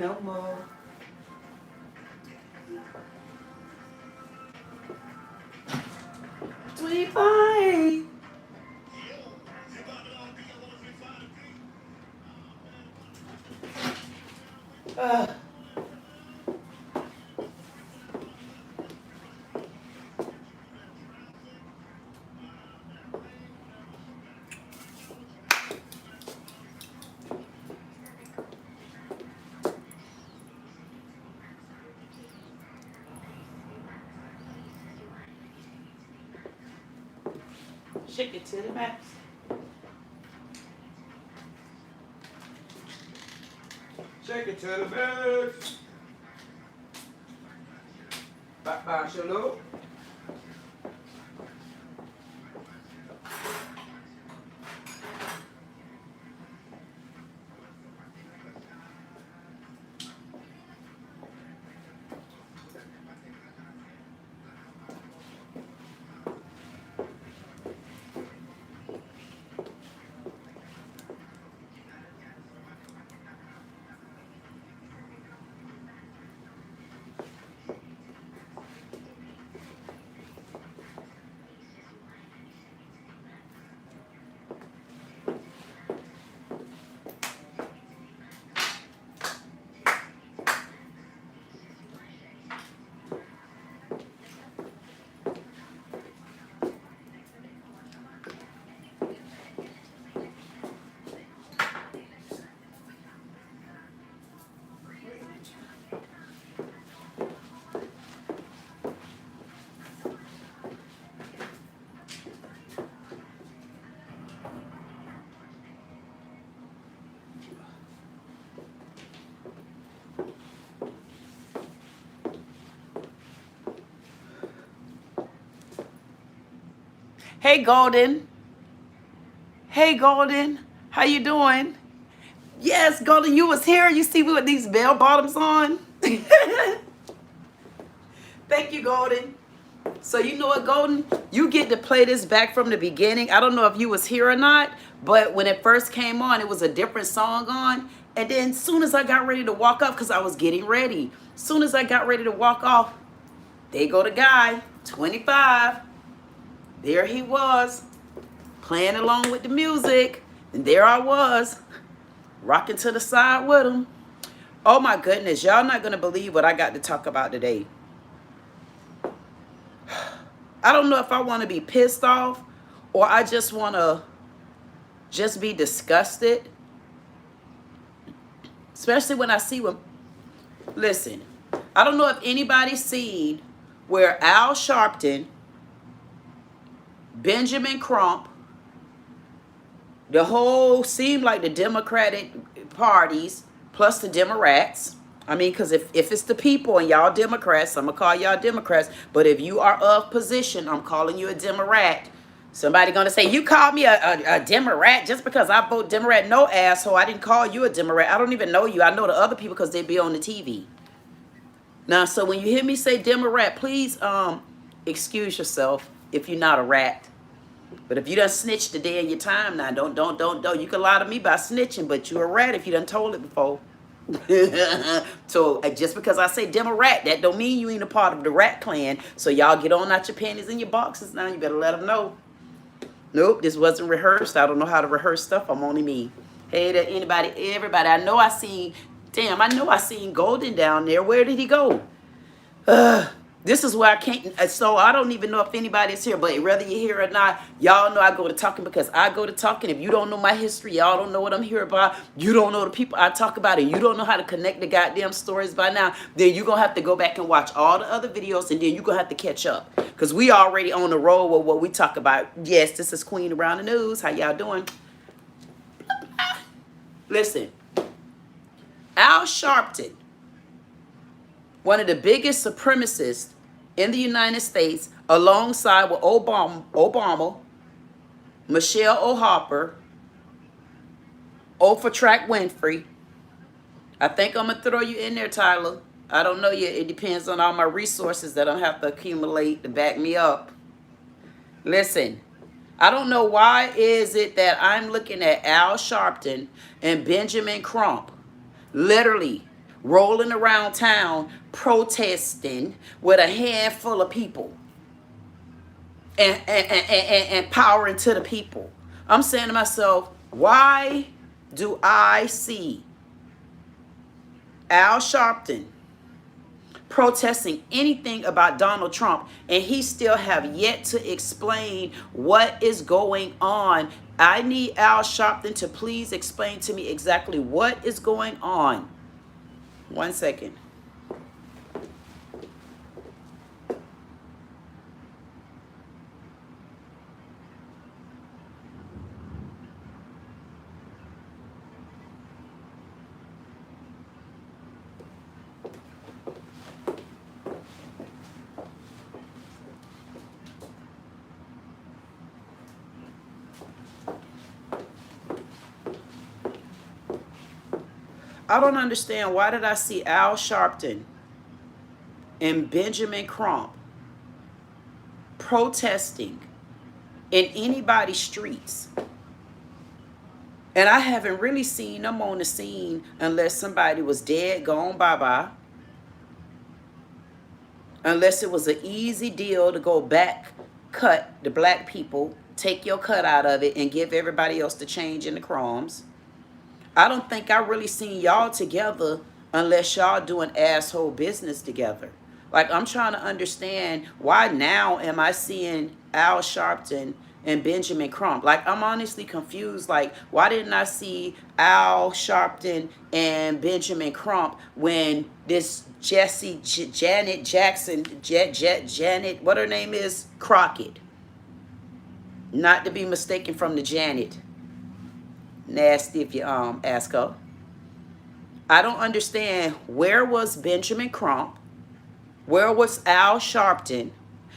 no more. $25. Shake it to the max. Shake it to the max. Bye-bye, shalom. Hey, Golden. Hey, Golden. How you doing? Yes, Golden, you was here. You see me with these bell bottoms on? Thank you, Golden. So you know what, Golden? You get to play this back from the beginning. I don't know if you was here or not, but when it first came on, it was a different song on. And then as soon as I got ready to walk off, because I was getting ready, as soon as I got ready to walk off, there go the guy, 25. There he was, playing along with the music. And there I was, rocking to the side with him. Oh my goodness, y'all not going to believe what I got to talk about today. I don't know if I want to be pissed off or I just want to just be disgusted. Especially when I see what... Listen, I don't know if anybody's seen where Al Sharpton, Benjamin Crump, the whole seemed like the Democratic parties plus the Democrats. I mean, because if it's the people and y'all Democrats, I'm going to call y'all Democrats. But if you are of position, I'm calling you a Democrat. Somebody going to say, you called me a Democrat just because I vote Democrat. No, asshole. I didn't call you a Democrat. I don't even know you. I know the other people because they be on the TV. Now, so when you hear me say Democrat, please excuse yourself if you're not a rat. But if you done snitched a day in your time now, don't. You can lie to me by snitching, but you're a rat if you done told it before. So just because I say Democrat, that don't mean you ain't a part of the rat clan. So y'all get on out your panties and your boxes now. You better let them know. Nope, this wasn't rehearsed. I don't know how to rehearse stuff. I'm only me. Hey to anybody, everybody. I know I seen Golden down there. Where did he go? This is where I can't, so I don't even know if anybody's here, but whether you're here or not, y'all know I go to talking because I go to talking. If you don't know my history, y'all don't know what I'm here about, you don't know the people I talk about, and you don't know how to connect the goddamn stories by now, then you're going to have to go back and watch all the other videos, and then you're going to have to catch up because we already on the roll with what we talk about. Yes, this is Queen Around the News. How y'all doing? Listen, Al Sharpton, one of the biggest supremacists in the United States, alongside with Obama, Michelle O'Hopper, Oprah Track Winfrey. I think I'm going to throw you in there, Tyler. I don't know yet. It depends on all my resources that I have to accumulate to back me up. Listen, I don't know why is it that I'm looking at Al Sharpton and Benjamin Crump literally rolling around town protesting with a handful of people and powering to the people. I'm saying to myself, why do I see Al Sharpton protesting anything about Donald Trump and he still have yet to explain what is going on? I need Al Sharpton to please explain to me exactly what is going on. 1 second. I don't understand. Why did I see Al Sharpton and Benjamin Crump protesting in anybody's streets? And I haven't really seen them on the scene unless somebody was dead, gone bye-bye. Unless it was an easy deal to go back, cut the black people, take your cut out of it, and give everybody else the change in the crumbs. I don't think I really seen y'all together unless y'all doing asshole business together. Like, I'm trying to understand why now am I seeing Al Sharpton and Benjamin Crump. Like, I'm honestly confused. Like, why didn't I see Al Sharpton and Benjamin Crump when this Janet Jackson, Janet, what her name is? Crockett. Not to be mistaken from the Janet. Nasty if you ask her. I don't understand. Where was Benjamin Crump? Where was Al Sharpton?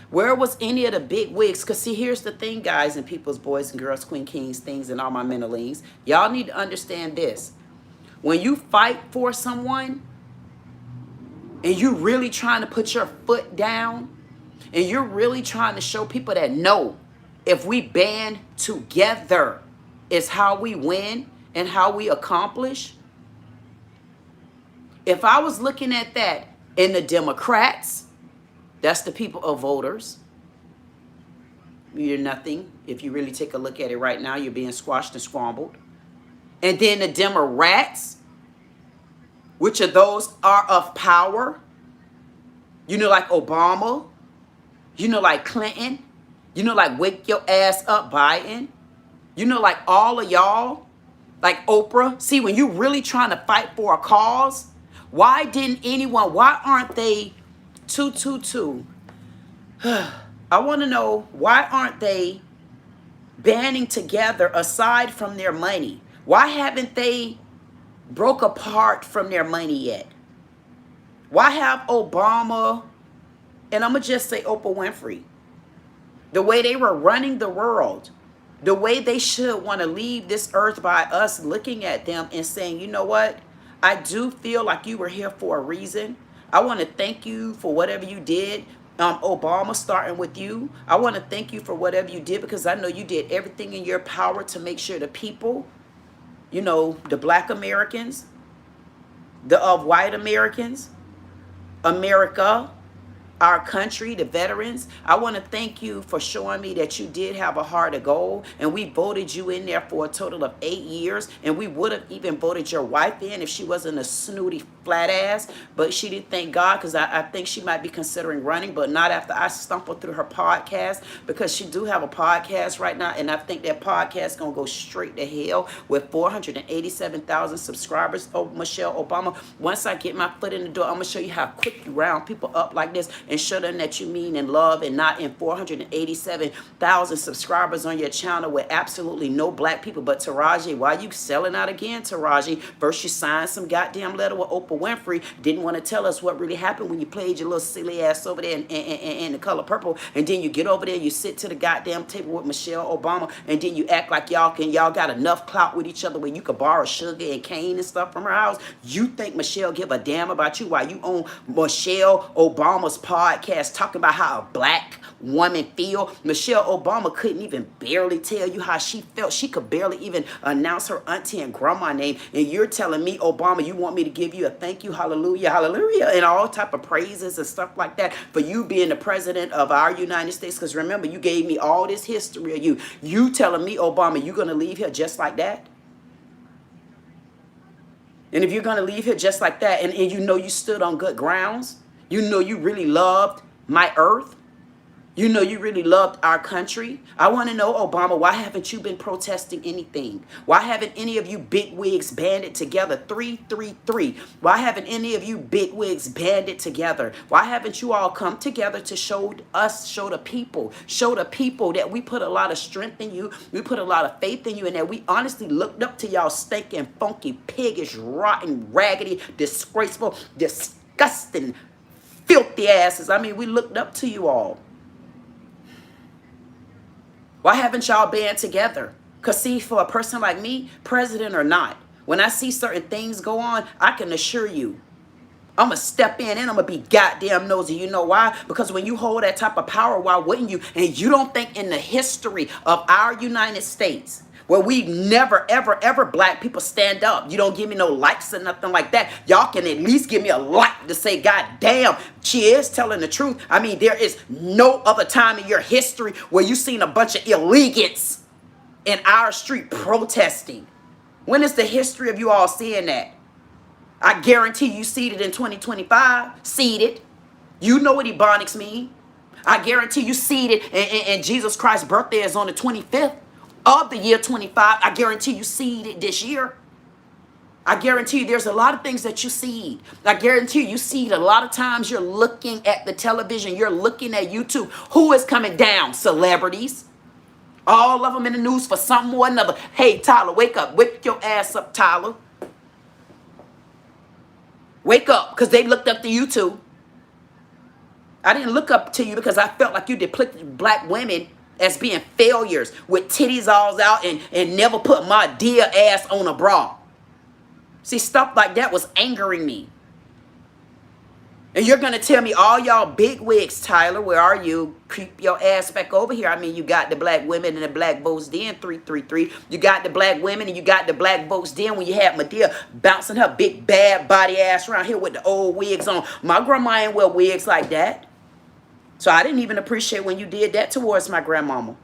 Where was any of the big wigs? Because see, here's the thing, guys and people's boys and girls, queen, kings, things, and all my mentalings. Y'all need to understand this. When you fight for someone and you're really trying to put your foot down and you're really trying to show people that no, if we band together, is how we win and how we accomplish. If I was looking at that in the Democrats, that's the people of voters. You're nothing. If you really take a look at it right now, you're being squashed and scrambled. And then the Democrats, which of those are of power, you know, like Obama, you know, like Clinton, you know, like wake your ass up Biden. You know, like all of y'all, like Oprah. See, when you really trying to fight for a cause, why didn't anyone, why aren't they 222? I want to know, why aren't they banding together aside from their money? Why haven't they broke apart from their money yet? Why have Obama, and I'm going to just say Oprah Winfrey, the way they were running the world, the way they should want to leave this earth by us looking at them and saying, you know what? I do feel like you were here for a reason. I want to thank you for whatever you did. Obama, starting with you. I want to thank you for whatever you did because I know you did everything in your power to make sure the people, you know, the black Americans, the white Americans, America, our country, the veterans. I want to thank you for showing me that you did have a heart of gold, and we voted you in there for a total of 8 years, and we would have even voted your wife in if she wasn't a snooty flat ass, but she didn't, thank God, because I think she might be considering running, but not after I stumbled through her podcast, because she do have a podcast right now, and I think that podcast going to go straight to hell with 487,000 subscribers. Oh, Michelle Obama, once I get my foot in the door, I'm going to show you how quick you round people up like this and show them that you mean in love and not in 487,000 subscribers on your channel with absolutely no black people. But Taraji, why you selling out again, Taraji? First you signed some goddamn letter with Oprah Winfrey, didn't want to tell us what really happened when you played your little silly ass over there in The Color Purple, and then you get over there, you sit to the goddamn table with Michelle Obama, and then you act like y'all got enough clout with each other where you could borrow sugar and cane and stuff from her house. You think Michelle give a damn about you while you own Michelle Obama's podcast? podcast talking about how a black woman feel. Michelle Obama couldn't even barely tell you how she felt. She could barely even announce her auntie and grandma name. And you're telling me, Obama, you want me to give you a thank you, hallelujah, hallelujah, and all type of praises and stuff like that for you being the president of our United States? Because remember, you gave me all this history of you. You telling me, Obama, you're going to leave here just like that? And if you're going to leave here just like that, and you know you stood on good grounds, you know you really loved my earth, you know you really loved our country, I want to know, Obama, why haven't you been protesting anything? Why haven't any of you bigwigs banded together? 333. Why haven't any of you bigwigs banded together? Why haven't you all come together to show the people that we put a lot of strength in you, we put a lot of faith in you, and that we honestly looked up to y'all stinking, funky, piggish, rotten, raggedy, disgraceful, disgusting, filthy asses. I mean, we looked up to you all. Why haven't y'all band together? Because see, for a person like me, president or not, when I see certain things go on, I can assure you, I'm going to step in and I'm going to be goddamn nosy. You know why? Because when you hold that type of power, why wouldn't you? And you don't think in the history of our United States, where we never, ever, ever black people stand up. You don't give me no likes or nothing like that. Y'all can at least give me a like to say, God damn, she is telling the truth. I mean, there is no other time in your history where you seen a bunch of illegals in our street protesting. When is the history of you all seeing that? I guarantee you see it in 2025. See it. You know what Ebonics mean. I guarantee you see it and Jesus Christ's birthday is on the 25th. Of the year 25, I guarantee you seed it this year. I guarantee you there's a lot of things that you seed. I guarantee you seed a lot of times you're looking at the television, you're looking at YouTube. Who is coming down? Celebrities. All of them in the news for something or another. Hey, Tyler, wake up. Wake your ass up, Tyler. Wake up, because they looked up to you too. I didn't look up to you because I felt like you depicted black women as being failures with titties all out and never put my dear ass on a bra. See, stuff like that was angering me. And you're going to tell me all y'all big wigs, Tyler, where are you? Creep your ass back over here. I mean, you got the black women and the black votes then, 333. You got the black women and you got the black votes then when you had Medea bouncing her big bad body ass around here with the old wigs on. My grandma ain't wear wigs like that. So I didn't even appreciate when you did that towards my grandmama.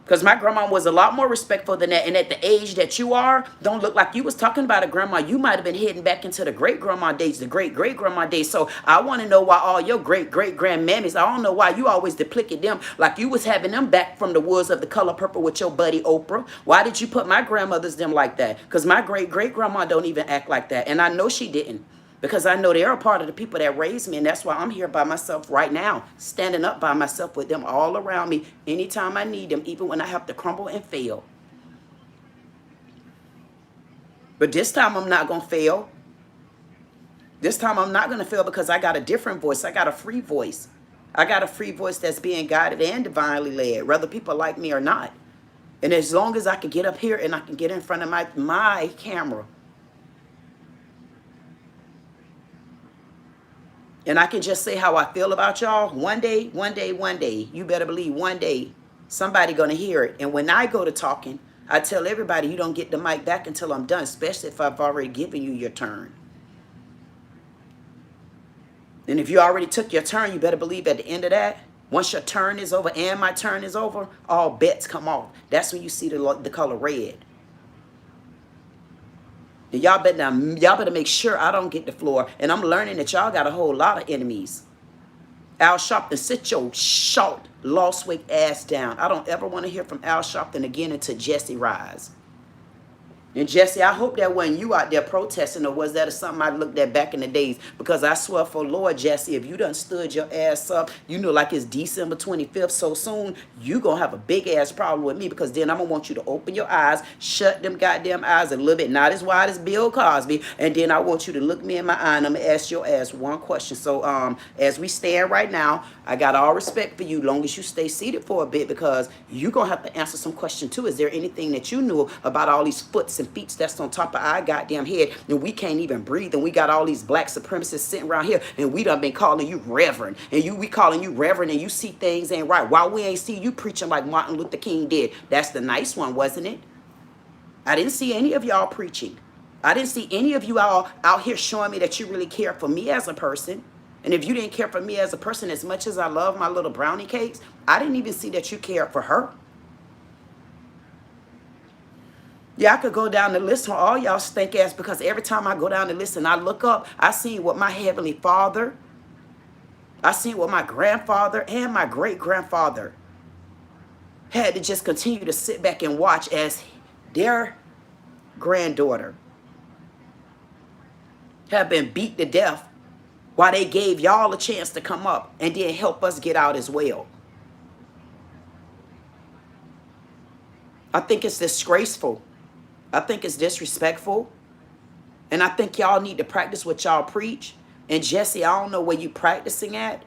Because my grandma was a lot more respectful than that. And at the age that you are, don't look like you was talking about a grandma. You might have been heading back into the great-grandma days, the great-great-grandma days. So I want to know why all your great-great-grandmammies, I don't know why you always deplicate them like you was having them back from the woods of the color purple with your buddy Oprah. Why did you put my grandmothers them like that? Because my great-great-grandma don't even act like that. And I know she didn't. Because I know they're a part of the people that raised me. And that's why I'm here by myself right now. Standing up by myself with them all around me. Anytime I need them. Even when I have to crumble and fail. But this time I'm not going to fail. This time I'm not going to fail because I got a different voice. I got a free voice. I got a free voice that's being guided and divinely led. Whether people like me or not. And as long as I can get up here and I can get in front of my camera. And I can just say how I feel about y'all. One day, you better believe one day, somebody going to hear it. And when I go to talking, I tell everybody you don't get the mic back until I'm done, especially if I've already given you your turn. And if you already took your turn, you better believe at the end of that, once your turn is over and my turn is over, all bets come off. That's when you see the color red. Y'all better make sure I don't get the floor. And I'm learning that y'all got a whole lot of enemies. Al Sharpton, sit your short, lost weight ass down. I don't ever want to hear from Al Sharpton again until Jesse rise. And Jesse, I hope that wasn't you out there protesting, or was that something I looked at back in the days? Because I swear for Lord, Jesse, if you done stood your ass up, you know, like it's December 25th so soon, you going to have a big ass problem with me, because then I'm going to want you to open your eyes, shut them goddamn eyes a little bit, not as wide as Bill Cosby, and then I want you to look me in my eye and I'm going to ask your ass one question. So as we stand right now, I got all respect for you long as you stay seated for a bit, because you're going to have to answer some question too. Is there anything that you knew about all these foots and and feet that's on top of our goddamn head, and we can't even breathe, and we got all these black supremacists sitting around here, and we done been calling you reverend, and we calling you reverend, and you see things ain't right. Why we ain't see you preaching like Martin Luther King did? That's the nice one, wasn't it? I didn't see any of y'all preaching. I didn't see any of you all out here showing me that you really care for me as a person. And if you didn't care for me as a person as much as I love my little brownie cakes, I didn't even see that you cared for her. Yeah, I could go down the list on all y'all stink ass, because every time I go down the list and I look up, I see what my Heavenly Father, I see what my grandfather and my great-grandfather had to just continue to sit back and watch as their granddaughter have been beat to death while they gave y'all a chance to come up and then help us get out as well. I think it's disgraceful. I think it's disrespectful. And I think y'all need to practice what y'all preach. And Jesse, I don't know where you practicing at,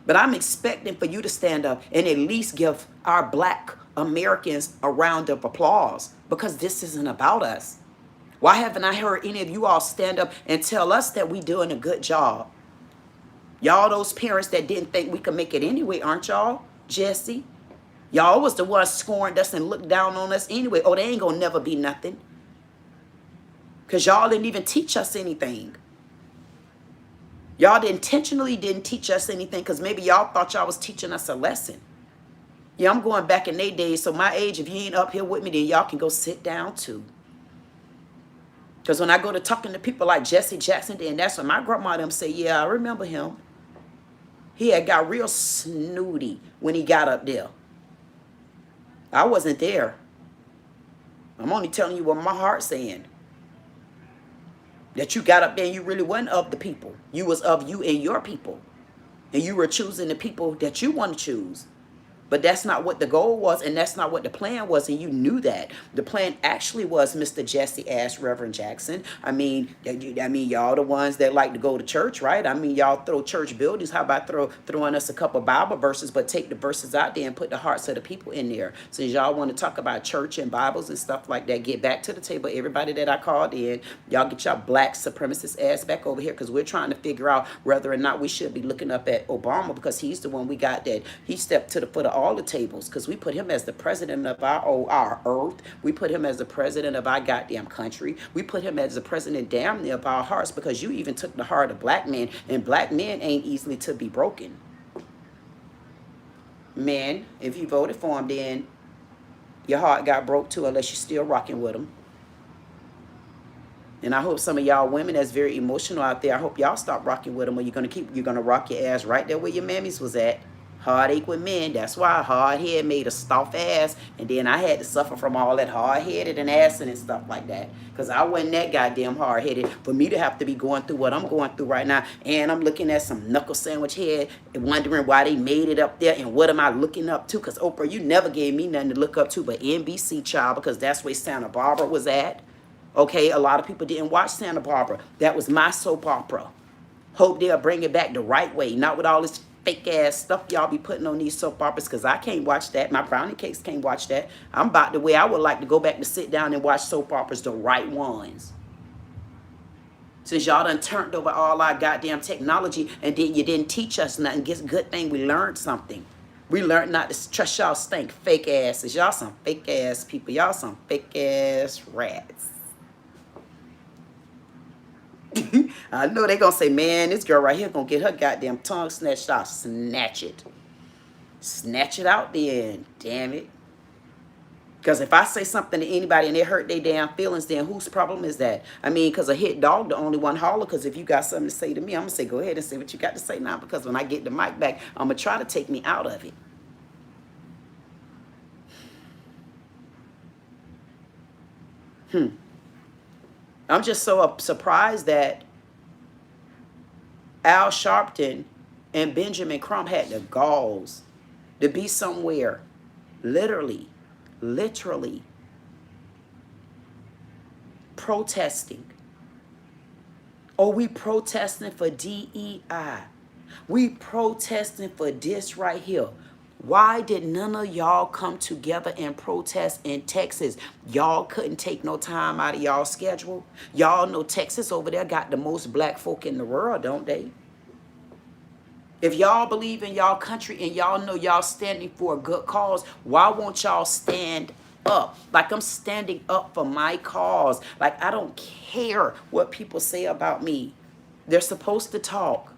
but I'm expecting for you to stand up and at least give our black Americans a round of applause, because this isn't about us. Why haven't I heard any of you all stand up and tell us that we doing a good job? Y'all those parents that didn't think we could make it anyway, aren't y'all, Jesse? Y'all was the ones scorned us and looked down on us anyway. Oh, they ain't gonna never be nothing. Because y'all didn't even teach us anything. Y'all intentionally didn't teach us anything because maybe y'all thought y'all was teaching us a lesson. Yeah, I'm going back in their days, so my age, if you ain't up here with me, then y'all can go sit down too. Because when I go to talking to people like Jesse Jackson, then that's when my grandma them say, yeah, I remember him. He had got real snooty when he got up there. I wasn't there. I'm only telling you what my heart's saying. That you got up there and you really wasn't of the people. You was of you and your people. And you were choosing the people that you want to choose. But that's not what the goal was, and that's not what the plan was, and you knew that. The plan actually was, Mr. Jesse asked Reverend Jackson. I mean, y'all the ones that like to go to church, right? I mean, y'all throw church buildings. How about throwing us a couple Bible verses, but take the verses out there and put the hearts of the people in there. Since y'all want to talk about church and Bibles and stuff like that, get back to the table. Everybody that I called in, y'all get y'all black supremacist ass back over here, because we're trying to figure out whether or not we should be looking up at Obama, because he's the one we got that he stepped to the foot of all the tables, because we put him as the president of our earth. We put him as the president of our goddamn country. We put him as the president damn near of our hearts, because you even took the heart of black men, and black men ain't easily to be broken. Men, if you voted for him, then your heart got broke too, unless you're still rocking with him. And I hope some of y'all women that's very emotional out there, I hope y'all stop rocking with him, or you're gonna rock your ass right there where your mammies was at. Heartache with men. That's why hard head made a soft ass, and then I had to suffer from all that hard headed and assing and stuff like that, because I wasn't that goddamn hard headed for me to have to be going through what I'm going through right now. And I'm looking at some knuckle sandwich head and wondering why they made it up there, and what am I looking up to? Because Oprah, you never gave me nothing to look up to but NBC, child, because that's where Santa Barbara was at. Okay, a lot of people didn't watch Santa Barbara. That was my soap opera. Hope they'll bring it back the right way, not with all this fake ass stuff y'all be putting on these soap operas, because I can't watch that. My brownie cakes can't watch that. I'm about the way I would like to go back to sit down and watch soap operas, the right ones. Since y'all done turned over all our goddamn technology, and then you didn't teach us nothing, guess good thing we learned something. We learned not to trust y'all stink fake asses. Y'all some fake ass people. Y'all some fake ass rats. I know they gonna say, man, this girl right here gonna get her goddamn tongue snatched out. Snatch it. Snatch it out then, damn it. Because if I say something to anybody and it hurt their damn feelings, then whose problem is that? I mean, because a hit dog, the only one holler, because if you got something to say to me, I'm gonna say, go ahead and say what you got to say now, because when I get the mic back, I'm gonna try to take me out of it. I'm just so surprised that Al Sharpton and Benjamin Crump had the galls to be somewhere, literally, protesting. Oh, we protesting for DEI. We protesting for this right here. Why did none of y'all come together and protest in Texas? Y'all couldn't take no time out of y'all schedule. Y'all know Texas over there got the most black folk in the world, don't they? If y'all believe in y'all country and y'all know y'all standing for a good cause, why won't y'all stand up? Like, I'm standing up for my cause. Like, I don't care what people say about me. They're supposed to talk.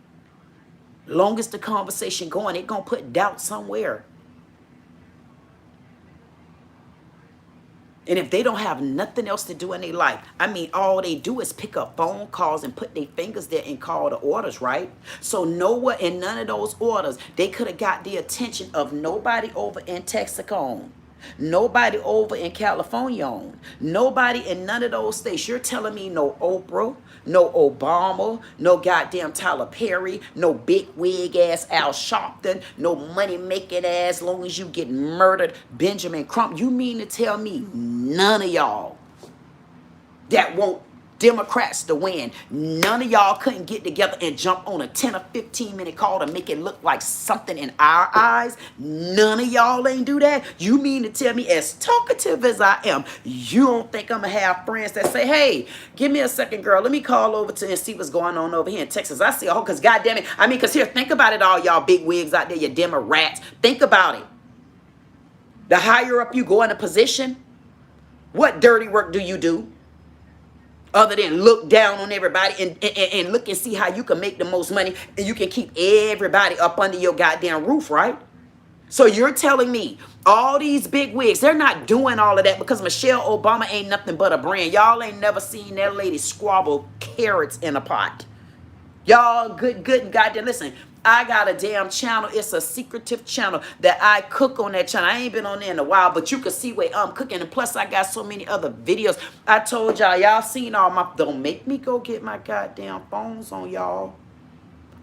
Long as the conversation going, it gonna put doubt somewhere. And if they don't have nothing else to do in their life, I mean, all they do is pick up phone calls and put their fingers there and call the orders, right? So nowhere in none of those orders, they could have got the attention of nobody over in Texaco, nobody over in California, nobody in none of those states. You're telling me no Oprah, no Obama, no goddamn Tyler Perry, no big wig ass Al Sharpton, no money making ass long as you get murdered Benjamin Crump. You mean to tell me none of y'all that want Democrats to win, none of y'all couldn't get together and jump on a 10 or 15 minute call to make it look like something in our eyes? None of y'all ain't do that? You mean to tell me, as talkative as I am, you don't think I'm gonna have friends that say, hey, give me a second, girl, let me call over to and see what's going on over here in Texas? I see a whole, because goddamn it, I mean, because here, think about it, all y'all big wigs out there, you Democrats. Think about it. The higher up you go in a position, what dirty work do you do? Other than look down on everybody and look and see how you can make the most money and you can keep everybody up under your goddamn roof, right? So you're telling me all these big wigs, they're not doing all of that because Michelle Obama ain't nothing but a brand. Y'all ain't never seen that lady squabble carrots in a pot. Y'all good and goddamn, listen, I got a damn channel. It's a secretive channel that I cook on that channel. I ain't been on there in a while, but you can see where I'm cooking. And plus, I got so many other videos. I told y'all seen all my, don't make me go get my goddamn phones on y'all.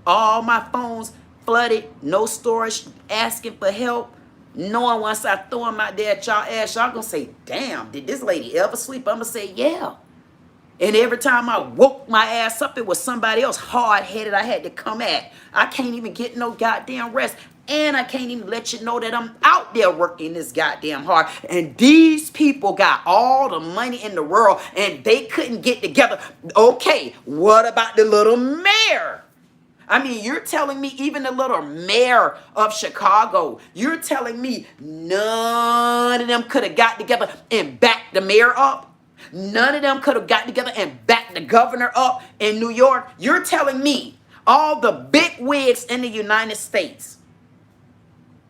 All my phones flooded, no storage, asking for help. Knowing once I throw them out there at y'all ass, y'all gonna say, damn, did this lady ever sleep? I'm gonna say, yeah. And every time I woke my ass up, it was somebody else hard-headed I had to come at. I can't even get no goddamn rest. And I can't even let you know that I'm out there working this goddamn hard. And these people got all the money in the world and they couldn't get together. Okay, what about the little mayor? I mean, you're telling me even the little mayor of Chicago, you're telling me none of them could have got together and backed the mayor up? None of them could have got together and backed the governor up in New York? You're telling me all the big wigs in the United States,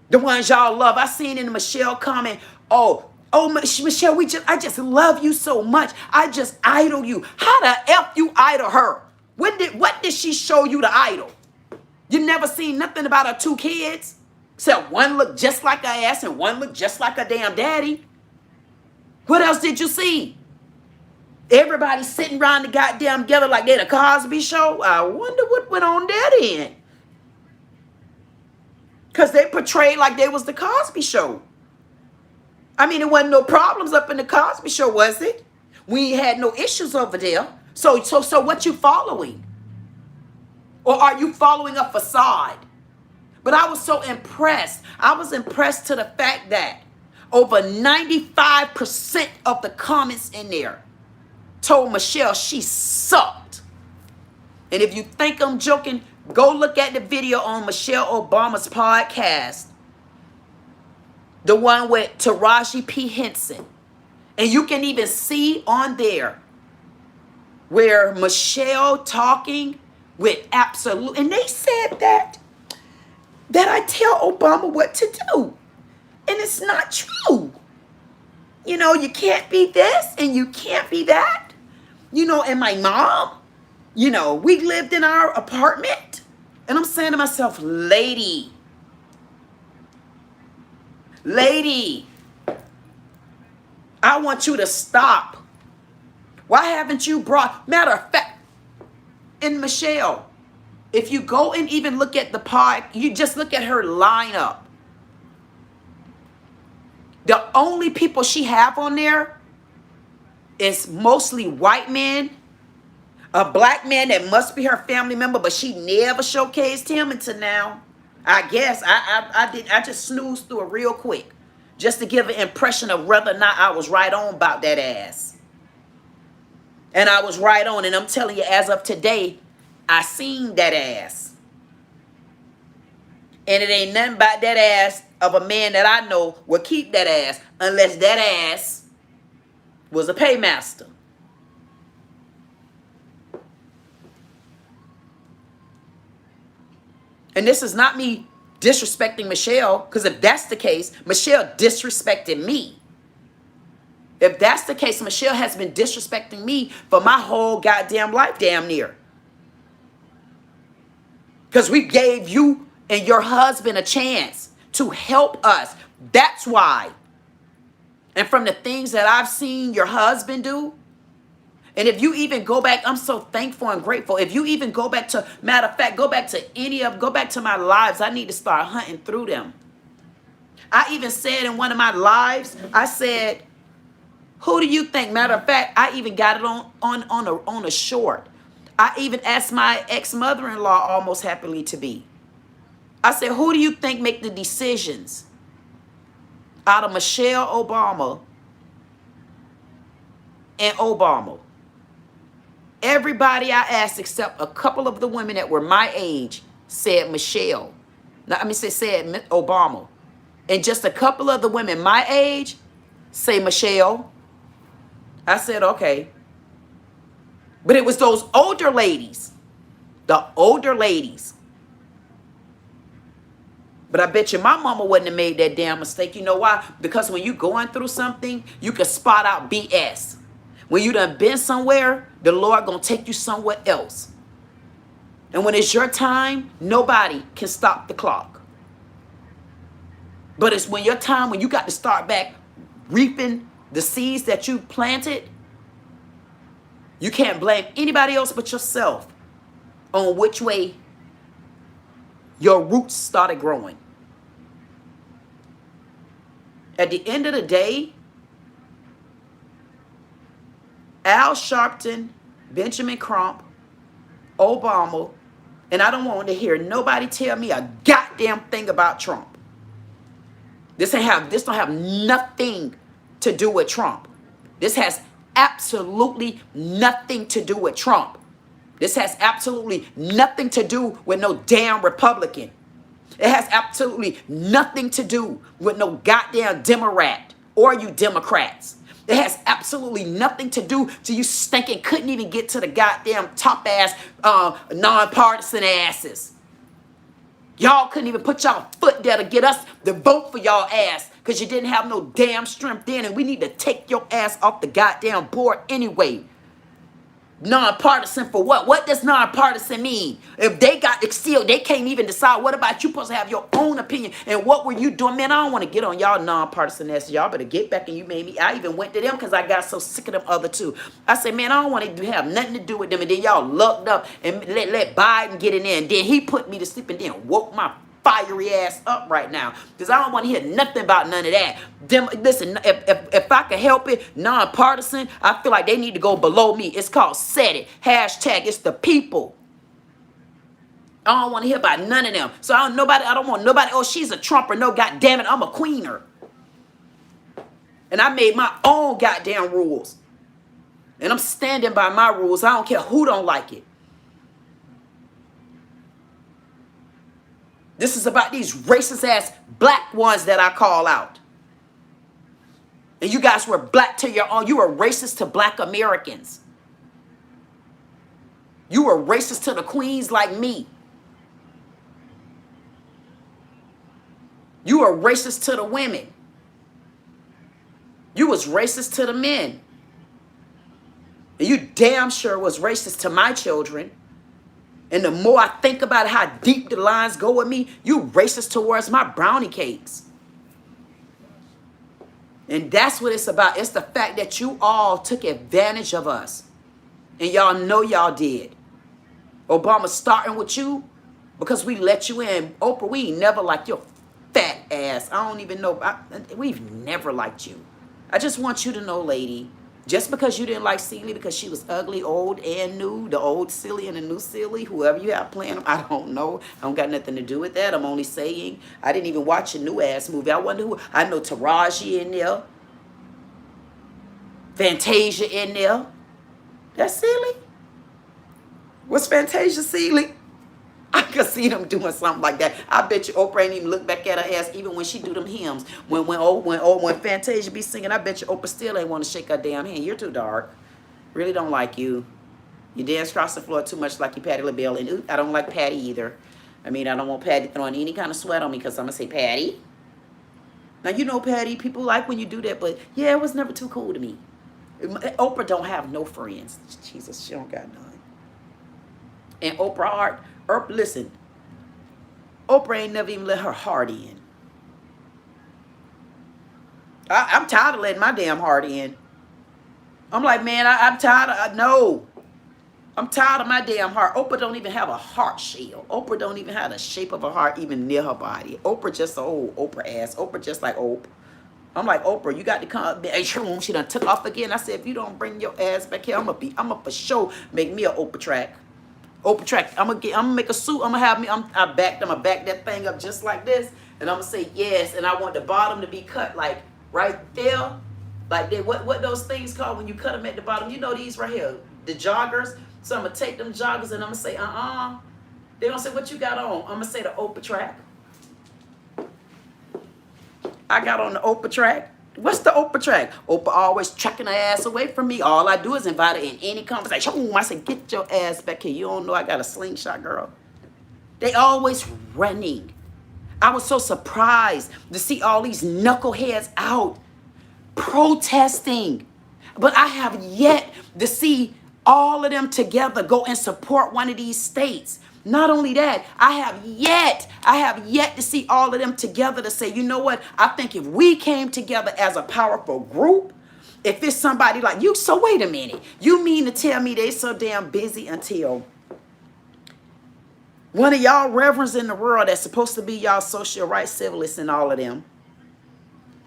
the ones y'all love. I seen in Michelle comment, oh, Michelle, I just love you so much. I just idol you. How the F you idol her? What did she show you to idol? You never seen nothing about her 2 kids? Except one looked just like her ass and one looked just like her damn daddy. What else did you see? Everybody sitting around the goddamn together like they're the Cosby Show. I wonder what went on that end. Because they portrayed like they was the Cosby Show. I mean, there wasn't no problems up in the Cosby Show, was it? We had no issues over there. So what you following? Or are you following a facade? But I was so impressed. I was impressed to the fact that over 95% of the comments in there told Michelle she sucked. And if you think I'm joking, go look at the video on Michelle Obama's podcast. The one with Taraji P. Henson. And you can even see on there where Michelle talking with absolute, and they said that I tell Obama what to do. And it's not true. You know, you can't be this and you can't be that. You know, and my mom, you know, we lived in our apartment. And I'm saying to myself, lady, I want you to stop. Why haven't you brought, matter of fact, in Michelle, if you go and even look at the pod, you just look at her lineup. The only people she have on there is mostly white men, a black man that must be her family member, but she never showcased him until now. I guess I just snoozed through it real quick just to give an impression of whether or not I was right on about that ass. And I was right on, and I'm telling you, as of today, I seen that ass. And it ain't nothing about that ass of a man that I know will keep that ass unless that ass was a paymaster. And this is not me disrespecting Michelle, because if that's the case, Michelle disrespected me. If that's the case, Michelle has been disrespecting me for my whole goddamn life, damn near. Because we gave you and your husband a chance to help us. That's why. And from the things that I've seen your husband do, and if you even go back, I'm so thankful and grateful. If you even go back to, matter of fact, go back to my lives. I need to start hunting through them. I even said in one of my lives, I said, who do you think? Matter of fact, I even got it on a short. I even asked my ex-mother-in-law almost happily to be. I said, who do you think make the decisions out of Michelle Obama and Obama? Everybody I asked except a couple of the women that were my age said Michelle. Now, said Obama. And just a couple of the women my age say Michelle. I said, okay. But it was those older ladies. The older ladies. But I bet you my mama wouldn't have made that damn mistake. You know why? Because when you're going through something, you can spot out BS. When you done been somewhere, the Lord gonna take you somewhere else. And when it's your time, nobody can stop the clock. But it's when your time, when you got to start back reaping the seeds that you planted, you can't blame anybody else but yourself on which way your roots started growing. At the end of the day, Al Sharpton, Benjamin Crump, Obama, and I don't want to hear nobody tell me a goddamn thing about Trump. This don't have nothing to do with Trump. This has absolutely nothing to do with Trump. This has absolutely nothing to do with no damn Republican. It has absolutely nothing to do with no goddamn Democrat or you Democrats. It has absolutely nothing to do to you stinking couldn't even get to the goddamn top ass nonpartisan asses. Y'all couldn't even put y'all foot there to get us to vote for y'all ass because you didn't have no damn strength then, and we need to take your ass off the goddamn board anyway. Nonpartisan for what? What does nonpartisan mean? If they got still, they can't even decide. What about you supposed to have your own opinion? And what were you doing? Man, I don't want to get on y'all nonpartisan ass. Y'all better get back, and you made me. I even went to them because I got so sick of them other two. I said, man, I don't want to have nothing to do with them. And then y'all lucked up and let Biden get in there. And then he put me to sleep and then woke my fiery ass up right now because I don't want to hear nothing about none of that. Listen, if I can help it, nonpartisan, I feel like they need to go below me. It's called Saiddit. Hashtag it's the people. I don't want to hear about none of them. So I don't want nobody, oh, she's a Trumper. No, goddamn it, I'm a queener. And I made my own goddamn rules. And I'm standing by my rules. I don't care who don't like it. This is about these racist ass black ones that I call out. And you guys were black to your own. You were racist to black Americans. You were racist to the queens like me. You were racist to the women. You was racist to the men. And you damn sure was racist to my children. And the more I think about how deep the lines go with me, you racist towards my brownie cakes. And that's what it's about. It's the fact that you all took advantage of us. And y'all know y'all did. Obama starting with you because we let you in. Oprah, we ain't never liked your fat ass. I don't even know. We've never liked you. I just want you to know, lady, Just because you didn't like Celie because she was ugly, old, and new, the old Celie and the new Celie, whoever you have playing them, I don't know. I don't got nothing to do with that. I'm only saying, I didn't even watch a new ass movie. I wonder who, I know Taraji in there, Fantasia in there. That's Celie? What's Fantasia Celie? I could see them doing something like that. I bet you Oprah ain't even look back at her ass even when she do them hymns. When Fantasia be singing, I bet you Oprah still ain't want to shake her damn hand. You're too dark. Really don't like you. You dance across the floor too much like you Patti LaBelle. And I don't like Patti either. I mean, I don't want Patti throwing any kind of sweat on me because I'm going to say, Patti. Now, you know, Patti, people like when you do that, but yeah, it was never too cool to me. Oprah don't have no friends. Jesus, she don't got none. And Oprah heart, listen, Oprah ain't never even let her heart in. I'm tired of letting my damn heart in. I'm like, man, I'm tired of, no. I'm tired of my damn heart. Oprah don't even have a heart shell. Oprah don't even have the shape of a heart even near her body. Oprah just an old Oprah ass. Oprah just like Oprah. I'm like, Oprah, you got to come up. She done took off again. I said, if you don't bring your ass back here, I'm gonna for sure make me an Oprah track. Oprah track. I'm gonna make a suit. I'm gonna back that thing up just like this, and I'm gonna say yes. And I want the bottom to be cut like right there, like they what those things called when you cut them at the bottom. You know these right here, the joggers. So I'm gonna take them joggers and I'm gonna say They gonna say what you got on. I'm gonna say the Oprah track. I got on the Oprah track. What's the Oprah track? Oprah always tracking her ass away from me. All I do is invite her in any conversation. I say, get your ass back here. You don't know I got a slingshot, girl. They always running. I was so surprised to see all these knuckleheads out protesting. But I have yet to see all of them together go and support one of these states. Not only that, I have yet to see all of them together to say, you know what? I think if we came together as a powerful group, if it's somebody like you, so wait a minute. You mean to tell me they so damn busy until one of y'all reverends in the world that's supposed to be y'all social rights civilists and all of them,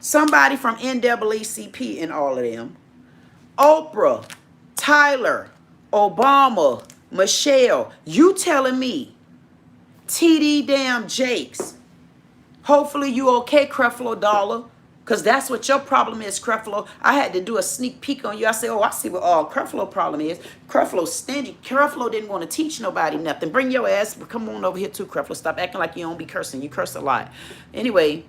somebody from NAACP and all of them, Oprah, Tyler, Obama, Michelle, you telling me TD damn Jakes, hopefully you okay, Creflo Dollar, because that's what your problem is, Creflo. I had to do a sneak peek on you. I said, oh, I see what Creflo problem is. Creflo's stingy. Creflo didn't want to teach nobody nothing. Bring your ass, come on over here too, Creflo. Stop acting like you don't be cursing. You curse a lot. Anyway,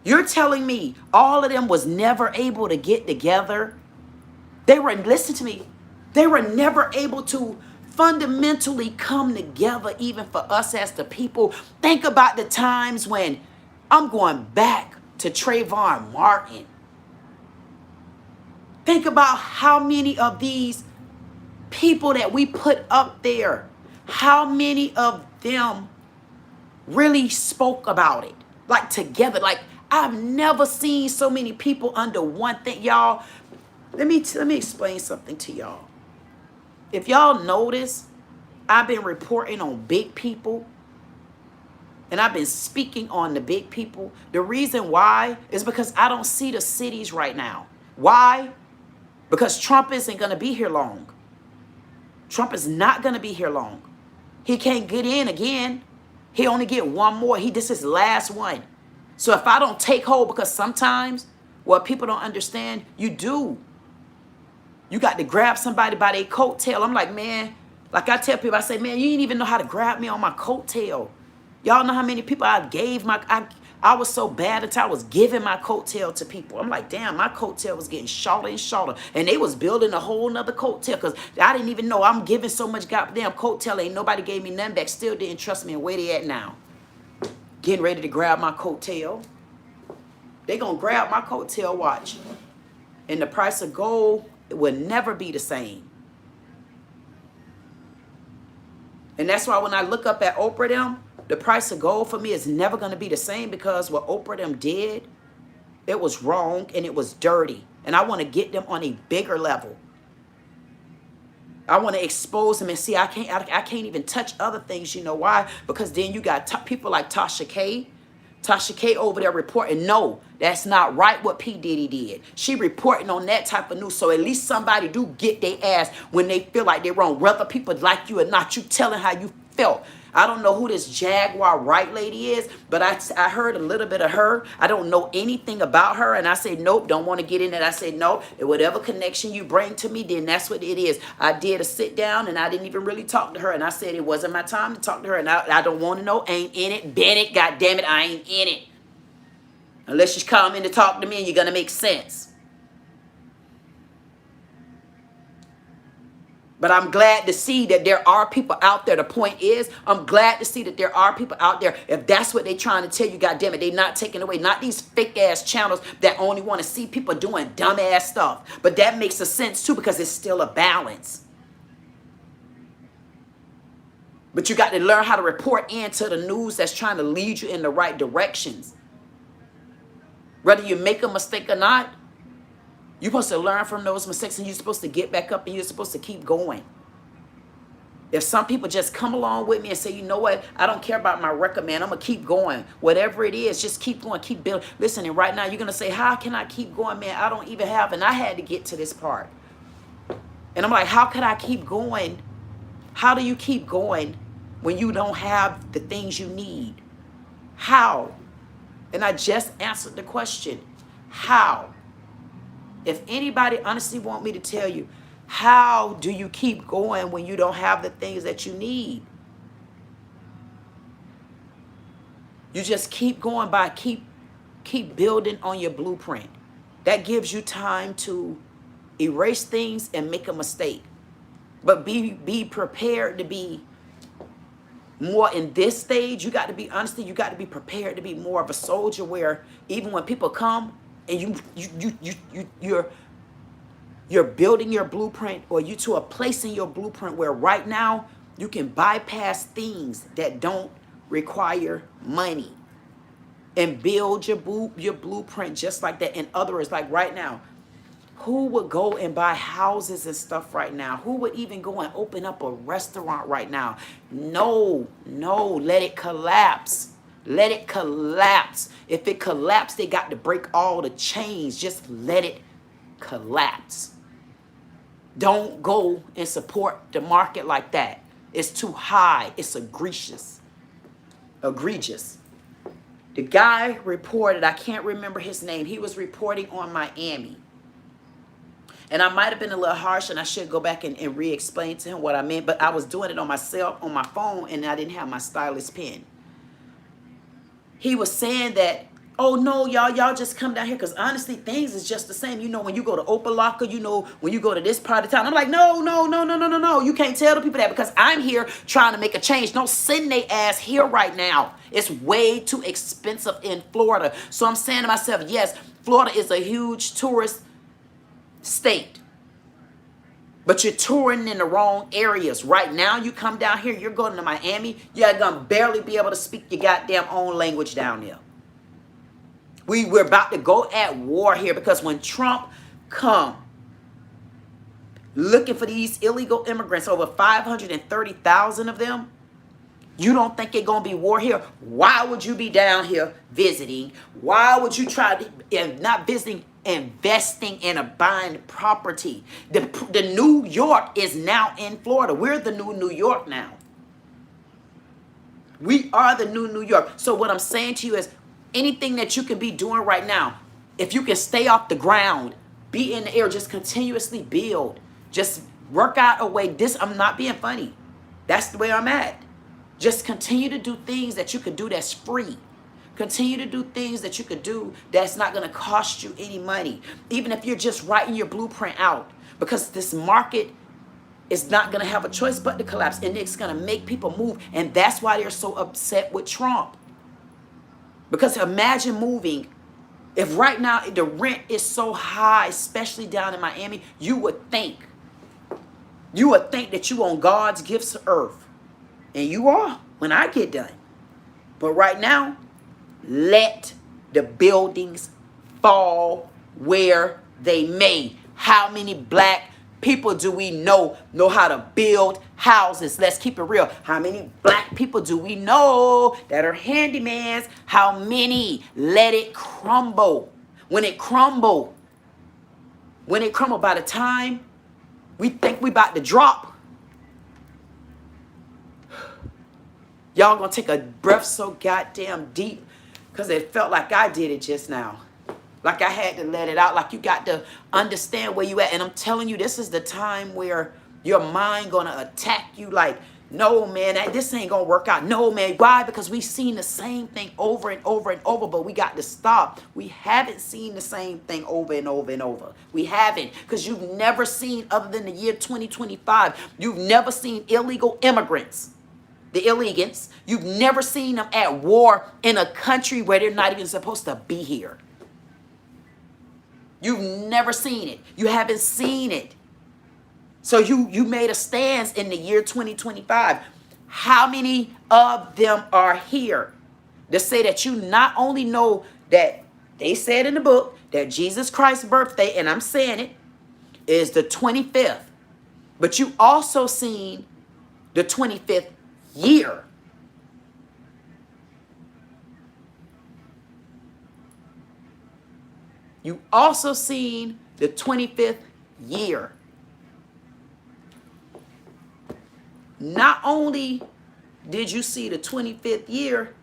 you're telling me all of them was never able to get together. They were, listen to me, they were never able to fundamentally come together even for us as the people. Think about the times when I'm going back to Trayvon Martin. Think about how many of these people that we put up there, how many of them really spoke about it, like together. Like I've never seen so many people under one thing. Y'all, let me explain something to y'all. If y'all notice, I've been reporting on big people and I've been speaking on the big people. The reason why is because I don't see the cities right now. Why? Because Trump isn't going to be here long. Trump is not going to be here long. He can't get in again. He only get one more. This is his last one. So if I don't take hold, because sometimes what people don't understand, you do. You got to grab somebody by their coattail. I'm like, man, like I tell people, I say, man, you didn't even know how to grab me on my coattail. Y'all know how many people I gave I was so bad until I was giving my coattail to people. I'm like, damn, my coattail was getting shorter and shorter. And they was building a whole nother coattail because I didn't even know I'm giving so much goddamn coattail. Ain't nobody gave me nothing back. Still didn't trust me. And where they at now? Getting ready to grab my coattail. They gonna grab my coattail, watch. And the price of gold, it will never be the same. And that's why when I look up at Oprah them, the price of gold for me is never going to be the same, because what Oprah them did, it was wrong and it was dirty. And I want to get them on a bigger level. I want to expose them and see, I can't even touch other things. You know why? Because then you got people like Tasha K, Tasha K over there reporting, no, that's not right what P. Diddy did. She reporting on that type of news. So at least somebody do get their ass when they feel like they're wrong. Whether people like you or not, you telling how you felt. I don't know who this Jaguar Wright lady is, but I heard a little bit of her. I don't know anything about her. And I said, nope, don't want to get in it. I said, no, whatever connection you bring to me, then that's what it is. I did a sit down and I didn't even really talk to her. And I said it wasn't my time to talk to her. And I don't want to know, ain't in it. Bennett, God damn it, I ain't in it. Unless you come in to talk to me and you're going to make sense. But I'm glad to see that there are people out there. The point is, I'm glad to see that there are people out there. If that's what they're trying to tell you, God damn it, they're not taking away. Not these fake ass channels that only want to see people doing dumb ass stuff. But that makes a sense too, because it's still a balance. But you got to learn how to report into the news that's trying to lead you in the right directions. Whether you make a mistake or not, you're supposed to learn from those mistakes and you're supposed to get back up and you're supposed to keep going. If some people just come along with me and say, you know what, I don't care about my record, man, I'm going to keep going. Whatever it is, just keep going, keep building. Listen, and right now you're going to say, how can I keep going, man? I don't even have, and I had to get to this part. And I'm like, how can I keep going? How do you keep going when you don't have the things you need? How? And I just answered the question. How? If anybody honestly want me to tell you, how do you keep going when you don't have the things that you need? You just keep going by, keep building on your blueprint. That gives you time to erase things and make a mistake. But be prepared to be more in this stage. You got to be, honestly, you got to be prepared to be more of a soldier where even when people come, and you're building your blueprint, or you to a place in your blueprint where right now you can bypass things that don't require money and build your blueprint just like that. In other words, like right now, who would go and buy houses and stuff right now? Who would even go and open up a restaurant right now? No, let it collapse. Let it collapse. If it collapsed, they got to break all the chains. Just let it collapse. Don't go and support the market like that. It's too high. It's egregious. The guy reported, I can't remember his name. He was reporting on Miami. And I might have been a little harsh, and I should go back and re-explain to him what I meant. But I was doing it on my phone, and I didn't have my stylus pen. He was saying that, oh no, y'all just come down here, because honestly, things is just the same. You know, when you go to Opa, you know, when you go to this part of town. I'm like, no. You can't tell the people that, because I'm here trying to make a change. Don't send their ass here right now. It's way too expensive in Florida. So I'm saying to myself, yes, Florida is a huge tourist state. But you're touring in the wrong areas. Right now, you come down here, you're going to Miami, you're going to barely be able to speak your goddamn own language down there. We're about to go at war here, because when Trump come looking for these illegal immigrants, over 530,000 of them, you don't think it's going to be war here? Why would you be down here visiting? Why would you try to, not visiting, investing in a buying property? The New York is now in Florida. We're the new New York now. We are the new New York. So what I'm saying to you is, anything that you can be doing right now, if you can stay off the ground, be in the air, just continuously build, just work out a way. I'm not being funny. That's the way I'm at. Just continue to do things that you could do that's free. Continue to do things that you could do that's not going to cost you any money. Even if you're just writing your blueprint out. Because this market is not going to have a choice but to collapse. And it's going to make people move. And that's why they're so upset with Trump. Because imagine moving. If right now the rent is so high, especially down in Miami, you would think that you on God's gifts to earth. And you are when I get done. But right now, let the buildings fall where they may. How many black people do we know how to build houses? Let's keep it real. How many black people do we know that are handymans? How many? Let it crumble. When it crumble, by the time we think we about to drop, y'all gonna take a breath so goddamn deep, because it felt like I did it just now. Like I had to let it out. Like you got to understand where you at. And I'm telling you, this is the time where your mind gonna attack you like, no, man, this ain't gonna work out. No, man. Why? Because we've seen the same thing over and over and over, but we got to stop. We haven't seen the same thing over and over and over. We haven't, because you've never seen, other than the year 2025, you've never seen illegal immigrants, the illegals. You've never seen them at war in a country where they're not even supposed to be here. You've never seen it. You haven't seen it. So you made a stance in the year 2025. How many of them are here to say that you not only know that they said in the book that Jesus Christ's birthday, and I'm saying it, is the 25th, but you also seen the 25th year. You also seen the 25th year. Not only did you see the 25th year,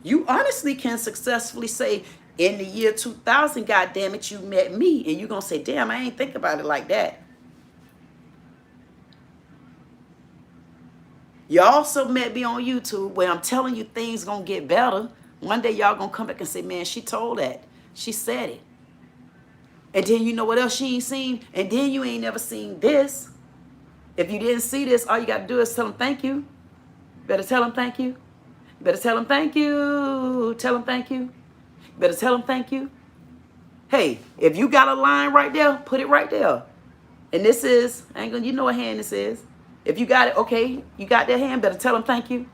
you honestly can successfully say, in the year 2000, God damn it, you met me. And you're going to say, damn, I ain't think about it like that. You also met me on YouTube, where I'm telling you things going to get better. One day y'all going to come back and say, man, she told that. She said it. And then you know what else she ain't seen? And then you ain't never seen this. If you didn't see this, all you got to do is tell them thank you. Better tell them thank you. Better tell them thank you. Tell them thank you. Better tell them thank you. Hey, if you got a line right there, put it right there. And this is, you know what hand this is. If you got it, okay, you got that hand, better tell them thank you.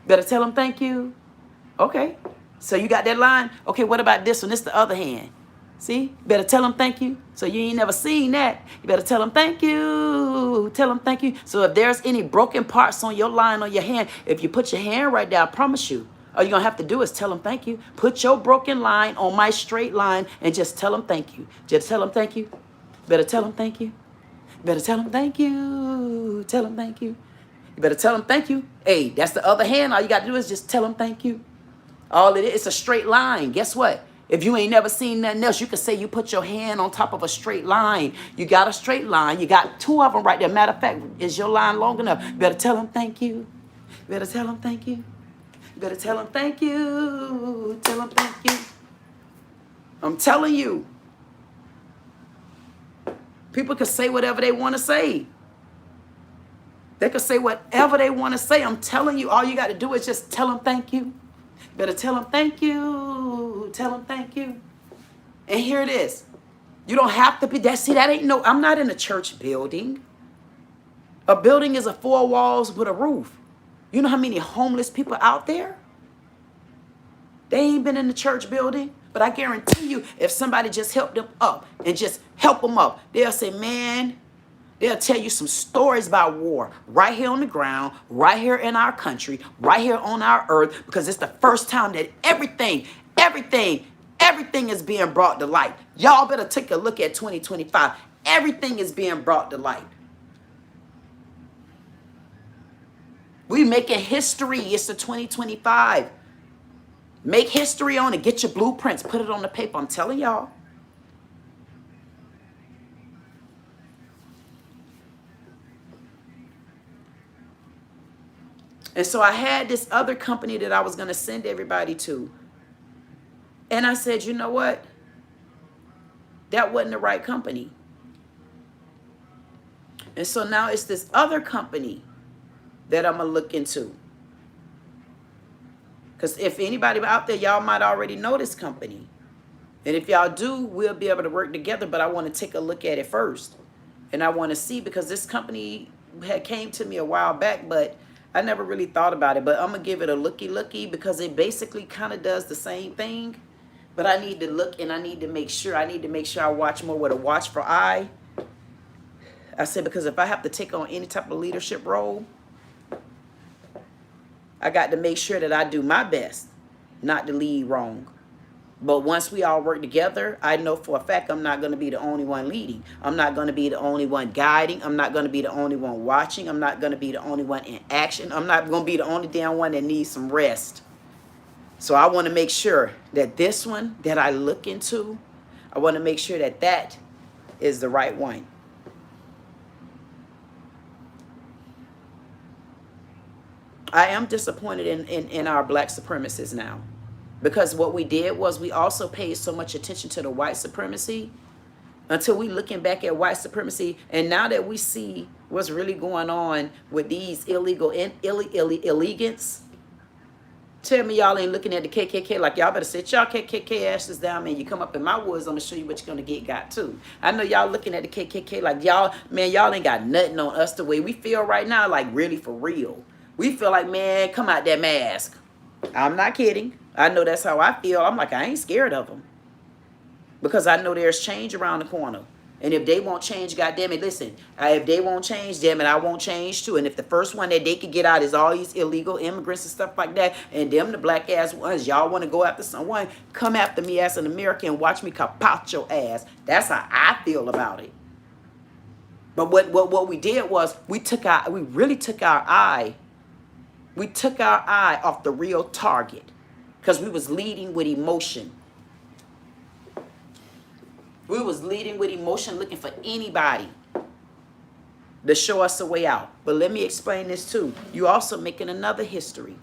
Better tell them thank you. Okay, so you got that line. Okay, what about this one? This the other hand. See, better tell them thank you. So you ain't never seen that. You better tell them thank you. Tell them thank you. So if there's any broken parts on your line on your hand, if you put your hand right there, I promise you, all you're going to have to do is tell them thank you. Put your broken line on my straight line and just tell them thank you. Just tell them thank you. Better tell them thank you. Better tell them thank you. Tell them thank you. You better tell them thank you. Hey, that's the other hand. All you got to do is just tell them thank you. All it is, it's a straight line. Guess what? If you ain't never seen nothing else, you can say you put your hand on top of a straight line. You got a straight line. You got two of them right there. Matter of fact, is your line long enough? You better tell them thank you. You better tell them thank you. You better tell them thank you. Tell them thank you. I'm telling you. People can say whatever they want to say. They can say whatever they want to say. I'm telling you, all you got to do is just tell them thank you. You better tell them thank you. Tell them thank you. And here it is. You don't have to be that. See, that ain't no, I'm not in a church building. A building is a four walls with a roof. You know how many homeless people out there? They ain't been in the church building. But I guarantee you, if somebody just helped them up and just help them up, they'll say, man, they'll tell you some stories about war right here on the ground, right here in our country, right here on our earth, because it's the first time that everything is being brought to light. Y'all better take a look at 2025. Everything is being brought to light. We making history. It's the 2025. Make history on it. Get your blueprints. Put it on the paper. I'm telling y'all. And so I had this other company that I was going to send everybody to. And I said, you know what? That wasn't the right company. And so now it's this other company that I'm going to look into. Because if anybody out there, y'all might already know this company. And if y'all do, we'll be able to work together. But I want to take a look at it first. And I want to see, because this company had came to me a while back, but I never really thought about it. But I'm going to give it a looky, because it basically kind of does the same thing. But I need to look, and I need to make sure. I need to make sure I watch more with a watchful eye. I said, because if I have to take on any type of leadership role, I got to make sure that I do my best not to lead wrong. But once we all work together, I know for a fact I'm not going to be the only one leading. I'm not going to be the only one guiding. I'm not going to be the only one watching. I'm not going to be the only one in action. I'm not going to be the only damn one that needs some rest. So I want to make sure that this one that I look into, I want to make sure that that is the right one. I am disappointed in our black supremacists now. Because what we did was we also paid so much attention to the white supremacy until we looking back at white supremacy. And now that we see what's really going on with these illegants, tell me y'all ain't looking at the KKK like y'all better sit y'all KKK asses down, man. You come up in my woods, I'm going to show you what you're going to got too. I know y'all looking at the KKK like y'all, man, y'all ain't got nothing on us the way we feel right now, like really for real. We feel like, man, come out that mask. I'm not kidding. I know that's how I feel. I'm like, I ain't scared of them. Because I know there's change around the corner. And if they won't change, goddamn it, listen. If they won't change, damn it, I won't change too. And if the first one that they could get out is all these illegal immigrants and stuff like that, and them the black ass ones, y'all want to go after someone, come after me as an American and watch me kapout your ass. That's how I feel about it. But what we did was we really took our eye off the real target. Because we was leading with emotion. We was leading with emotion, looking for anybody to show us a way out. But let me explain this too. You also making another history.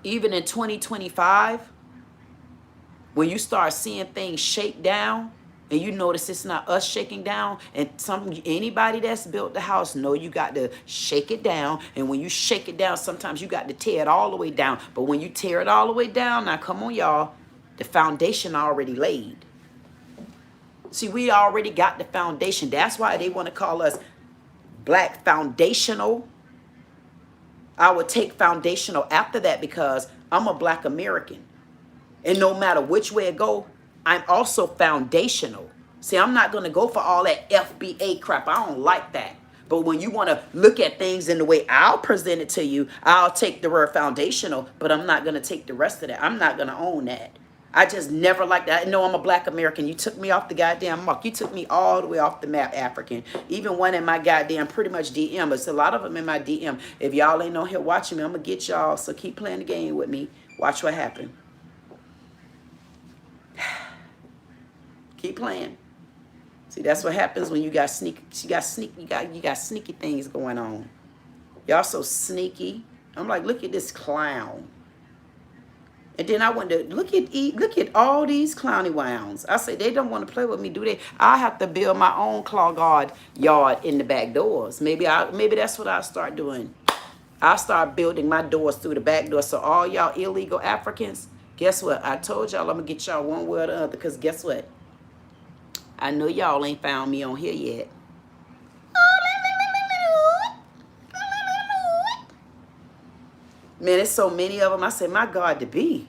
Even in 2025, when you start seeing things shake down, and you notice it's not us shaking down, and anybody that's built the house know you got to shake it down. And when you shake it down, sometimes you got to tear it all the way down. But when you tear it all the way down, now come on, y'all, the foundation already laid. See, we already got the foundation. That's why they want to call us black foundational. I would take foundational after that because I'm a black American. And no matter which way it go, I'm also foundational. See, I'm not going to go for all that FBA crap. I don't like that. But when you want to look at things in the way I'll present it to you, I'll take the word foundational, but I'm not going to take the rest of that. I'm not going to own that. I just never liked that. I know I'm a black American. You took me off the goddamn mark. You took me all the way off the map, African. Even one in my goddamn pretty much DM. But it's a lot of them in my DM. If y'all ain't on here watching me, I'm going to get y'all. So keep playing the game with me. Watch what happens. Keep playing. See, that's what happens when you got sneaky. You got sneaky things going on. Y'all so sneaky. I'm like, look at this clown. And then I went to look at all these clowny wounds. I say they don't want to play with me, do they? I have to build my own claw guard yard in the back doors. Maybe that's what I'll start doing. I'll start building my doors through the back door. So all y'all illegal Africans, guess what? I told y'all I'm gonna get y'all one way or the other. Because guess what? I know y'all ain't found me on here yet. Man, it's so many of them. I say, my God, to be.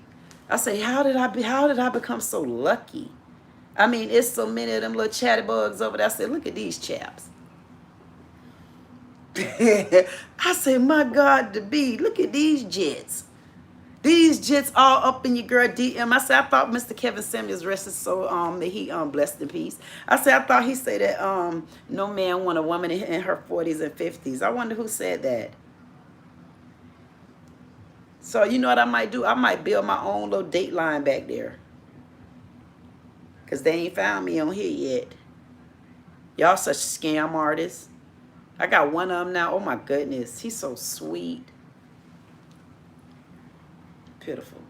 I say, how did I become so lucky? I mean, it's so many of them little chatterbugs over there. I say, look at these chaps. I say, my God, to be. Look at these jets. These jets all up in your girl DM. I said, I thought Mr. Kevin Samuels rested so that he blessed in peace. I said, I thought he said that no man want a woman in her 40s and 50s. I wonder who said that. So you know what I might do? I might build my own little dateline back there. Because they ain't found me on here yet. Y'all such scam artists. I got one of them now. Oh my goodness. He's so sweet. Pitiful.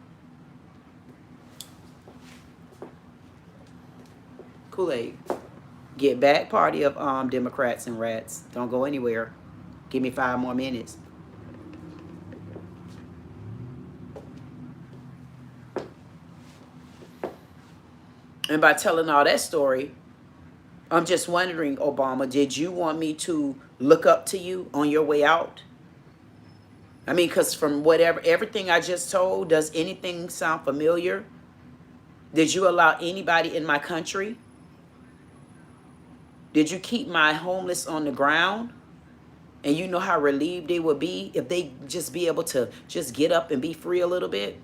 Kool-Aid. Get back, party of Democrats and rats. Don't go anywhere. Give me 5 more minutes. And by telling all that story, I'm just wondering, Obama, did you want me to look up to you on your way out? I mean, because from everything I just told, does anything sound familiar? Did you allow anybody in my country Did you keep my homeless on the ground? And you know how relieved they would be if they just be able to just get up and be free a little bit?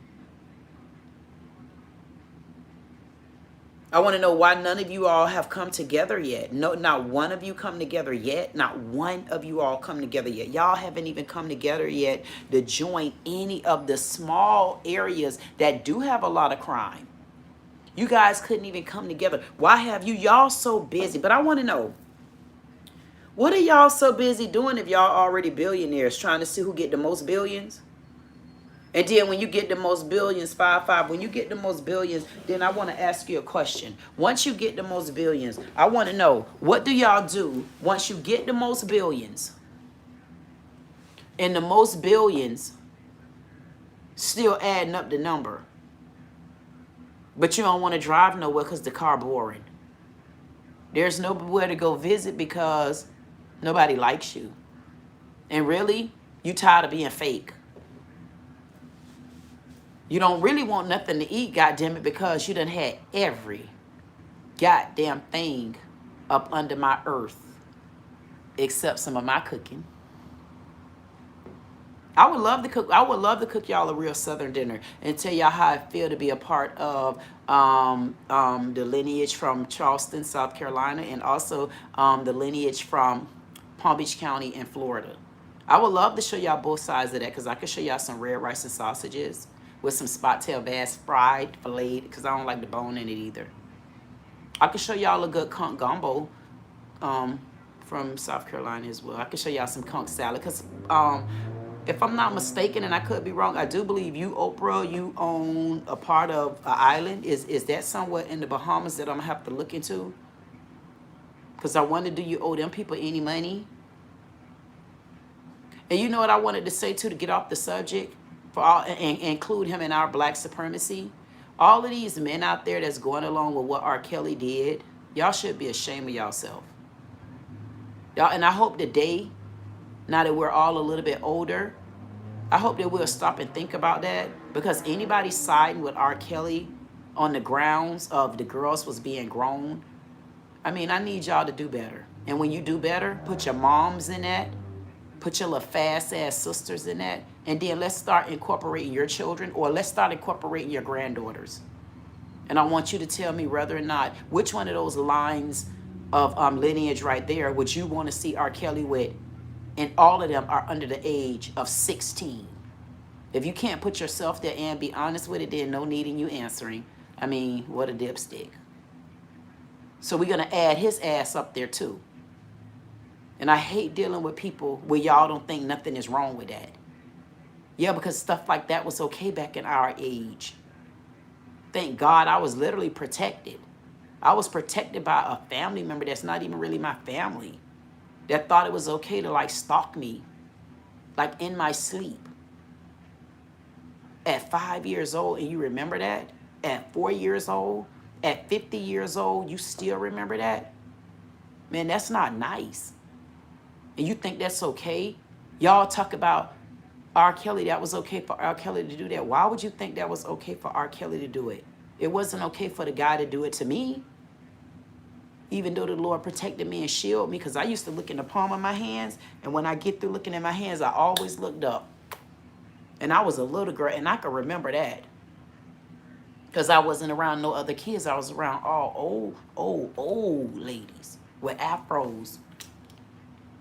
I want to know why none of you all have come together yet. No, not one of you come together yet. Not one of you all come together yet. Y'all haven't even come together yet to join any of the small areas that do have a lot of crime. You guys couldn't even come together. Why have you? Y'all so busy. But I want to know, what are y'all so busy doing if y'all already billionaires, trying to see who get the most billions? And then when you get the most billions, 5, when you get the most billions, then I want to ask you a question. Once you get the most billions, I want to know, what do y'all do once you get the most billions? And the most billions still adding up the number. But you don't want to drive nowhere because the car boring. There's nowhere to go visit because nobody likes you. And really, you tired of being fake. You don't really want nothing to eat, goddammit, because you done had every goddamn thing up under my earth except some of my cooking. I would love to cook. I would love to cook y'all a real Southern dinner and tell y'all how I feel to be a part of the lineage from Charleston, South Carolina, and also the lineage from Palm Beach County in Florida. I would love to show y'all both sides of that because I could show y'all some red rice and sausages with some spot tail bass fried, filleted, because I don't like the bone in it either. I could show y'all a good conch gumbo from South Carolina as well. I could show y'all some conch salad because if I'm not mistaken, and I could be wrong, I do believe you, Oprah, you own a part of an island. Is that somewhere in the Bahamas that I'm going to have to look into? Because I wonder, do you owe them people any money? And you know what I wanted to say, too, to get off the subject, for all, and include him in our black supremacy? All of these men out there that's going along with what R. Kelly did, y'all should be ashamed of yourself. Y'all, and I hope today, now that we're all a little bit older, I hope that we'll stop and think about that, because anybody siding with R. Kelly on the grounds of the girls was being grown, I mean, I need y'all to do better. And when you do better, put your moms in that, put your little fast-ass sisters in that, and then let's start incorporating your children, or let's start incorporating your granddaughters. And I want you to tell me whether or not, which one of those lines of lineage right there would you want to see R. Kelly with, and all of them are under the age of 16. If you can't put yourself there and be honest with it, then no need in you answering. I mean, what a dipstick. So we're going to add his ass up there too. And I hate dealing with people where y'all don't think nothing is wrong with that. Yeah, because stuff like that was okay back in our age. Thank God I was literally protected. I was protected by a family member that's not even really my family, that thought it was okay to like stalk me, like in my sleep. At 5 years old, and you remember that? At 4 years old, at 50 years old, you still remember that? Man, that's not nice. And you think that's okay? Y'all talk about R. Kelly, that was okay for R. Kelly to do that. Why would you think that was okay for R. Kelly to do it? It wasn't okay for the guy to do it to me. Even though the Lord protected me and shielded me, because I used to look in the palm of my hands, and when I get through looking at my hands, I always looked up. And I was a little girl, and I can remember that. Because I wasn't around no other kids. I was around all old ladies with afros.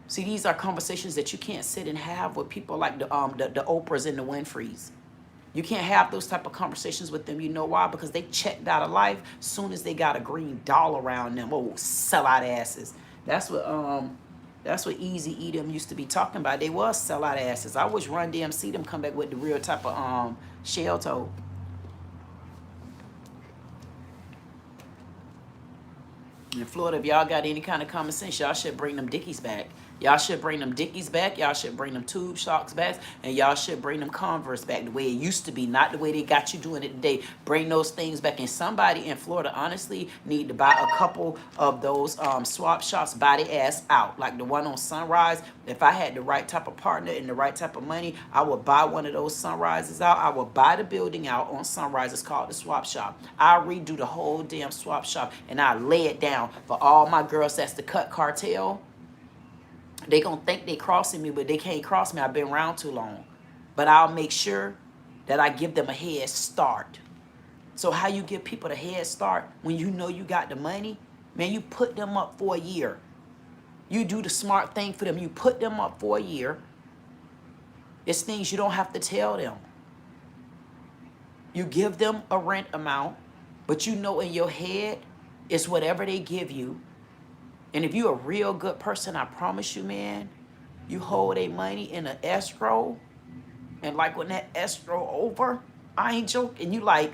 See, these are conversations that you can't sit and have with people like the Oprahs and the Winfreys. You can't have those type of conversations with them. You know why? Because they checked out of life soon as they got a green doll around them. Oh, sellout asses. That's what Easy E them used to be talking about. They was sellout asses. I wish Run DMC them come back with the real type of shell toe. In Florida, if y'all got any kind of common sense, y'all should bring them dickies back. Y'all should bring them Dickies back. Y'all should bring them tube socks back. And y'all should bring them Converse back the way it used to be, not the way they got you doing it today. Bring those things back. And somebody in Florida, honestly, need to buy a couple of those swap shops, buy their ass out. Like the one on Sunrise. If I had the right type of partner and the right type of money, I would buy one of those Sunrises out. I would buy the building out on Sunrise. It's called the swap shop. I'll redo the whole damn swap shop and I'll lay it down for all my girls that's the cut cartel. They gonna think they crossing me, but they can't cross me. I've been around too long. But I'll make sure that I give them a head start. So how you give people a head start when you know you got the money? Man, you put them up for a year. You do the smart thing for them. You put them up for a year. It's things you don't have to tell them. You give them a rent amount, but you know in your head, it's whatever they give you. And if you're a real good person, I promise you, man, you hold their money in an escrow. And like when that escrow over, I ain't joking, you like,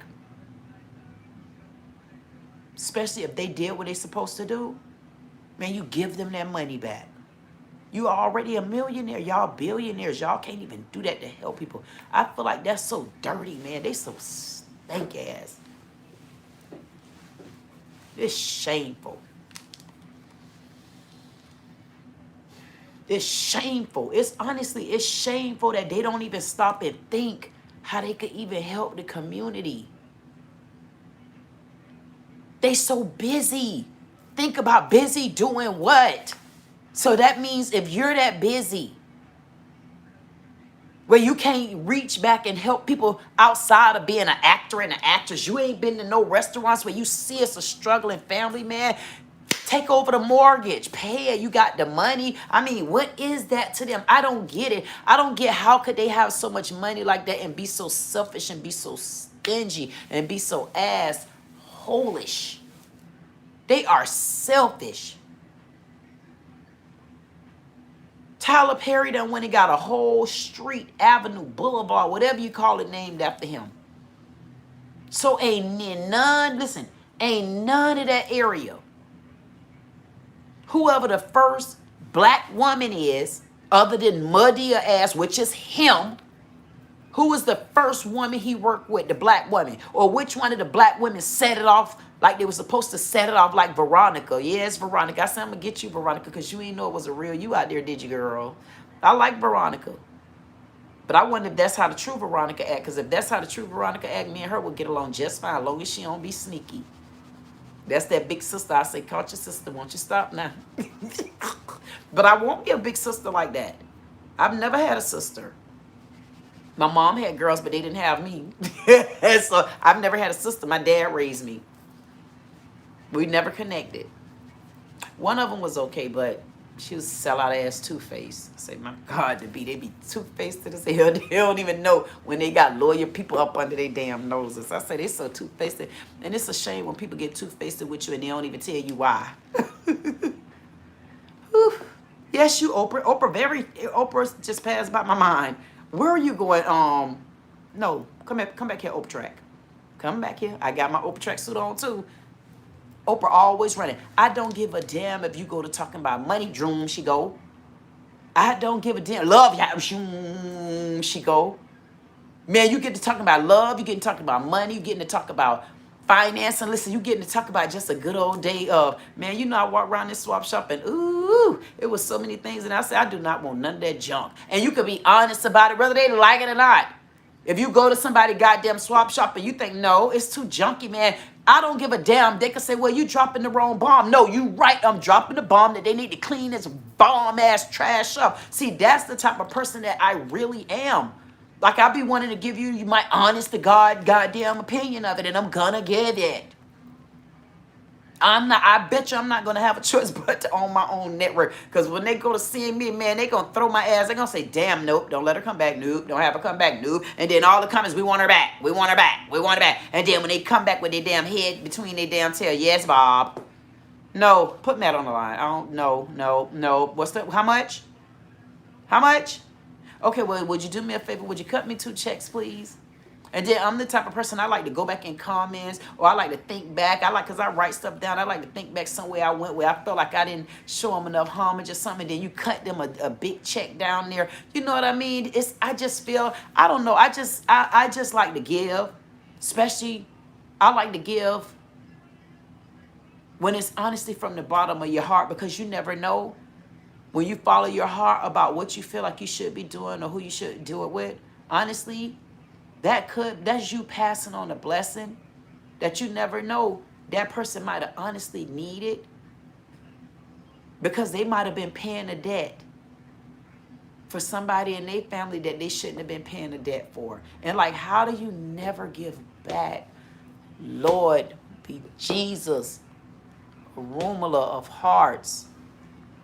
especially if they did what they supposed to do, man, you give them that money back. You are already a millionaire. Y'all billionaires. Y'all can't even do that to help people. I feel like that's so dirty, man. They so stank ass. It's shameful. It's shameful. It's honestly, it's shameful that they don't even stop and think how they could even help the community. They so busy. Think about busy doing what? So that means if you're that busy, where you can't reach back and help people outside of being an actor and an actress, you ain't been to no restaurants where you see it's a struggling family, man, take over the mortgage, pay it, you got the money. I mean, what is that to them? I don't get it. I don't get how could they have so much money like that and be so selfish and be so stingy and be so ass-holish. They are selfish. Tyler Perry done went and got a whole street, avenue, boulevard, whatever you call it, named after him. So ain't none, listen, ain't none of that area. Whoever the first black woman is, other than Muddy ass, which is him, who was the first woman he worked with, the black woman? Or which one of the black women set it off like they were supposed to set it off like Veronica? Yes, Veronica. I said, I'm going to get you, Veronica, because you ain't know it was a real you out there, did you, girl? I like Veronica. But I wonder if that's how the true Veronica act, because if that's how the true Veronica act, me and her would get along just fine, as long as she don't be sneaky. That's that big sister. I say, caught your sister. Won't you stop now? But I won't be a big sister like that. I've never had a sister. My mom had girls, but they didn't have me. So I've never had a sister. My dad raised me. We never connected. One of them was okay, but she was sellout ass two-faced. I say, my God, they be two-faced to this hell. They don't even know when they got lawyer people up under their damn noses. I say they so two-faced. And it's a shame when people get two-faced with you and they don't even tell you why. Yes, you, Oprah. Oprah just passed by my mind. Where are you going? No, come back here, Oprah track. Come back here. I got my Oprah track suit on too. Oprah always running. I don't give a damn if you go to talking about money, droom, she go. I don't give a damn. Love, yeah, she go. Man, you get to talking about love, you get to talking about money, you getting to talk about finance, and listen, you getting to talk about just a good old day of, man, you know, I walk around this swap shop and ooh, it was so many things, and I said, I do not want none of that junk. And you could be honest about it, whether they like it or not. If you go to somebody goddamn swap shop and you think, no, it's too junky, man, I don't give a damn. They could say, well, you dropping the wrong bomb. No, you right, I'm dropping the bomb that they need to clean this bomb-ass trash up. See, that's the type of person that I really am. Like, I be wanting to give you my honest-to-God goddamn opinion of it, and I'm gonna give it. I bet you I'm not going to have a choice but to own my own network. Because when they go to see me, man, they going to throw my ass. They're going to say, damn, nope, don't let her come back, nope, don't have her come back, nope. And then all the comments, we want her back, we want her back, we want her back. And then when they come back with their damn head between their damn tail, yes, Bob. No, put Matt on the line. I don't, no. What's the, how much? How much? Okay, well, would you do me a favor? Would you cut me 2 checks, please? And then I'm the type of person, I like to go back in comments, or I like to think back. Because I write stuff down. I like to think back somewhere I went where I felt like I didn't show them enough homage or something. Then you cut them a big check down there. You know what I mean? I just feel, I don't know. I just like to give, especially I like to give when it's honestly from the bottom of your heart, because you never know when you follow your heart about what you feel like you should be doing or who you should do it with. Honestly, that's you passing on a blessing that you never know that person might have honestly needed, because they might have been paying a debt for somebody in their family that they shouldn't have been paying a debt for. And like, how do you never give back? Lord be Jesus, orunmila of hearts,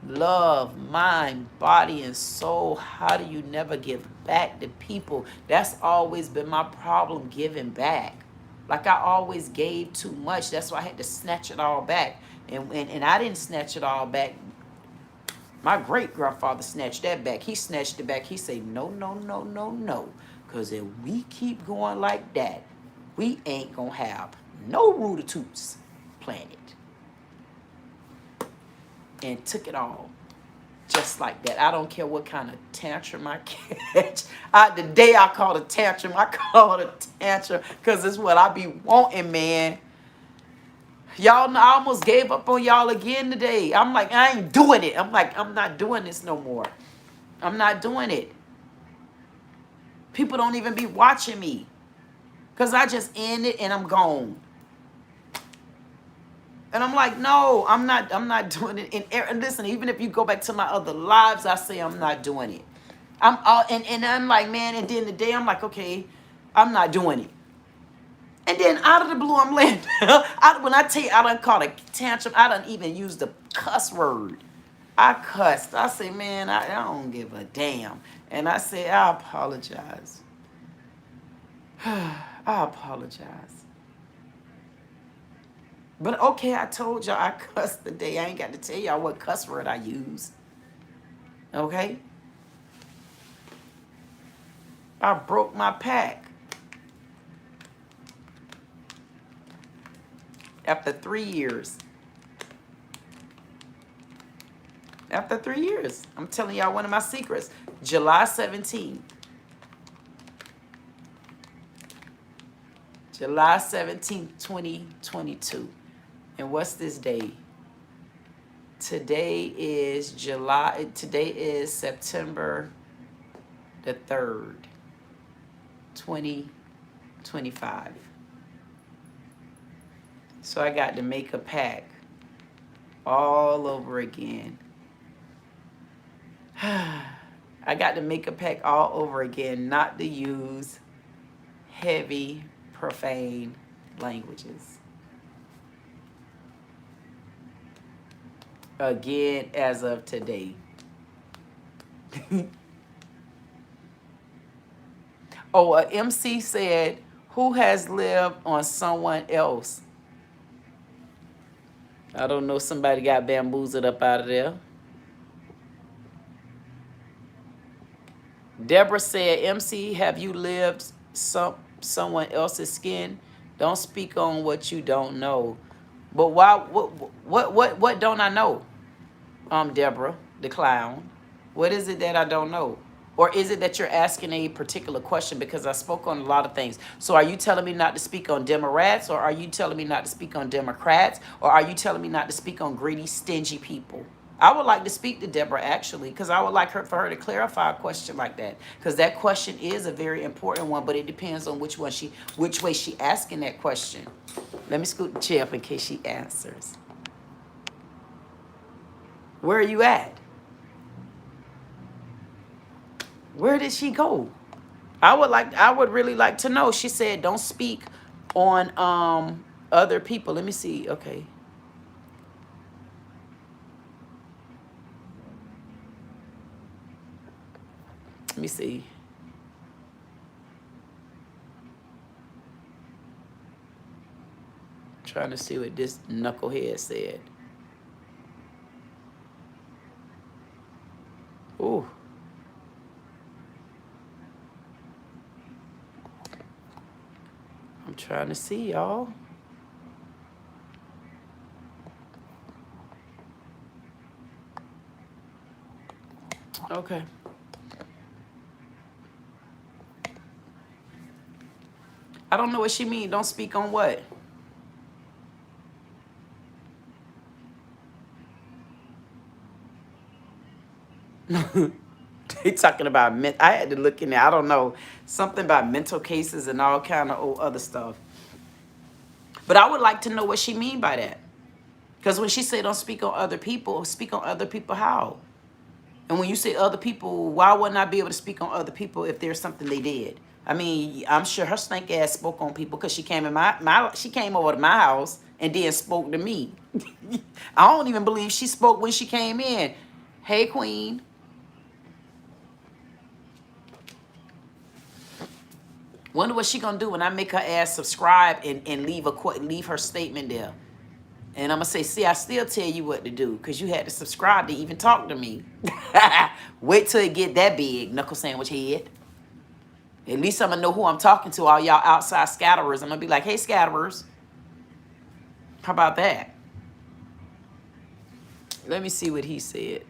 love, mind, body, and soul. How do you never give back to people? That's always been my problem, giving back. Like, I always gave too much. That's why I had to snatch it all back. And I didn't snatch it all back. My great-grandfather snatched that back. He snatched it back. He said, no, no, no, no, no. Because if we keep going like that, we ain't going to have no Rooter Toots planet. And took it all. Just like that. I don't care what kind of tantrum I catch. The day I call it a tantrum, I call it a tantrum. Because it's what I be wanting, man. Y'all know I almost gave up on y'all again today. I'm like, I ain't doing it. I'm like, I'm not doing this no more. I'm not doing it. People don't even be watching me. Because I just end it and I'm gone. And I'm like, no, I'm not doing it. And listen, even if you go back to my other lives, I say I'm not doing it. And I'm like, man, and then the day I'm like, okay, I'm not doing it. And then out of the blue, I'm laying down. When I tell you, I done caught a tantrum. I done even used the cuss word. I cussed. I say, man, I don't give a damn. And I say, I apologize. I apologize. But okay, I told y'all I cussed the day. I ain't got to tell y'all what cuss word I used. Okay? I broke my pack. After 3 years. After 3 years. I'm telling y'all one of my secrets. July 17th. July 17th, 2022. And what's this day? Today is September the 3rd, 2025. So I got to make a pack all over again. I got to make a pack all over again, not to use heavy, profane languages. Again, as of today. Oh, a MC said, who has lived on someone else? I don't know, somebody got bamboozled up out of there. Deborah said, MC, have you lived someone else's skin? Don't speak on what you don't know. But why? What don't I know? Deborah, the clown. What is it that I don't know? Or is it that you're asking a particular question? Because I spoke on a lot of things. So are you telling me not to speak on Democrats? Or are you telling me not to speak on Democrats? Or are you telling me not to speak on greedy, stingy people? I would like to speak to Deborah, actually, because I would like for her to clarify a question like that. Because that question is a very important one, but it depends on which way she asking that question. Let me scoot the chair up in case she answers. Where are you at? Where did she go? I would really like to know. She said, don't speak on other people. Let me see. Okay. Let me see. Trying to see what this knucklehead said. Ooh. I'm trying to see, y'all. Okay. I don't know what she mean. Don't speak on what? They talking about I had to look in there. I don't know, something about mental cases and all kind of other stuff. But I would like to know what she mean by that. Because when she said don't speak on other people, speak on other people how? And when you say other people, why wouldn't I be able to speak on other people if there's something they did? I mean, I'm sure her stank ass spoke on people because she came in she came over to my house and then spoke to me. I don't even believe she spoke when she came in. Hey, Queen. Wonder what she gonna do when I make her ass subscribe and leave her statement there. And I'm gonna say, see, I still tell you what to do because you had to subscribe to even talk to me. Wait till it get that big, knuckle sandwich head. At least I'm gonna know who I'm talking to, all y'all outside scatterers. I'm gonna be like, hey, scatterers. How about that? Let me see what he said.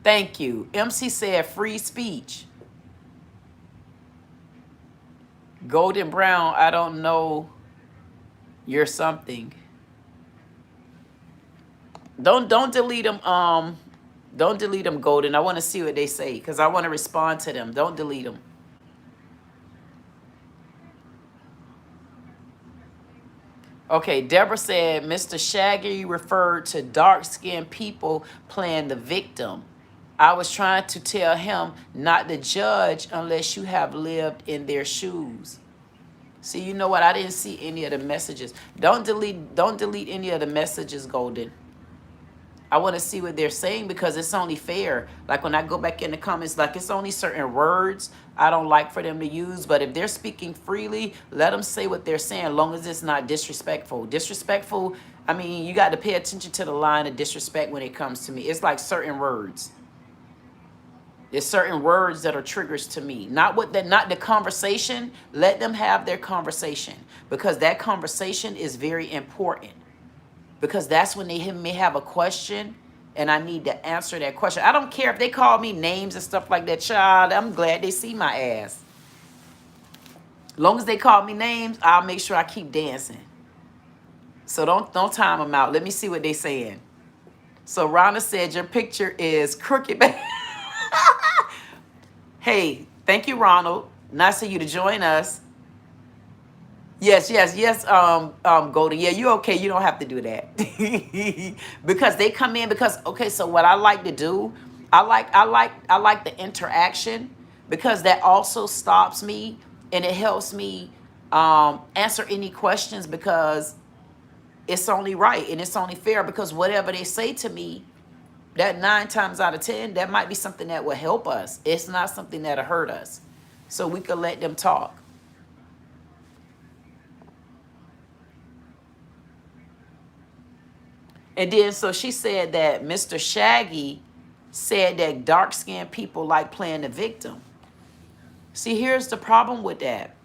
Thank you. MC said free speech. Golden Brown, I don't know. You're something. Don't delete them. Don't delete them, Golden. I want to see what they say because I want to respond to them. Don't delete them. Okay, Deborah said Mr. Shaggy referred to dark-skinned people playing the victim. I was trying to tell him not to judge unless you have lived in their shoes. See, you know what? I didn't see any of the messages. Don't delete any of the messages, Golden. I want to see what they're saying because it's only fair. Like when I go back in the comments, like it's only certain words I don't like for them to use. But if they're speaking freely, let them say what they're saying, as long as it's not disrespectful. Disrespectful, I mean, you got to pay attention to the line of disrespect when it comes to me. It's like certain words. There's certain words that are triggers to me. Not the conversation. Let them have their conversation because that conversation is very important. Because that's when they may have a question and I need to answer that question. I don't care if they call me names and stuff like that, child. I'm glad they see my ass. As long as they call me names, I'll make sure I keep dancing. So don't time them out. Let me see what they saying. So Rhonda said your picture is crooked. Hey, thank you, Ronald. Nice of you to join us. Yes, Golden. Yeah, you okay. You don't have to do that. Because they come in because, okay, so what I like to do, I like the interaction because that also stops me and it helps me answer any questions because it's only right and it's only fair because whatever they say to me, that 9 times out of 10, that might be something that will help us. It's not something that'll hurt us. So we could let them talk. And then, so she said that Mr. Shaggy said that dark-skinned people like playing the victim. See, here's the problem with that.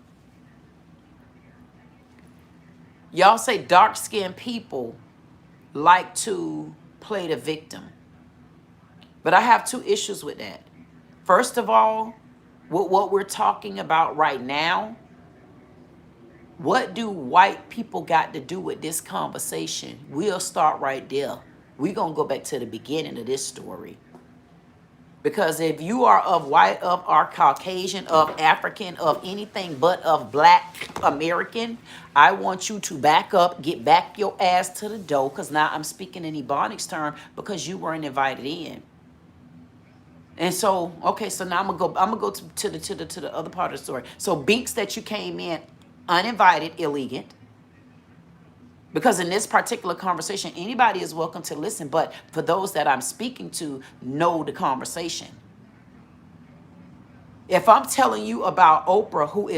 Y'all say dark-skinned people like to play the victim. But I have 2 issues with that. First of all, with what we're talking about right now, what do white people got to do with this conversation? We'll start right there. We're going to go back to the beginning of this story. Because if you are of white, of our Caucasian, of African, of anything but of Black American, I want you to back up, get back your ass to the door, because now I'm speaking in Ebonics term because you weren't invited in. And so, okay, so now I'm gonna go to the other part of the story. So Beaks, that you came in uninvited, illegant. Because in this particular conversation, anybody is welcome to listen, but for those that I'm speaking to, know the conversation. If I'm telling you about Oprah, who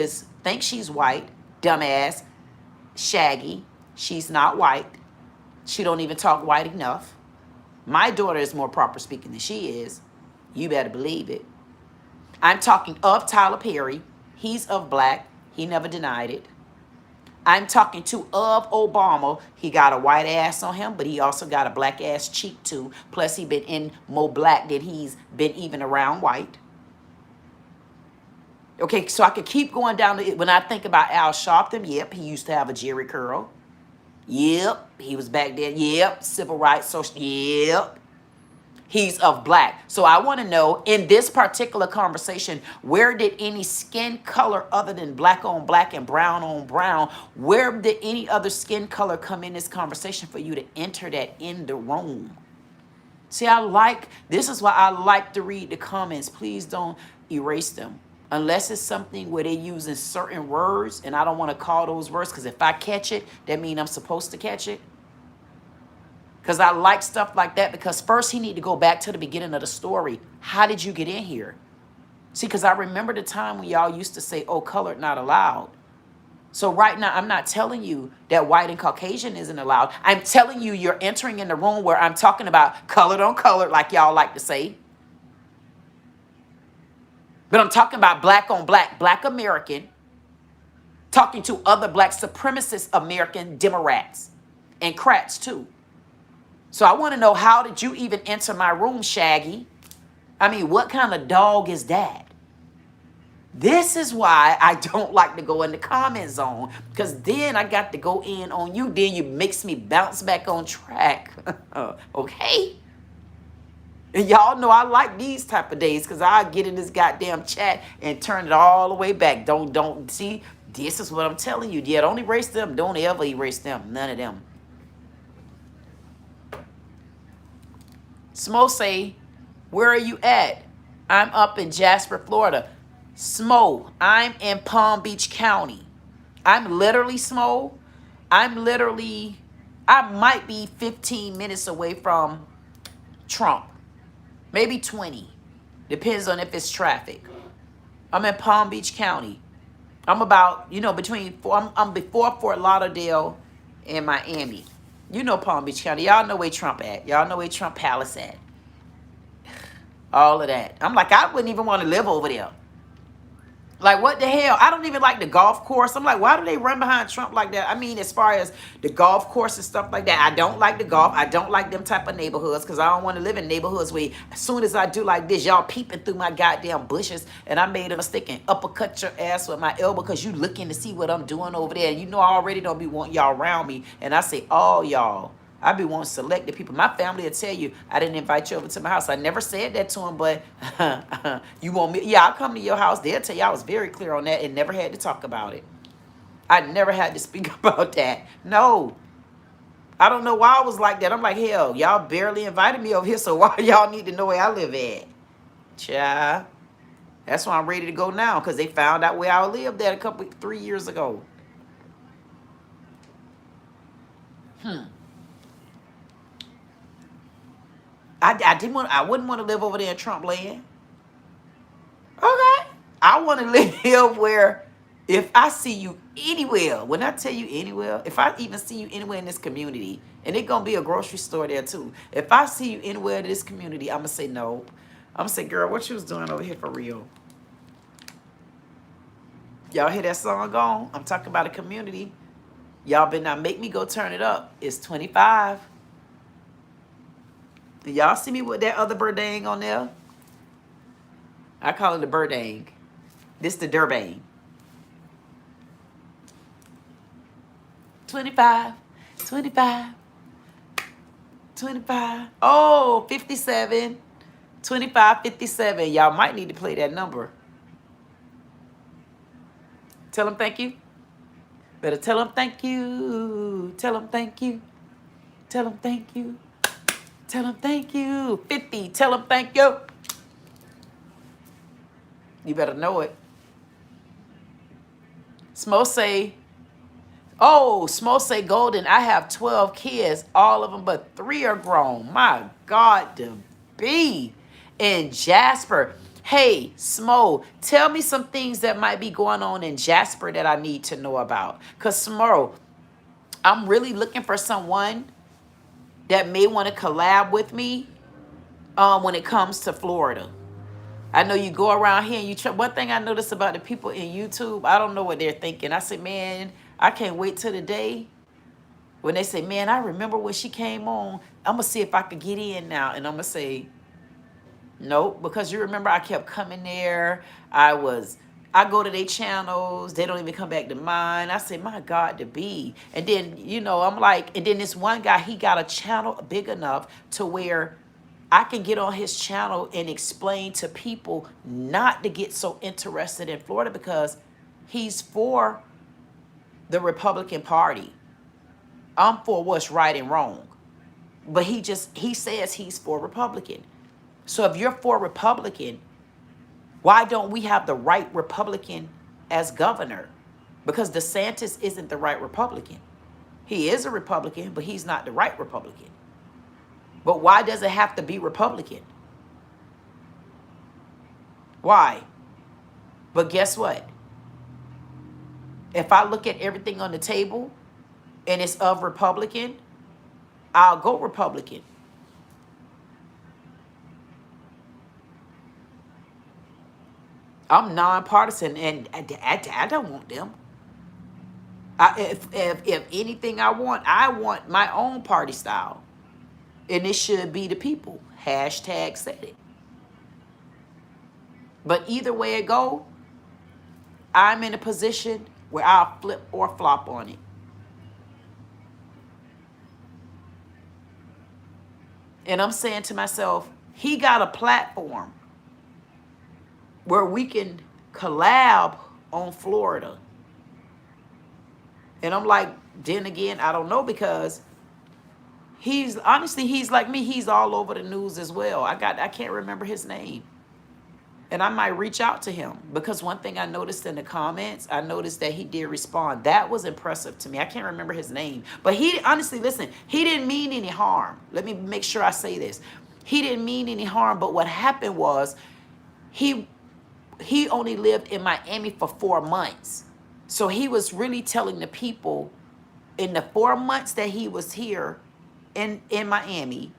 thinks she's white, dumbass, shaggy, she's not white. She don't even talk white enough. My daughter is more proper speaking than she is. You better believe it. I'm talking of Tyler Perry. He's of black. He never denied it. I'm talking to of Obama. He got a white ass on him, but he also got a black ass cheek too. Plus he been in more black than he's been even around white. Okay, so I could keep going down to it. When I think about Al Sharpton, yep, he used to have a jerry curl. Yep, he was back then. Yep, civil rights, social, yep. He's of black. So I want to know, in this particular conversation, where did any skin color other than black on black and brown on brown, where did any other skin color come in this conversation for you to enter that in the room? See, this is why I like to read the comments. Please don't erase them. Unless it's something where they're using certain words, and I don't want to call those words, because if I catch it, that means I'm supposed to catch it. Because I like stuff like that, because first he need to go back to the beginning of the story. How did you get in here? See, because I remember the time when y'all used to say, oh, colored not allowed. So right now, I'm not telling you that white and Caucasian isn't allowed. I'm telling you you're entering in the room where I'm talking about colored on colored, like y'all like to say. But I'm talking about black on black, black American, talking to other black supremacist American Democrats and crats too. So I want to know, how did you even enter my room, Shaggy? I mean, what kind of dog is that? This is why I don't like to go in the comment zone, because then I got to go in on you. Then you makes me bounce back on track. Okay? And y'all know I like these type of days, because I get in this goddamn chat and turn it all the way back. Don't see, this is what I'm telling you. Yeah, don't erase them. Don't ever erase them. None of them. Smo say, where are you at? I'm up in Jasper, Florida. Smo, I'm in Palm Beach County. I'm literally, Smo, I might be 15 minutes away from Trump. Maybe 20. Depends on if it's traffic. I'm in Palm Beach County. I'm about, I'm before Fort Lauderdale and Miami. You know Palm Beach County. Y'all know where Trump at. Y'all know where Trump Palace at. All of that. I'm like, I wouldn't even want to live over there. Like, what the hell? I don't even like the golf course. I'm like, why do they run behind Trump like that? I mean, as far as the golf course and stuff like that, I don't like the golf. I don't like them type of neighborhoods, because I don't want to live in neighborhoods where as soon as I do like this, y'all peeping through my goddamn bushes, and I made a mistake and uppercut your ass with my elbow because you looking to see what I'm doing over there. And you know I already don't be wanting y'all around me. And I say, all y'all. I be wanting selected people. My family will tell you, I didn't invite you over to my house. I never said that to him, but you want me? Yeah, I'll come to your house. They'll tell you I was very clear on that and never had to talk about it. I never had to speak about that. No. I don't know why I was like that. I'm like, hell, y'all barely invited me over here, so why y'all need to know where I live at? Child. That's why I'm ready to go now, because they found out where I lived at 3 years ago. I wouldn't want to live over there in Trump land. Okay. I want to live where if I see you anywhere, when I tell you anywhere, if I even see you anywhere in this community, and it's going to be a grocery store there too. If I see you anywhere in this community, I'm going to say no. I'm going to say, girl, what you was doing over here for real? Y'all hear that song on? I'm talking about a community. Y'all better not make me go turn it up. It's 25. Y'all see me with that other birdang on there? I call it the birdang. This the durbang. 25, 25, 25. Oh, 57, 25, 57. Y'all might need to play that number. Tell them thank you. Better tell them thank you. Tell them thank you. Tell them thank you. Tell them thank you. 50. Tell them thank you. You better know it. Smo say, Golden, I have 12 kids. All of them but 3 are grown. My God, to be in Jasper. Hey, Smo, tell me some things that might be going on in Jasper that I need to know about. Because, Smo, I'm really looking for someone that may want to collab with me when it comes to Florida. I know you go around here and you try. One thing I notice about the people in YouTube, I don't know what they're thinking. I say, man, I can't wait till the day when they say, man, I remember when she came on. I'm going to see if I could get in now. And I'm going to say, nope, because you remember I kept coming there. I go to their channels. They don't even come back to mine. I say, my God, to be. And then, you know, I'm like, and then this one guy, he got a channel big enough to where I can get on his channel and explain to people not to get so interested in Florida because he's for the Republican Party. I'm for what's right and wrong. But he says he's for Republican. So if you're for Republican, why don't we have the right Republican as governor? Because DeSantis isn't the right Republican. He is a Republican, but he's not the right Republican. But why does it have to be Republican? Why? But guess what? If I look at everything on the table and it's of Republican, I'll go Republican. I'm nonpartisan, and I don't want them. If anything I want my own party style. And it should be the people. Hashtag said it. But either way it go, I'm in a position where I'll flip or flop on it. And I'm saying to myself, he got a platform where we can collab on Florida. And I'm like, then again, I don't know, because he's like me. He's all over the news as well. I can't remember his name. And I might reach out to him, because one thing I noticed in the comments, I noticed that he did respond. That was impressive to me. I can't remember his name. But he, honestly, listen, he didn't mean any harm. Let me make sure I say this. He didn't mean any harm, but what happened was he only lived in Miami for 4 months. So he was really telling the people in the 4 months that he was here in Miami,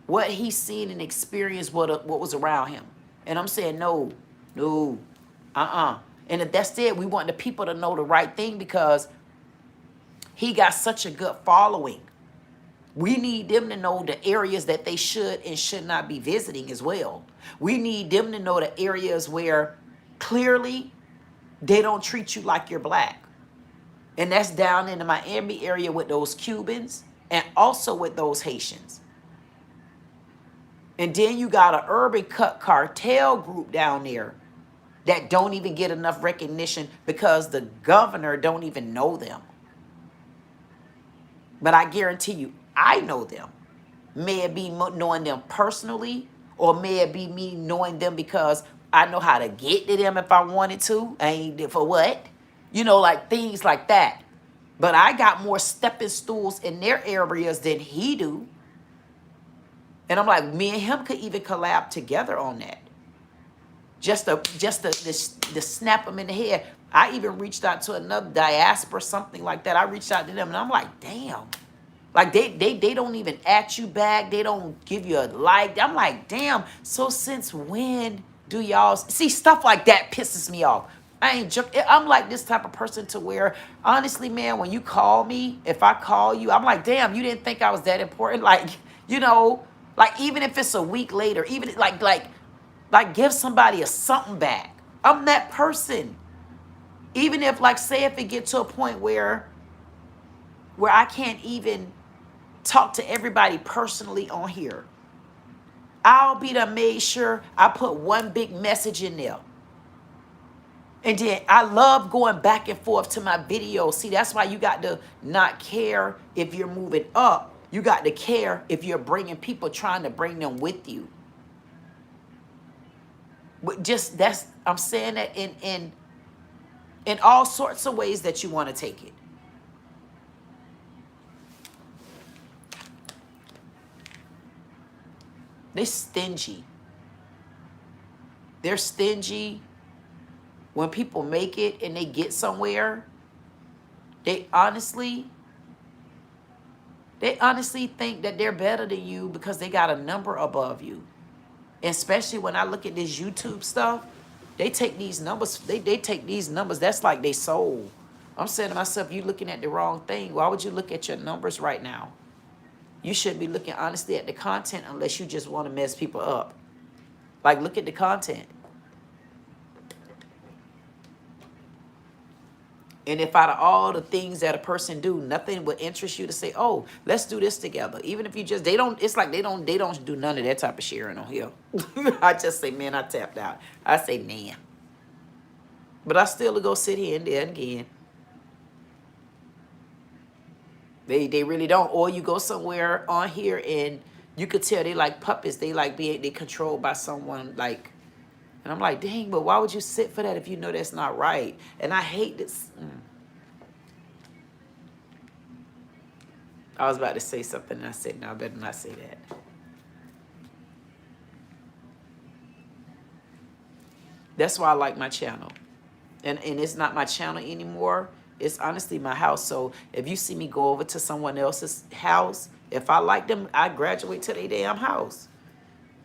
what he's seen and experienced, what was around him. And I'm saying, no. And if that's it, we want the people to know the right thing, because he got such a good following. We need them to know the areas that they should and should not be visiting as well. We need them to know the areas where clearly they don't treat you like you're black. And that's down in the Miami area with those Cubans and also with those Haitians. And then you got an urban cut cartel group down there that don't even get enough recognition because the governor don't even know them. But I guarantee you, I know them. May it be knowing them personally, or may it be me knowing them because I know how to get to them if I wanted to. I ain't for what? You know, like things like that. But I got more stepping stools in their areas than he do. And I'm like, me and him could even collab together on that. Just to snap him in the head. I even reached out to another diaspora, something like that. I reached out to them and I'm like, damn. Like they don't even at you back. They don't give you a like. I'm like, damn. So since when do y'all see stuff like that? Pisses me off. I ain't joking. I'm like this type of person to where, honestly, man, when you call me, if I call you, I'm like, damn, you didn't think I was that important. Like, you know, like even if it's a week later, even like give somebody a something back. I'm that person. Even if, like, say if it get to a point where I can't even talk to everybody personally on here, I'll be the made sure I put one big message in there. And then I love going back and forth to my videos. See, that's why you got to not care if you're moving up. You got to care if you're bringing people, trying to bring them with you. But just I'm saying that in all sorts of ways that you want to take it. They're stingy. They're stingy. When people make it and they get somewhere, they honestly, They honestly think that they're better than you because they got a number above you. Especially when I look at this YouTube stuff, they take these numbers, they take these numbers, that's like they soul. I'm saying to myself, you looking at the wrong thing. Why would you look at your numbers right now? You shouldn't be looking honestly at the content unless you just want to mess people up. Like, look at the content. And if out of all the things that a person do, nothing would interest you to say, oh, let's do this together. Even if you just, they don't, it's like they don't do none of that type of sharing on here. I just say, man, I tapped out. I say, man. But I still go sit here and there again. They really don't. Or you go somewhere on here and you could tell they like puppets. They like being, they controlled by someone like, and I'm like, dang, but why would you sit for that if you know that's not right? And I hate this. I was about to say something and I said, no, I better not say that. That's why I like my channel. And it's not my channel anymore. It's honestly my house. So if you see me go over to someone else's house, if I like them, I graduate to their damn house.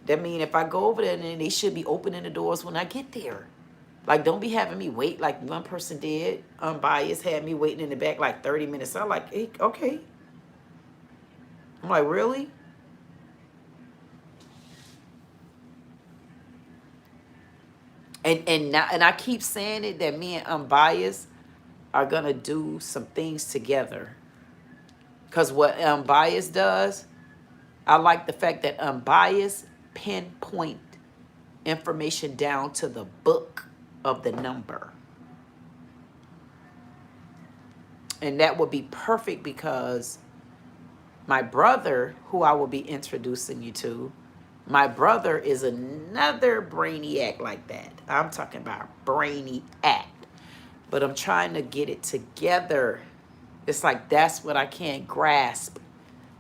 That means if I go over there, then they should be opening the doors when I get there. Like, don't be having me wait like one person did. Unbiased had me waiting in the back like 30 minutes. I'm like, hey, okay. I'm like, really? And I keep saying it that me and Unbiased are going to do some things together. Because what Unbiased does, I like the fact that Unbiased pinpoint information down to the book of the number. And that would be perfect because my brother, who I will be introducing you to, my brother is another brainiac like that. I'm talking about brainiac. But I'm trying to get it together. It's like that's what I can't grasp.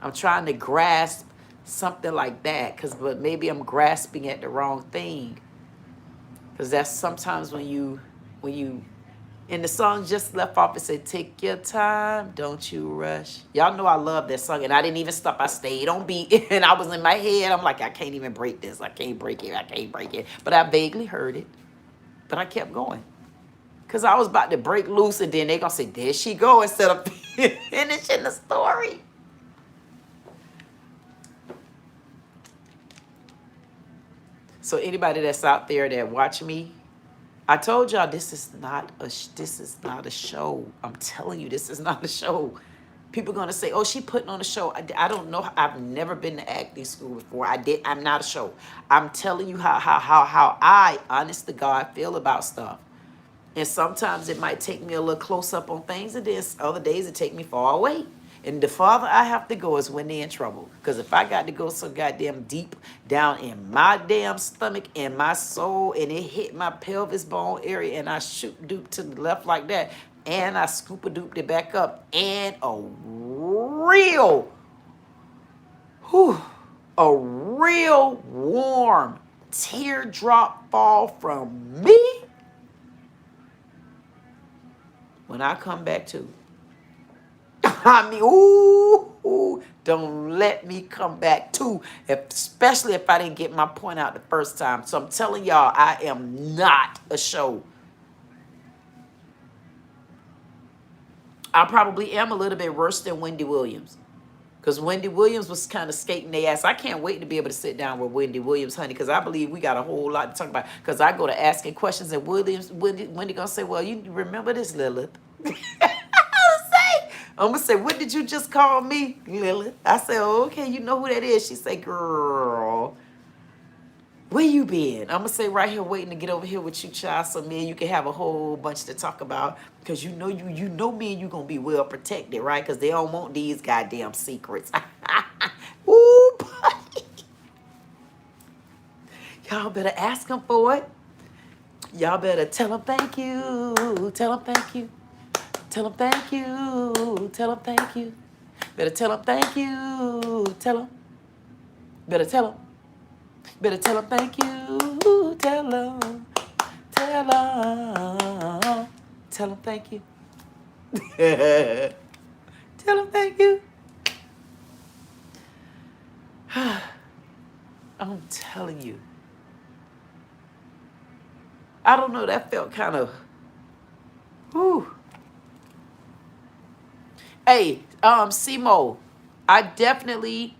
I'm trying to grasp something like that, but maybe I'm grasping at the wrong thing. Because that's sometimes when you, and the song just left off, it said, take your time, don't you rush. Y'all know I love that song, and I didn't even stop. I stayed on beat, and I was in my head. I'm like, I can't even break this. I can't break it. I can't break it. But I vaguely heard it, but I kept going. Because I was about to break loose, and then they going to say, there she go, instead of finishing the story. So anybody that's out there that watch me, I told y'all this is not a show. I'm telling you, this is not a show. People gonna say, "Oh, she putting on a show." I don't know. I've never been to acting school before. I'm not a show. I'm telling you how I, honest to God, feel about stuff. And sometimes it might take me a little close up on things, and then other days it take me far away. And the farther I have to go is when they're in trouble. Because if I got to go so goddamn deep down in my damn stomach and my soul, and it hit my pelvis bone area, and I shoot dupe to the left like that, and I scoop a duped it back up, and a real warm teardrop fall from me, when I come back to, I mean, ooh, don't let me come back too, especially if I didn't get my point out the first time. So I'm telling y'all, I am not a show. I probably am a little bit worse than Wendy Williams. Because Wendy Williams was kind of skating their ass. I can't wait to be able to sit down with Wendy Williams, honey, because I believe we got a whole lot to talk about. Because I go to asking questions, and Wendy going to say, well, you remember this, Lilith? I'm going to say, what did you just call me, Lilith? I said, oh, okay, you know who that is. She said, girl, where you been? I'm going to say right here waiting to get over here with you, child, so me and you can have a whole bunch to talk about, because you know me and you going to be well protected, right? Because they don't want these goddamn secrets. Ooh, buddy. Y'all better ask them for it. Y'all better tell them thank you. Tell them thank you. Tell them thank you. Tell them thank you. Better tell them thank you. Tell them. Better tell them. Better tell them thank you. Tell them. Tell them. Tell them thank you. Tell them thank you. I'm telling you. I don't know, that felt kind of, whew. Hey, Simo, I definitely,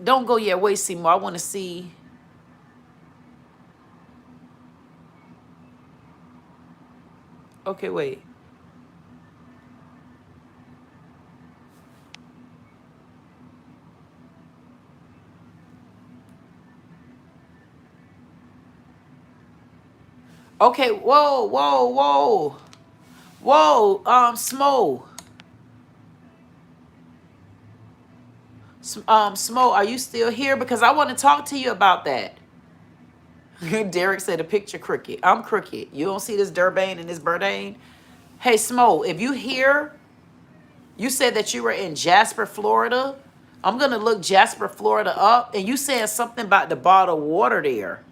don't go yet. Wait, Simo, I want to see. Okay, wait. Okay, whoa, whoa, whoa. Whoa, Smo. Smo, are you still here? Because I want to talk to you about that. Derek said a picture crooked. I'm crooked. You don't see this Durban and this Burdane? Hey, Smo, if you here, you said that you were in Jasper, Florida. I'm going to look Jasper, Florida up. And you said something about the bottled water there.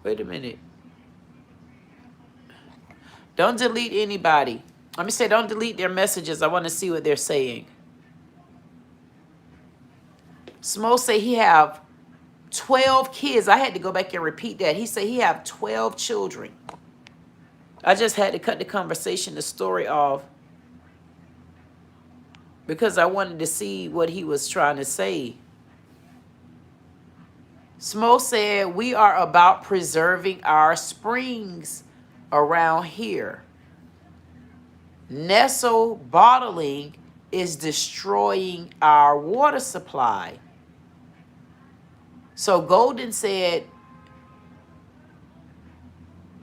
Wait a minute. Don't delete anybody. Let me say, don't delete their messages. I want to see what they're saying. Smo say he have 12 kids. I had to go back and repeat that. He said he have 12 children. I just had to cut the conversation, the story off, because I wanted to see what he was trying to say. Smo said, we are about preserving our springs around here. Nestle bottling is destroying our water supply. So Golden said,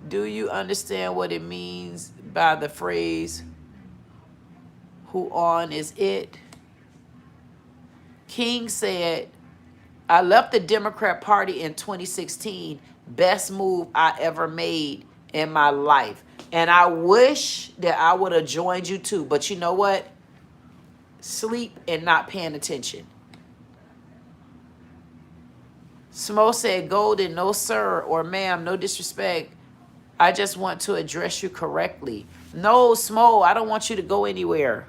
do you understand what it means by the phrase, who on is it? King said, I left the Democrat Party in 2016. Best move I ever made in my life. And I wish that I would have joined you too. But you know what? Sleep and not paying attention. Smo said, Golden, no sir or ma'am, no disrespect. I just want to address you correctly. No, Smo, I don't want you to go anywhere.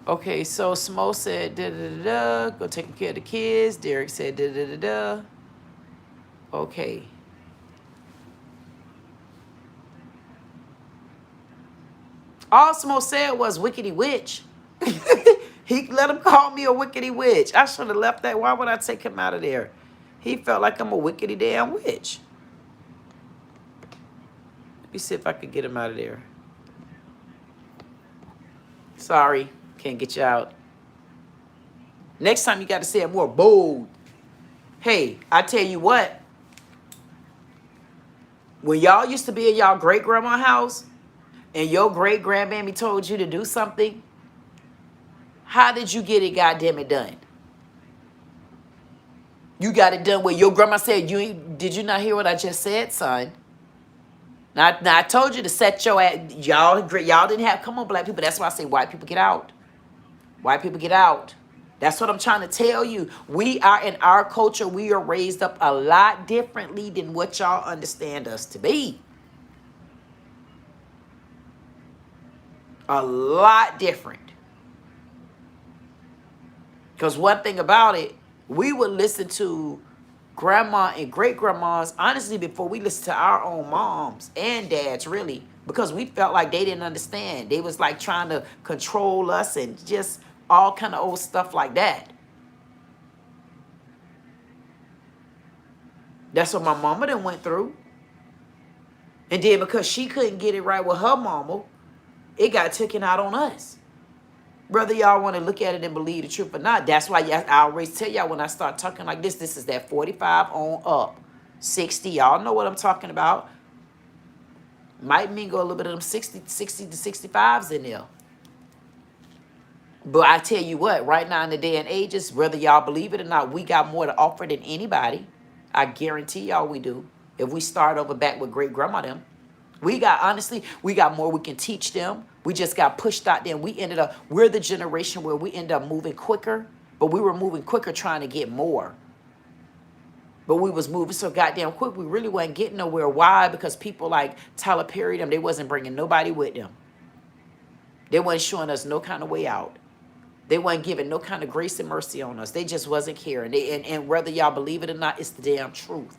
Okay, so Smo said, da-da-da-da, go taking care of the kids. Derek said, da-da-da-da. Okay. All Smo said was wickety witch. He let him call me a wickety witch. I should have left that. Why would I take him out of there? He felt like I'm a wickety damn witch. Let me see if I could get him out of there. Sorry. Can't get you out. Next time you got to say it more bold. Hey, I tell you what. When y'all used to be in y'all great-grandma's house and your great-grandmammy told you to do something, how did you get it goddamn it done? You got it done where your grandma said, did you not hear what I just said, son? Now I told you to set your ass. Y'all didn't have, come on, black people. That's why I say white people get out. White people get out. That's what I'm trying to tell you. We are, in our culture, we are raised up a lot differently than what y'all understand us to be. A lot different. Because one thing about it, we would listen to grandma and great-grandmas, honestly, before we listened to our own moms and dads, really. Because we felt like they didn't understand. They was like trying to control us and just all kind of old stuff like that. That's what my mama done went through. And then because she couldn't get it right with her mama, it got taken out on us. Whether y'all want to look at it and believe the truth or not, that's why I always tell y'all when I start talking like this is that 45 on up. 60, y'all know what I'm talking about. Might mingle a little bit of them 60 to 65s in there. But I tell you what, right now in the day and ages, whether y'all believe it or not, we got more to offer than anybody. I guarantee y'all we do. If we start over back with great grandma them, Honestly, we got more we can teach them. We just got pushed out there. And we're the generation where we end up moving quicker, but we were moving quicker trying to get more. But we was moving so goddamn quick, we really wasn't getting nowhere. Why? Because people like Tyler Perry, they wasn't bringing nobody with them. They wasn't showing us no kind of way out. They wasn't giving no kind of grace and mercy on us. They just wasn't caring. And whether y'all believe it or not, it's the damn truth.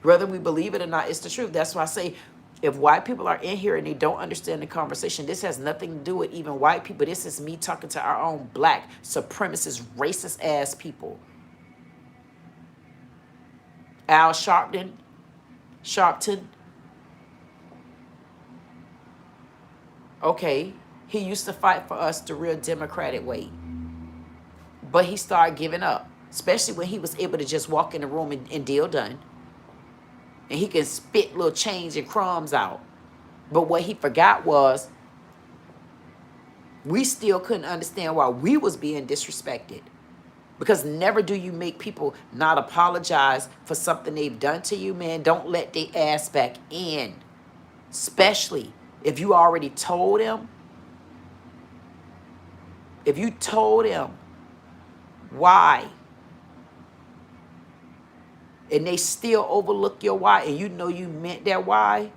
Whether we believe it or not, it's the truth. That's why I say, if white people are in here and they don't understand the conversation, this has nothing to do with even white people. This is me talking to our own black, supremacist, racist ass people. Al Sharpton. Okay, he used to fight for us the real democratic way. But he started giving up, especially when he was able to just walk in the room and deal done. And he can spit little change and crumbs out. But what he forgot was we still couldn't understand why we was being disrespected. Because never do you make people not apologize for something they've done to you, man. Don't let their ass back in. Especially if you already told them. If you told them why, and they still overlook your why, and you know you meant that why.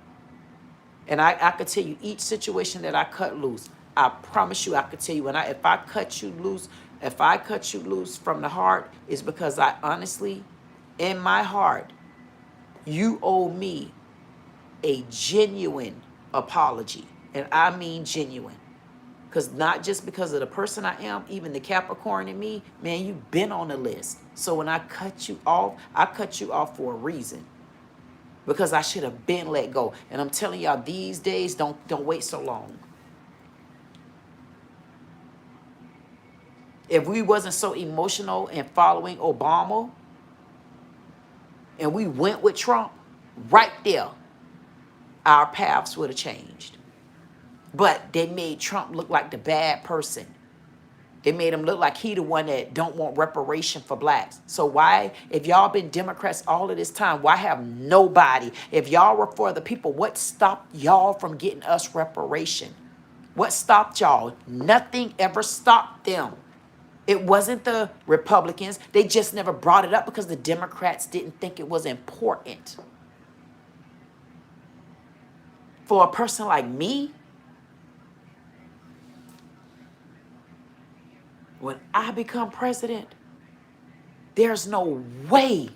And I could tell you each situation that I cut loose. I promise you I could tell you if I cut you loose from the heart, it's because I honestly, in my heart, you owe me a genuine apology. And I mean genuine. Because not just because of the person I am, even the Capricorn in me, man, you've been on the list. So when I cut you off for a reason. Because I should have been let go. And I'm telling y'all, these days, don't wait so long. If we wasn't so emotional in following Obama, and we went with Trump, right there, our paths would have changed. But they made Trump look like the bad person. They made him look like he the one that don't want reparation for blacks. So why, if y'all been Democrats all of this time, why have nobody? If y'all were for the people, what stopped y'all from getting us reparation? What stopped y'all? Nothing ever stopped them. It wasn't the Republicans. They just never brought it up because the Democrats didn't think it was important. For a person like me, when I become president, there's no way.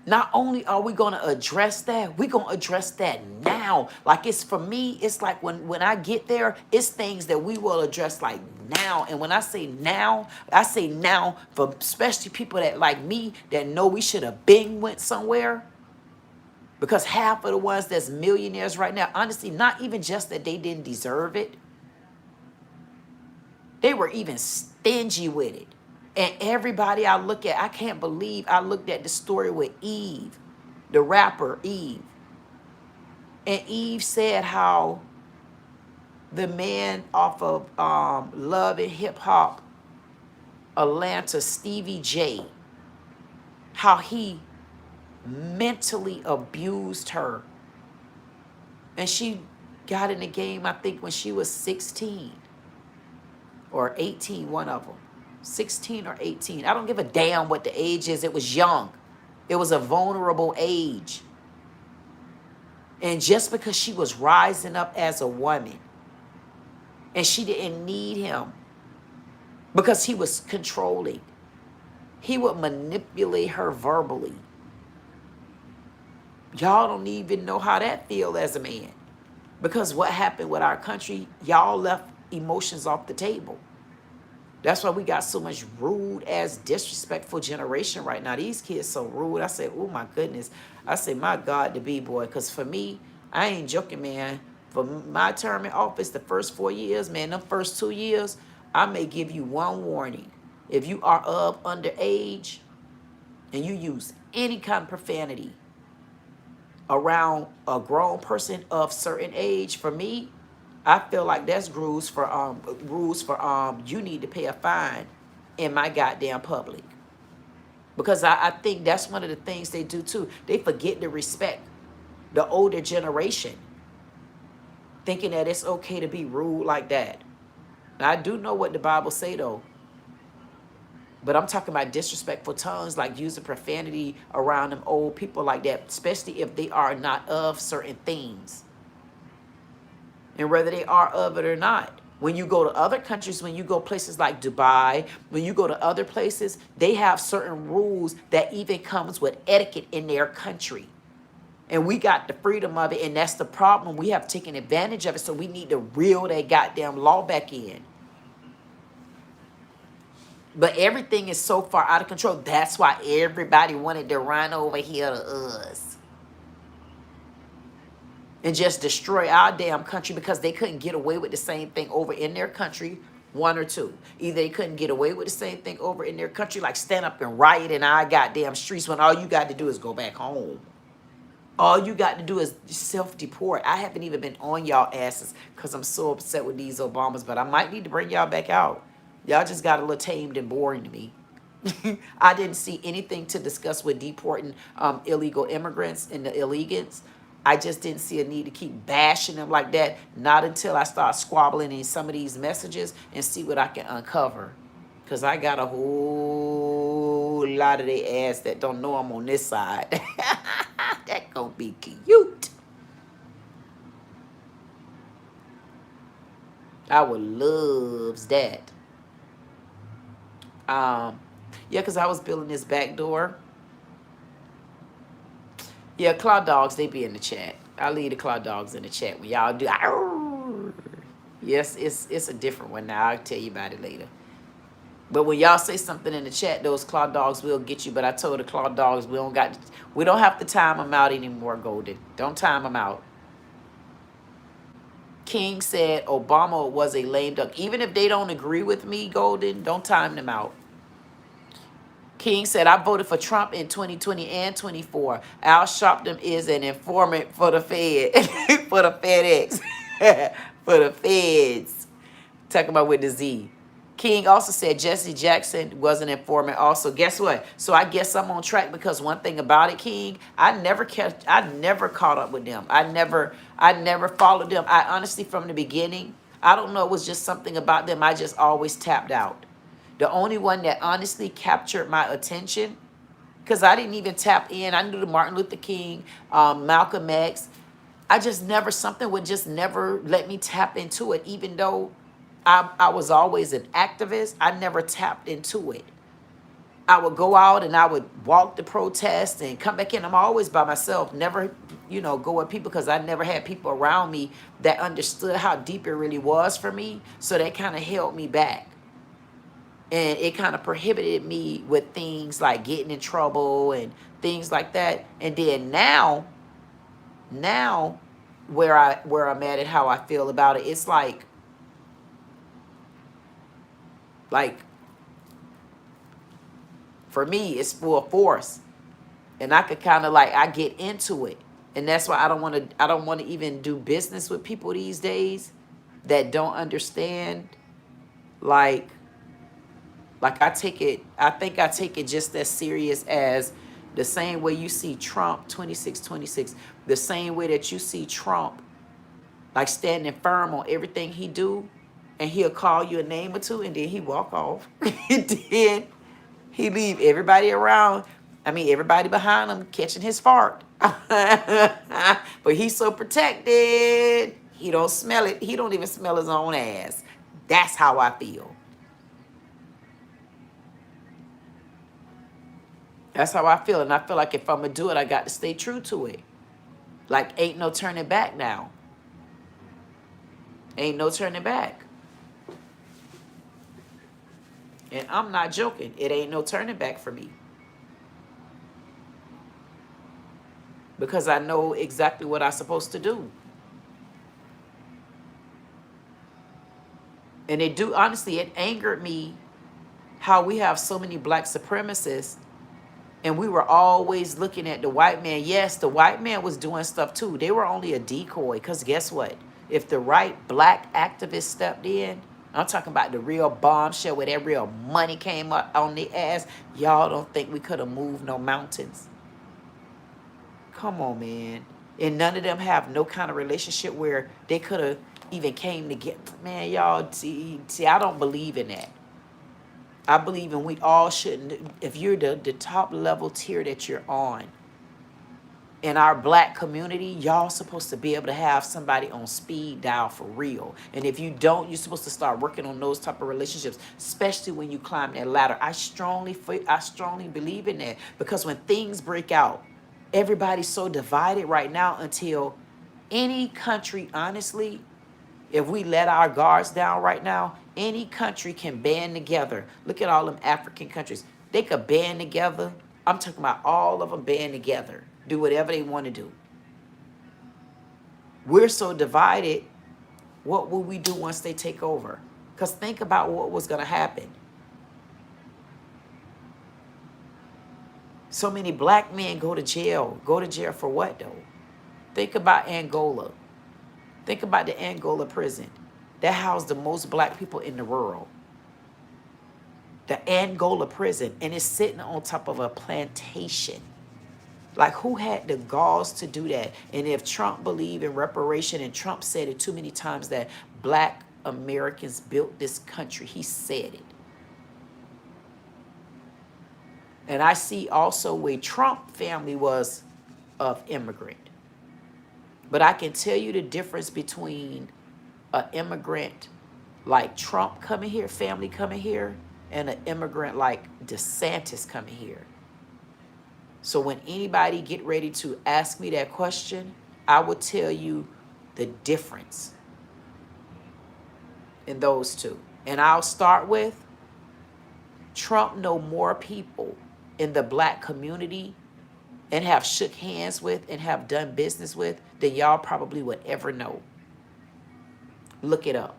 Not only are we going to address that, we're going to address that now. Like it's for me, it's like when I get there, it's things that we will address like now. And when I say now for especially people that like me that know we should have been went somewhere. Because half of the ones that's millionaires right now, honestly, not even just that they didn't deserve it. They were even stingy with it. And everybody I look at, I can't believe I looked at the story with Eve, the rapper Eve. And Eve said how the man off of Love and Hip Hop, Atlanta, Stevie J, how he mentally abused her. And she got in the game, I think, when she was 16. Or 18, one of them. 16 or 18. I don't give a damn what the age is. It was young. It was a vulnerable age. And just because she was rising up as a woman, and she didn't need him because he was controlling, he would manipulate her verbally. Y'all don't even know how that feels as a man. Because what happened with our country, y'all left emotions off the table. That's why we got so much rude ass disrespectful generation right now. These kids so rude. I say, oh my goodness. I say, my God, the B-boy. Because for me, I ain't joking, man. For my term in office, the first 4 years, man, them first 2 years, I may give you one warning. If you are of underage and you use any kind of profanity around a grown person of certain age, for me, I feel like that's rules for you need to pay a fine in my goddamn public. Because I think that's one of the things they do too. They forget to respect the older generation, thinking that it's okay to be rude like that. Now, I do know what the Bible say though, but I'm talking about disrespectful tongues, like using profanity around them old people like that, especially if they are not of certain things. And whether they are of it or not. When you go to other countries, when you go places like Dubai, when you go to other places, they have certain rules that even comes with etiquette in their country. And we got the freedom of it, and that's the problem. We have taken advantage of it, so we need to reel that goddamn law back in. But everything is so far out of control. That's why everybody wanted to run over here to us and just destroy our damn country because they couldn't get away with the same thing over in their country. One or two. Either they couldn't get away with the same thing over in their country, like stand up and riot in our goddamn streets when all you got to do is go back home. All you got to do is self-deport. I haven't even been on y'all asses because I'm so upset with these Obamas, but I might need to bring y'all back out. Y'all just got a little tamed and boring to me. I didn't see anything to discuss with deporting illegal immigrants and the illegals. I just didn't see a need to keep bashing them like that. Not until I start squabbling in some of these messages and see what I can uncover. Because I got a whole lot of their ass that don't know I'm on this side. That gonna be cute. I would love that. Yeah, because I was building this back door. Yeah, Claw Dogs, they be in the chat. I'll leave the Claw Dogs in the chat when y'all do. Yes, it's a different one now. I'll tell you about it later. But when y'all say something in the chat, those Claw Dogs will get you. But I told the Claw Dogs we don't have to time them out anymore, Golden. Don't time them out. King said Obama was a lame duck. Even if they don't agree with me, Golden, don't time them out. King said, I voted for Trump in 2020 and 24. Al Sharpton is an informant for the Fed, for the FedEx, for the Feds. Talking about with the Z. King also said Jesse Jackson was an informant also. Guess what? So I guess I'm on track because one thing about it, King, I never caught up with them. I never followed them. I honestly, from the beginning, I don't know, it was just something about them. I just always tapped out. The only one that honestly captured my attention, because I didn't even tap in. I knew the Martin Luther King, Malcolm X. I just never, something would just never let me tap into it. Even though I was always an activist, I never tapped into it. I would go out and I would walk the protest and come back in. I'm always by myself, never, go with people because I never had people around me that understood how deep it really was for me. So that kind of held me back. And it kind of prohibited me with things like getting in trouble and things like that. And then now where I'm at and how I feel about it, it's like for me, it's full force. And I could kind of I get into it. And that's why I don't want to even do business with people these days that don't understand I take it just as serious as the same way you see Trump 26, the same way that you see Trump standing firm on everything he do, and he'll call you a name or two and then he walk off. And then he leave everybody around, everybody behind him catching his fart. But he's so protected, he don't smell it. He don't even smell his own ass. That's how I feel. That's how I feel. And I feel like if I'm going to do it, I got to stay true to it. Ain't no turning back now. Ain't no turning back. And I'm not joking. It ain't no turning back for me. Because I know exactly what I'm supposed to do. And honestly, it angered me how we have so many black supremacists. And we were always looking at the white man. Yes, the white man was doing stuff too. They were only a decoy. Because guess what? If the right black activist stepped in, I'm talking about the real bombshell where that real money came up on the ass. Y'all don't think we could have moved no mountains? Come on, man. And none of them have no kind of relationship where they could have even came together. Man, y'all, see, I don't believe in that. I believe in we all shouldn't, if you're the top level tier that you're on, in our black community, y'all supposed to be able to have somebody on speed dial for real. And if you don't, you're supposed to start working on those type of relationships, especially when you climb that ladder. I strongly believe in that, because when things break out, everybody's so divided right now until any country, honestly, if we let our guards down right now, any country can band together. Look at all them African countries. They could band together. I'm talking about all of them band together. Do whatever they want to do. We're so divided. What will we do once they take over? Because think about what was going to happen. So many black men go to jail. Go to jail for what, though? Think about Angola. Think about the Angola prison. That housed the most black people in the world. The Angola prison. And it's sitting on top of a plantation. Like, who had the galls to do that? And if Trump believed in reparation, and Trump said it too many times that black Americans built this country, he said it. And I see also where Trump family was of immigrant. But I can tell you the difference between an immigrant like Trump coming here, family coming here, and an immigrant like DeSantis coming here. So when anybody get ready to ask me that question, I will tell you the difference in those two. And I'll start with Trump know more people in the black community and have shook hands with and have done business with than y'all probably would ever know. Look it up.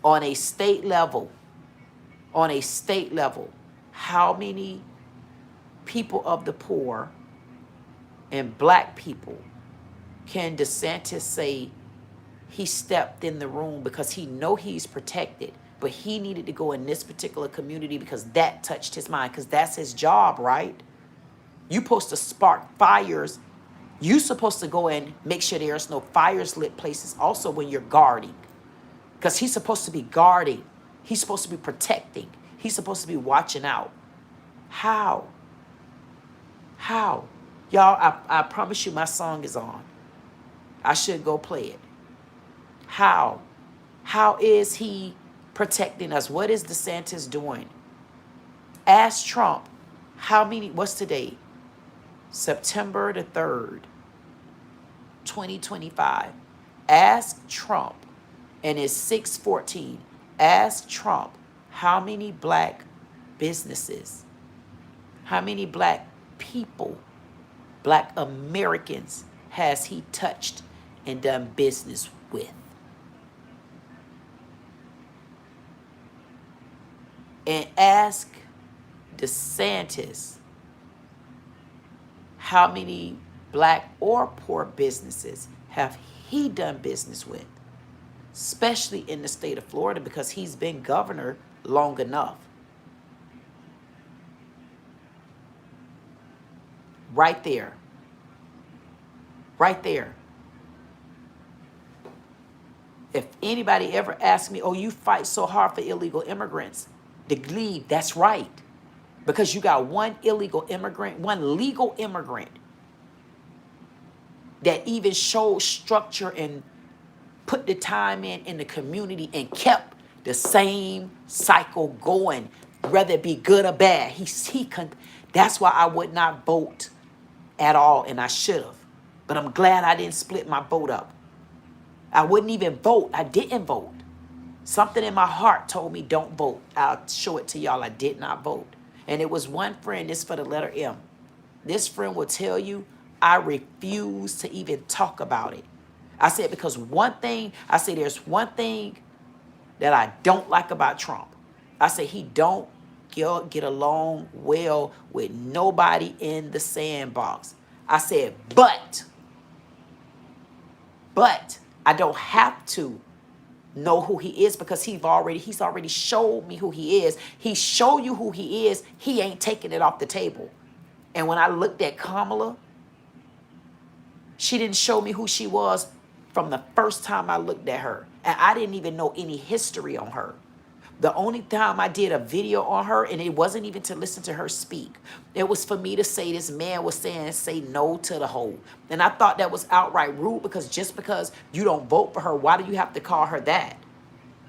On a state level, how many people of the poor and black people can DeSantis say he stepped in the room because he know he's protected, but he needed to go in this particular community because that touched his mind, because that's his job, right? You supposed to spark fires. You supposed to go and make sure there's no fires lit places also when you're guarding, because he's supposed to be guarding. He's supposed to be protecting. He's supposed to be watching out. How? Y'all, I promise you my song is on. I should go play it. How? How is he protecting us? What is DeSantis doing? Ask Trump how many, what's today? September the 3rd, 2025. Ask Trump, and it's 6:14. Ask Trump how many black businesses, how many black people, black Americans has he touched and done business with. And ask DeSantis how many black or poor businesses have he done business with, especially in the state of Florida, because he's been governor long enough. Right there. Right there. If anybody ever asks me, oh, you fight so hard for illegal immigrants, to leave, that's right. Because you got one illegal immigrant, one legal immigrant that even showed structure and put the time in the community and kept the same cycle going, whether it be good or bad. That's why I would not vote at all, and I should have. But I'm glad I didn't split my vote up. I wouldn't even vote. I didn't vote. Something in my heart told me don't vote. I'll show it to y'all. I did not vote. And it was one friend, this for the letter M. This friend will tell you I refuse to even talk about it. I said, because there's one thing that I don't like about Trump. I say he don't get along well with nobody in the sandbox. I said, but I don't have to know who he is, because he's already showed me who he is. He showed you who he is. He ain't taking it off the table. And when I looked at Kamala, she didn't show me who she was from the first time I looked at her. And I didn't even know any history on her. The only time I did a video on her, and it wasn't even to listen to her speak, it was for me to say this man was saying, say no to the whole. And I thought that was outright rude, because just because you don't vote for her, why do you have to call her that?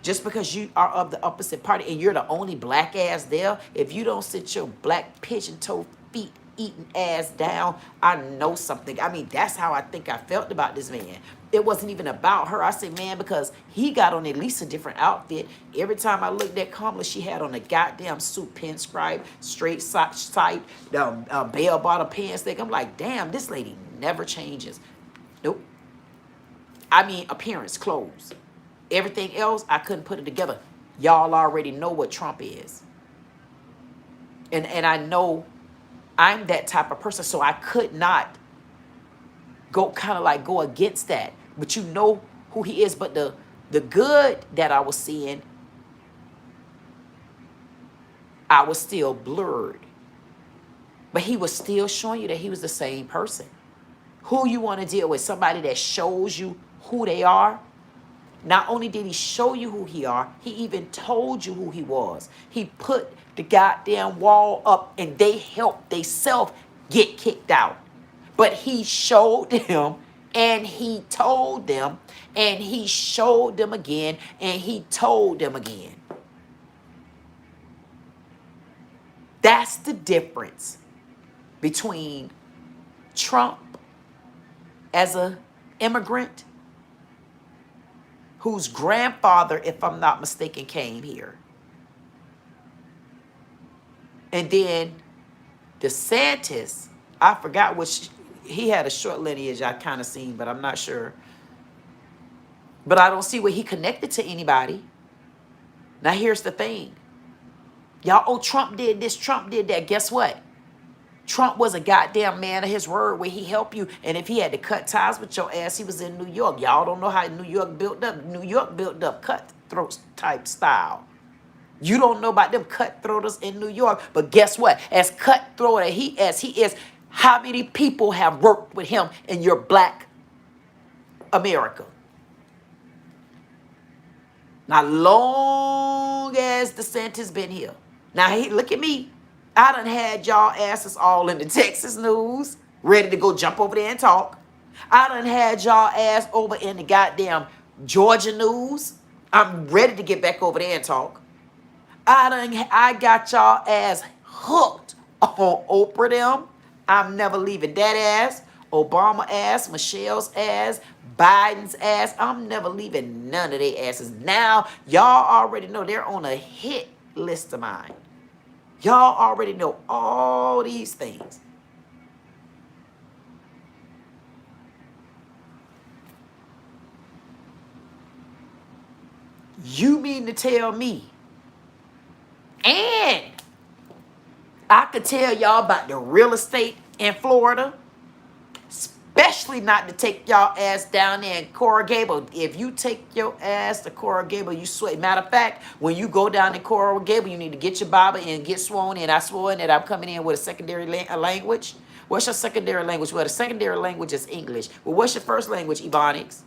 Just because you are of the opposite party and you're the only black ass there, if you don't sit your black pigeon-toed feet eating ass down, I know something. I mean, that's how I think I felt about this man. It wasn't even about her. I said, man, because he got on at least a different outfit. Every time I looked at Kamala, she had on a goddamn suit, pinstripe, straight tight, bell bottom pants thing. I'm like, damn, this lady never changes. Nope. I mean, appearance, clothes. Everything else, I couldn't put it together. Y'all already know what Trump is. And I know I'm that type of person, so I could not go against that. But you know who he is. But the good that I was seeing, I was still blurred. But he was still showing you that he was the same person. Who you want to deal with, somebody that shows you who they are. Not only did he show you who he are, he even told you who he was. He put the goddamn wall up and they helped themselves get kicked out. But he showed them and he told them and he showed them again and he told them again. That's the difference between Trump as an immigrant whose grandfather, if I'm not mistaken, came here. And then DeSantis, I forgot which, he had a short lineage I kind of seen, but I'm not sure. But I don't see where he connected to anybody. Now here's the thing. Y'all, oh, Trump did this, Trump did that. Guess what? Trump was a goddamn man of his word where he helped you. And if he had to cut ties with your ass, he was in New York. Y'all don't know how New York built up. New York built up cutthroat type style. You don't know about them cutthroaters in New York. But guess what? As cutthroat as he is, how many people have worked with him in your black America? Now, long as DeSantis been here. Now, look at me. I done had y'all asses all in the Texas news, ready to go jump over there and talk. I done had y'all ass over in the goddamn Georgia news. I'm ready to get back over there and talk. I got y'all ass hooked on Oprah them. I'm never leaving that ass. Obama ass, Michelle's ass, Biden's ass. I'm never leaving none of their asses. Now, y'all already know they're on a hit list of mine. Y'all already know all these things. You mean to tell me? And I could tell y'all about the real estate in Florida, especially not to take y'all ass down there in Coral Gable. If you take your ass to Coral Gable, you swear. Matter of fact, when you go down to Coral Gable, you need to get your Bible and get sworn in. I swore in that I'm coming in with a secondary language. What's your secondary language? Well, the secondary language is English. Well, what's your first language? Ebonics.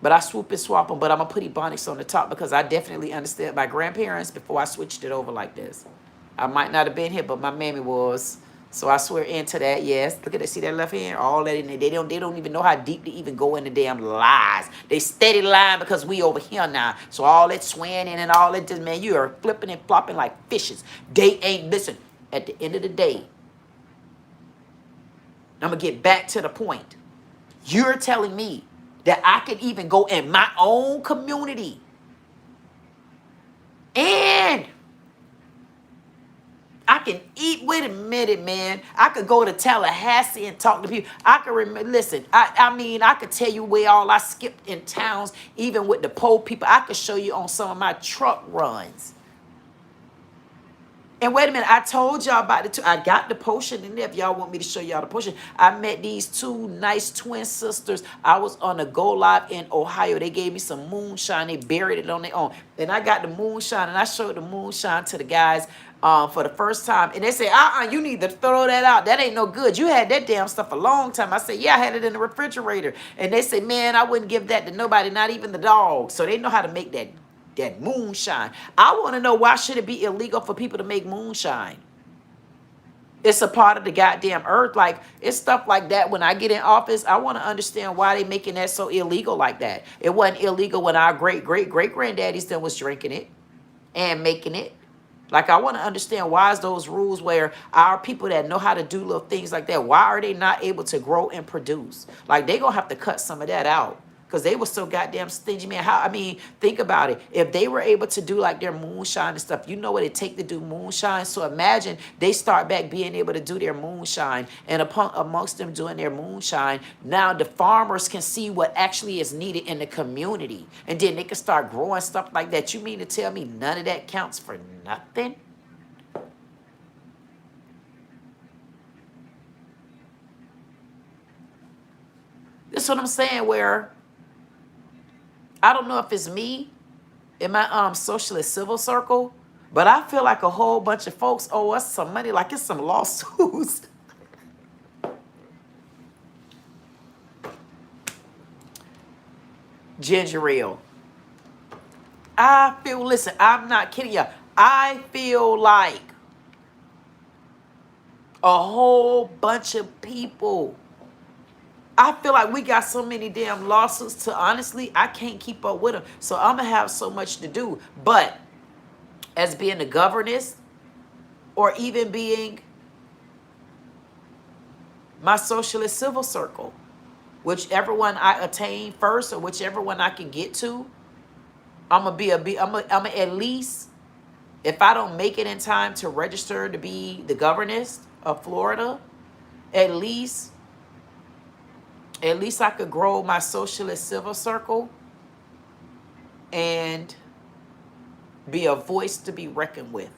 But I swoop and swap them, but I'm going to put Ebonics on the top because I definitely understood my grandparents before I switched it over like this. I might not have been here, but my mammy was. So I swear into that, yes. Look at that. See that left hand? All that in there. They don't even know how deep to even go into damn lies. They steady lying because we over here now. So all that swearing in and all that, man, you are flipping and flopping like fishes. They ain't, listen, at the end of the day, I'm going to get back to the point. You're telling me that I can even go in my own community and I can eat. Wait a minute, man. I could go to Tallahassee and talk to people. I can remember. Listen, I mean, I could tell you where all I skipped in towns, even with the poor people. I could show you on some of my truck runs. And wait a minute, I told y'all about it too. I got the potion in there if y'all want me to show y'all the potion. I met these two nice twin sisters. I was on a go live in Ohio. They gave me some moonshine. They buried it on their own. And I got the moonshine and I showed the moonshine to the guys for the first time. And they said, you need to throw that out. That ain't no good. You had that damn stuff a long time. I said, yeah, I had it in the refrigerator. And they said, man, I wouldn't give that to nobody, not even the dog. So they know how to make that moonshine. I want to know, why should it be illegal for people to make moonshine? It's a part of the goddamn earth. Like, it's stuff like that. When I get in office, I want to understand why they making that so illegal like that. It wasn't illegal when our great-great-great-granddaddies then was drinking it and making it. Like, I want to understand, why is those rules where our people that know how to do little things like that, why are they not able to grow and produce? Like, they going to have to cut some of that out. Because they were so goddamn stingy, man. I mean, think about it. If they were able to do like their moonshine and stuff, you know what it take to do moonshine? So imagine they start back being able to do their moonshine. And amongst them doing their moonshine, now the farmers can see what actually is needed in the community. And then they can start growing stuff like that. You mean to tell me none of that counts for nothing? That's what I'm saying, where I don't know if it's me in my socialist civil circle, but I feel like a whole bunch of folks owe us some money, like it's some lawsuits. Ginger ale. I feel, listen, I'm not kidding you. I feel like a whole bunch of people, I feel like we got so many damn lawsuits to, honestly, I can't keep up with them. So I'm going to have so much to do. But as being a governess, or even being my socialist civil circle, whichever one I attain first or whichever one I can get to, I'm going to at least, if I don't make it in time to register to be the governess of Florida, at least I could grow my socialist civil circle and be a voice to be reckoned with.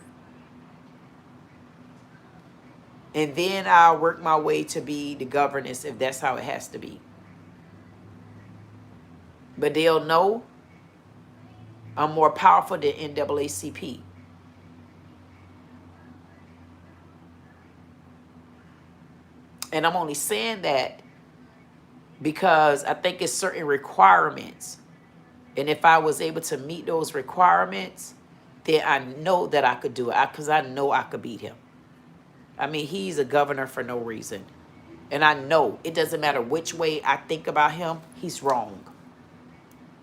And then I'll work my way to be the governess if that's how it has to be. But they'll know I'm more powerful than NAACP. And I'm only saying that because I think it's certain requirements. And if I was able to meet those requirements, then I know that I could do it. Because I know I could beat him. I mean, he's a governor for no reason. And I know it doesn't matter which way I think about him, he's wrong.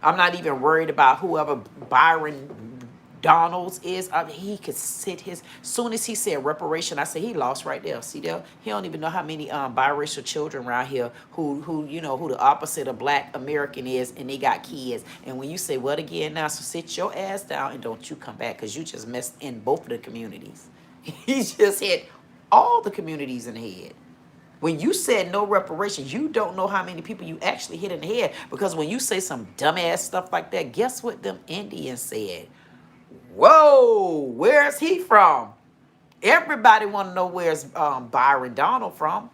I'm not even worried about whoever Byron Donalds is. I mean, he could sit his, soon as he said reparation, I said he lost right there. See there? He don't even know how many biracial children around here who you know, who the opposite of black American is, and they got kids. And when you say, what again now? So sit your ass down and don't you come back, because you just messed in both of the communities. He just hit all the communities in the head. When you said no reparations, you don't know how many people you actually hit in the head. Because when you say some dumbass stuff like that, guess what them Indians said? Whoa, where's he from? Everybody want to know where's Byron Donald from.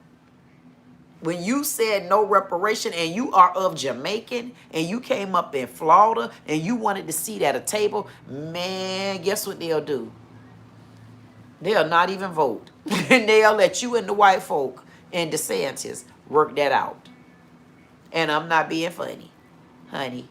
When you said no reparation and you are of Jamaican and you came up in Florida and you wanted to sit at a table, man, guess what they'll do? They'll not even vote. And they'll let you and the white folk and DeSantis work that out. And I'm not being funny, honey.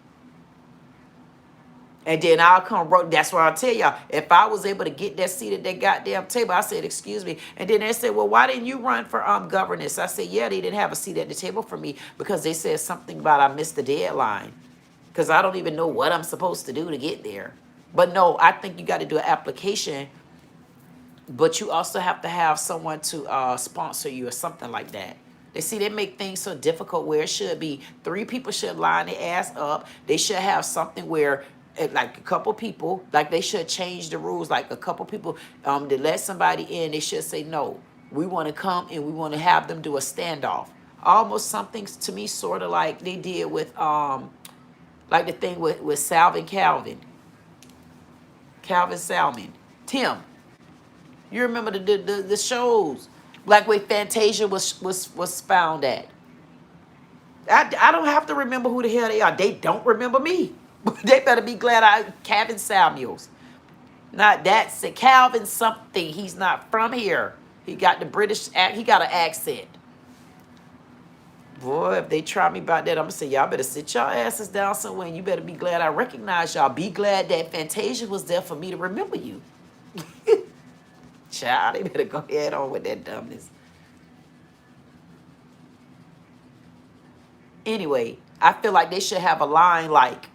And then I'll come, that's why I'll tell y'all, if I was able to get that seat at that goddamn table, I said, excuse me. And then they said, well, why didn't you run for governess? I said, yeah, they didn't have a seat at the table for me because they said something about I missed the deadline. Because I don't even know what I'm supposed to do to get there. But no, I think you got to do an application, but you also have to have someone to sponsor you or something like that. They see, they make things so difficult where it should be 3 people should line their ass up. They should have something where, like a couple people, like they should change the rules. Like a couple people, to let somebody in, they should say, no, we want to come and we want to have them do a standoff. Almost something to me sort of like they did with, like the thing with Calvin Salmon. Tim. You remember the shows, like where Fantasia was found at. I don't have to remember who the hell they are. They don't remember me. They better be glad Calvin Samuels. Not that, Calvin something. He's not from here. He got the British, he got an accent. Boy, if they try me about that, I'm going to say, y'all better sit y'all asses down somewhere, and you better be glad I recognize y'all. Be glad that Fantasia was there for me to remember you. Child, they better go ahead on with that dumbness. Anyway, I feel like they should have a line like,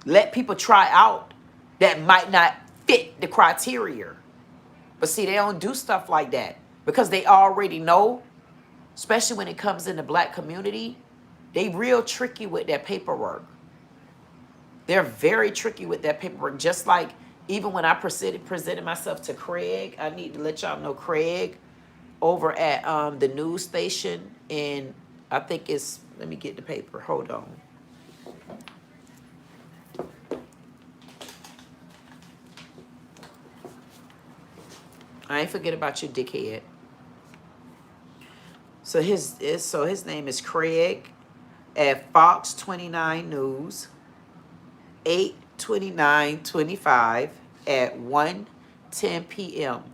let people try out that might not fit the criteria. But see, they don't do stuff like that because they already know, especially when it comes in the black community, they real tricky with their paperwork. They're very tricky with that paperwork. Just like even when I presented myself to Craig, I need to let y'all know Craig over at the news station in, I think it's, let me get the paper, hold on. I ain't forget about you, dickhead. So his name is Craig at Fox 29 News, 8/29/25 at 1:10 p.m.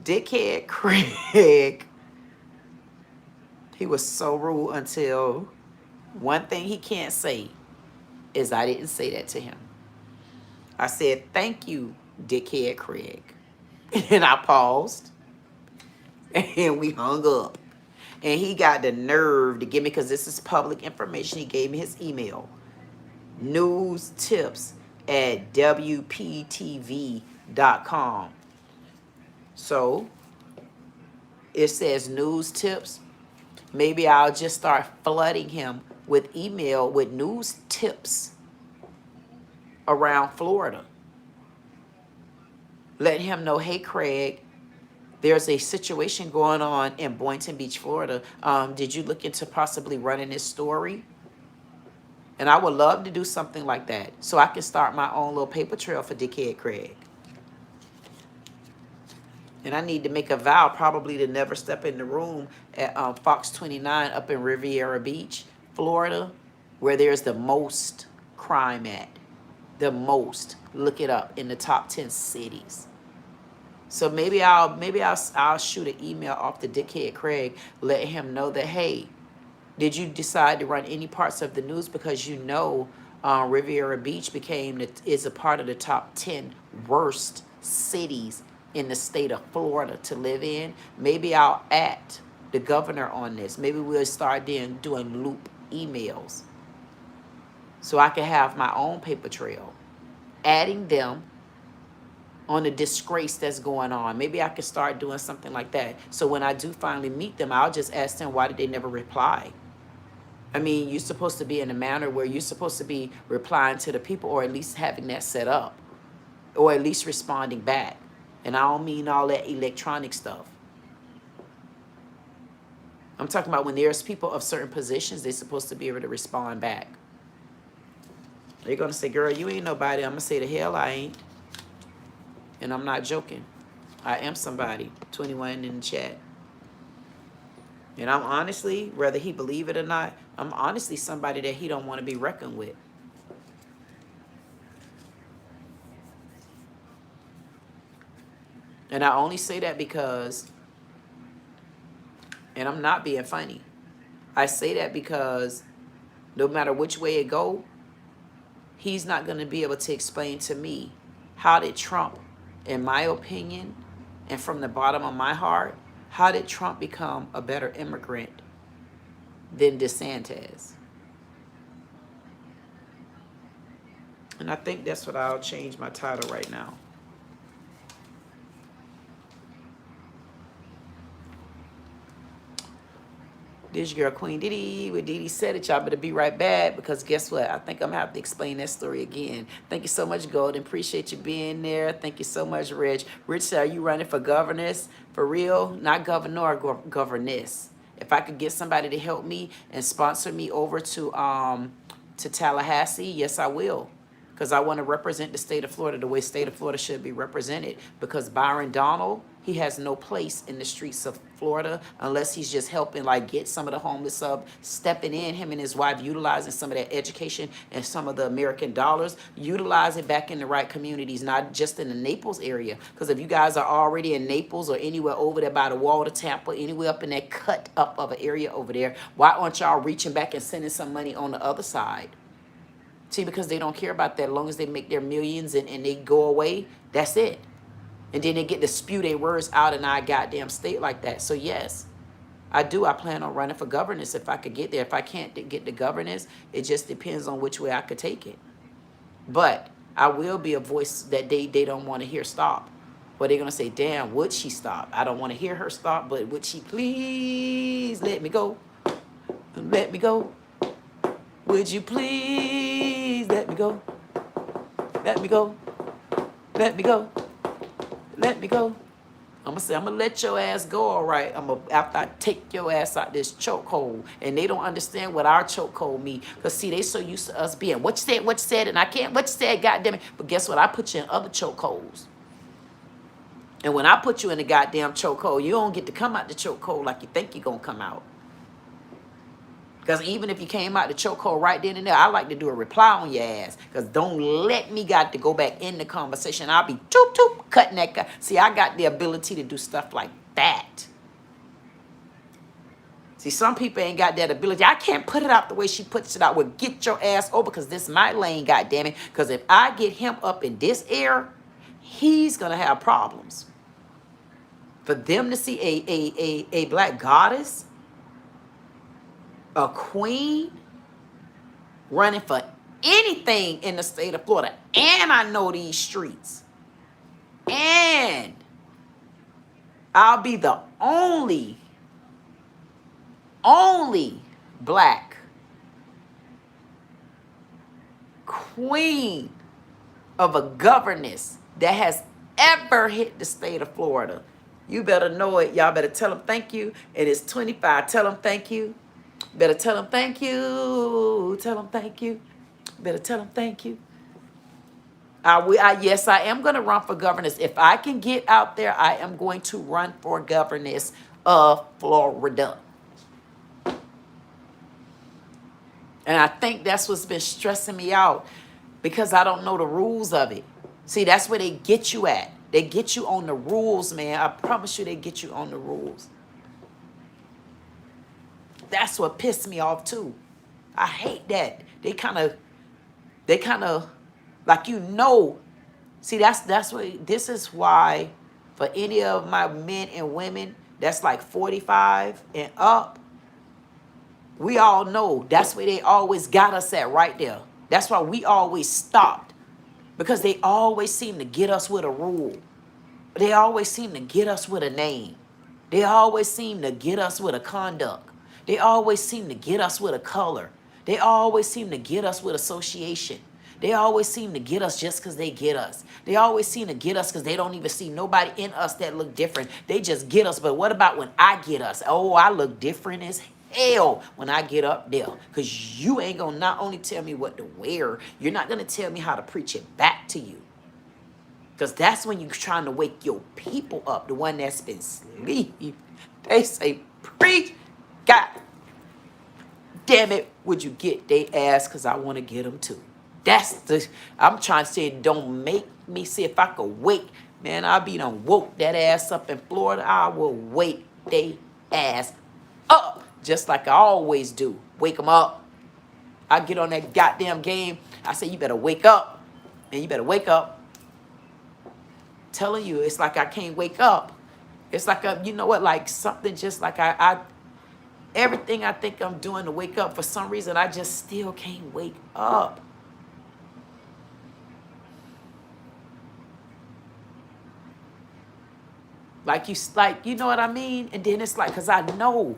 Dickhead Craig, he was so rude until one thing he can't say is I didn't say that to him. I said, thank you, Dickhead Craig. And I paused. And we hung up. And he got the nerve to give me, because this is public information, he gave me his email. News tips at WPTV.com. So, it says news tips. Maybe I'll just start flooding him with email with news tips around Florida. Let him know, hey, Craig, there's a situation going on in Boynton Beach, Florida. Did you look into possibly running this story? And I would love to do something like that so I can start my own little paper trail for Dickhead Craig. And I need to make a vow probably to never step in the room at Fox 29 up in Riviera Beach, Florida, where there's the most crime at. The most. Look it up, in the top 10 cities. So maybe I'll shoot an email off to Dickhead Craig, let him know that, hey, did you decide to run any parts of the news because you know Riviera Beach is a part of the top 10 worst cities in the state of Florida to live in? Maybe I'll add the governor on this. Maybe we'll start doing loop emails so I can have my own paper trail, adding them on the disgrace that's going on. Maybe I could start doing something like that. So when I do finally meet them, I'll just ask them, why did they never reply? I mean, you're supposed to be in a manner where you're supposed to be replying to the people, or at least having that set up, or at least responding back. And I don't mean all that electronic stuff. I'm talking about when there's people of certain positions, they're supposed to be able to respond back. They're going to say, girl, you ain't nobody. I'm going to say, the hell I ain't. And I'm not joking. I am somebody. 21 in the chat. And I'm honestly, whether he believe it or not, I'm honestly somebody that he don't want to be reckoned with. And I only say that because, and I'm not being funny, I say that because no matter which way it go, he's not going to be able to explain to me how did Trump, in my opinion, and from the bottom of my heart, how did Trump become a better immigrant than DeSantis? And I think that's what I'll change my title right now. This girl, Queen Dee Dee, with Dee Dee said it. Y'all better be right back, because guess what? I think I'm going to have to explain that story again. Thank you so much, Golden. Appreciate you being there. Thank you so much, Rich. Rich, are you running for governess? For real? Not governor, governess. If I could get somebody to help me and sponsor me over to Tallahassee, yes, I will. because I want to represent the state of Florida the way state of Florida should be represented. Because Byron Donald, he has no place in the streets of Florida unless he's just helping like get some of the homeless up, stepping in, him and his wife utilizing some of that education and some of the American dollars, utilize it back in the right communities, not just in the Naples area. Because if you guys are already in Naples or anywhere over there by the wall to Tampa, anywhere up in that cut up of an area over there, why aren't y'all reaching back and sending some money on the other side? See, because they don't care about that. As long as they make their millions and they go away, that's it. And then they get to spew their words out in our goddamn state like that. So yes, I do. I plan on running for governess if I could get there. If I can't get the governess, it just depends on which way I could take it. But I will be a voice that they don't want to hear stop. But they're going to say, damn, would she stop? I don't want to hear her stop, but would she please let me go? Let me go. Would you please let me go? Let me go. Let me go. Let me go. I'm gonna say, I'm gonna let your ass go, all right. After I take your ass out this chokehold. And they don't understand what our chokehold mean. Because see, they so used to us being, what you said, and I can't, what you said, goddamn it. But guess what? I put you in other chokeholds. And when I put you in the goddamn chokehold, you don't get to come out the chokehold like you think you're gonna come out. Because even if you came out the chokehold right then and there, I like to do a reply on your ass. Because don't let me got to go back in the conversation. I'll be toop, toop, cutting that guy. See, I got the ability to do stuff like that. See, some people ain't got that ability. I can't put it out the way she puts it out. Well, get your ass over because this is my lane, goddammit. Because if I get him up in this air, he's going to have problems. For them to see a black goddess, a queen running for anything in the state of Florida, and I know these streets, and I'll be the only black queen of a governess that has ever hit the state of Florida. You better know it. Y'all better tell them thank you. And it's 25. Tell them thank you. Better tell them thank you. Tell them thank you. Better tell them thank you. Yes, I am going to run for governess. If I can get out there, I am going to run for governess of Florida. And I think that's what's been stressing me out because I don't know the rules of it. See, that's where they get you at. They get you on the rules, man. I promise you they get you on the rules. That's what pissed me off too. I hate that. They kind of like, you know. See, that's what, this is why for any of my men and women that's like 45 and up, we all know that's where they always got us at right there. That's why we always stopped. Because they always seem to get us with a rule. They always seem to get us with a name. They always seem to get us with a conduct. They always seem to get us with a color. They always seem to get us with association. They always seem to get us just because they get us. They always seem to get us because they don't even see nobody in us that look different. They just get us. But what about when I get us? Oh, I look different as hell when I get up there. Because you ain't going to not only tell me what to wear, you're not going to tell me how to preach it back to you. Because that's when you're trying to wake your people up, the one that's been sleeping. They say, preach, God damn it, would you get they ass? Because I want to get them too. That's the, I'm trying to say, don't make me see if I could wake. Man, I'll be done woke that ass up in Florida. I will wake they ass up. Just like I always do. Wake them up. I get on that goddamn game. I say, you better wake up. And you better wake up. Telling you, it's like I can't wake up. It's like, you know what, like something just like everything I think I'm doing to wake up, for some reason, I just still can't wake up. Like you know what I mean? And then it's like, because I know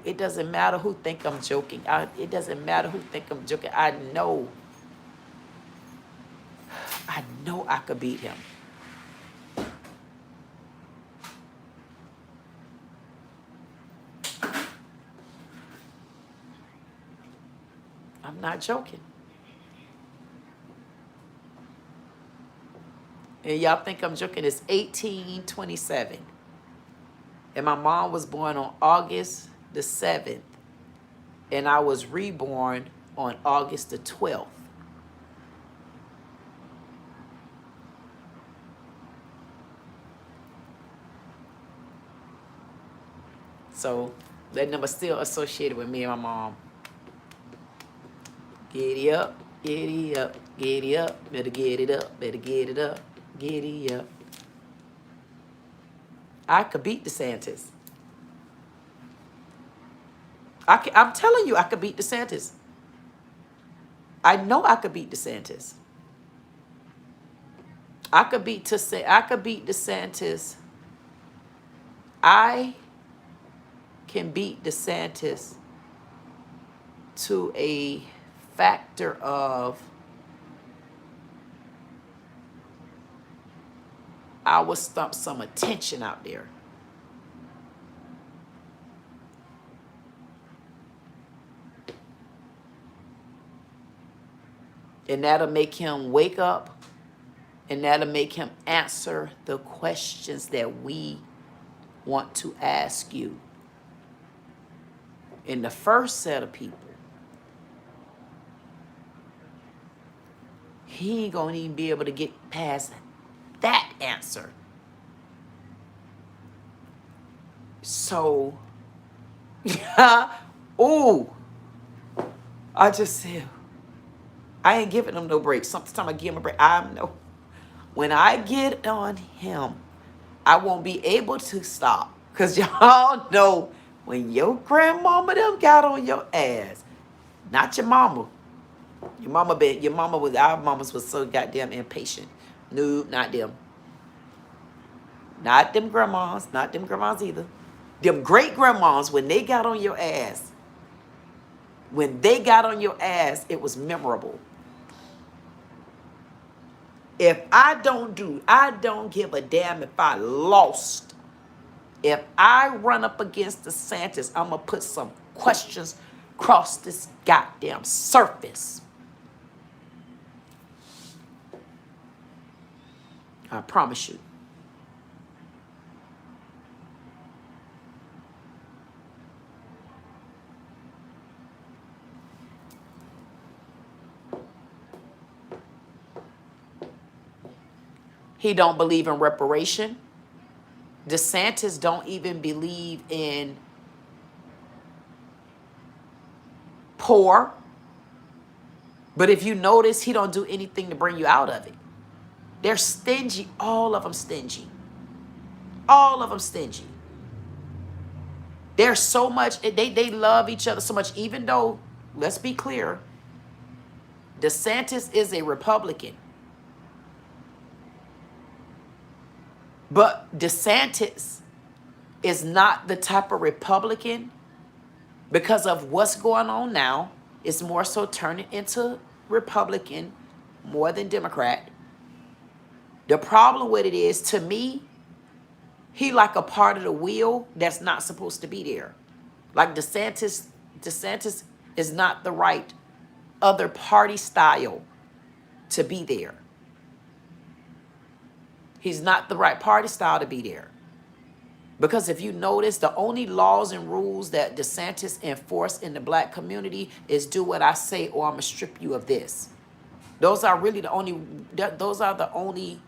it doesn't matter who think I'm joking. It doesn't matter who think I'm joking. I know I could beat him. I'm not joking. And y'all think I'm joking. It's 1827. And my mom was born on August the 7th. And I was reborn on August the 12th. So that number still associated with me and my mom. Giddy up, giddy up, giddy up. Better get it up, better get it up, giddy up. I could beat DeSantis. I'm telling you, I could beat DeSantis. I know I could beat DeSantis. I could beat DeSantis. I can beat DeSantis to a factor of I would stump some attention out there. And that'll make him wake up, and that'll make him answer the questions that we want to ask you. In the first set of people, he ain't gonna even be able to get past that answer. So, ooh, I just said, I ain't giving him no break. Sometimes I give him a break. I know when I get on him, I won't be able to stop. Because y'all know when your grandmama them got on your ass, not your mama. Our mamas was so goddamn impatient. No, not them. Not them grandmas. Not them grandmas either. Them great grandmas, when they got on your ass, it was memorable. If I don't give a damn if I lost. If I run up against DeSantis, I'm going to put some questions across this goddamn surface. I promise you. He don't believe in reparation. DeSantis don't even believe in poor. But if you notice, he don't do anything to bring you out of it. They're stingy. All of them stingy. All of them stingy. There's so much, they love each other so much, even though, let's be clear, DeSantis is a Republican. But DeSantis is not the type of Republican, because of what's going on now. It's more so turning into Republican more than Democrat. The problem with it is, to me, he like a part of the wheel that's not supposed to be there. Like DeSantis is not the right other party style to be there. He's not the right party style to be there. Because if you notice, the only laws and rules that DeSantis enforce in the black community is do what I say or I'm going to strip you of this. Those are the only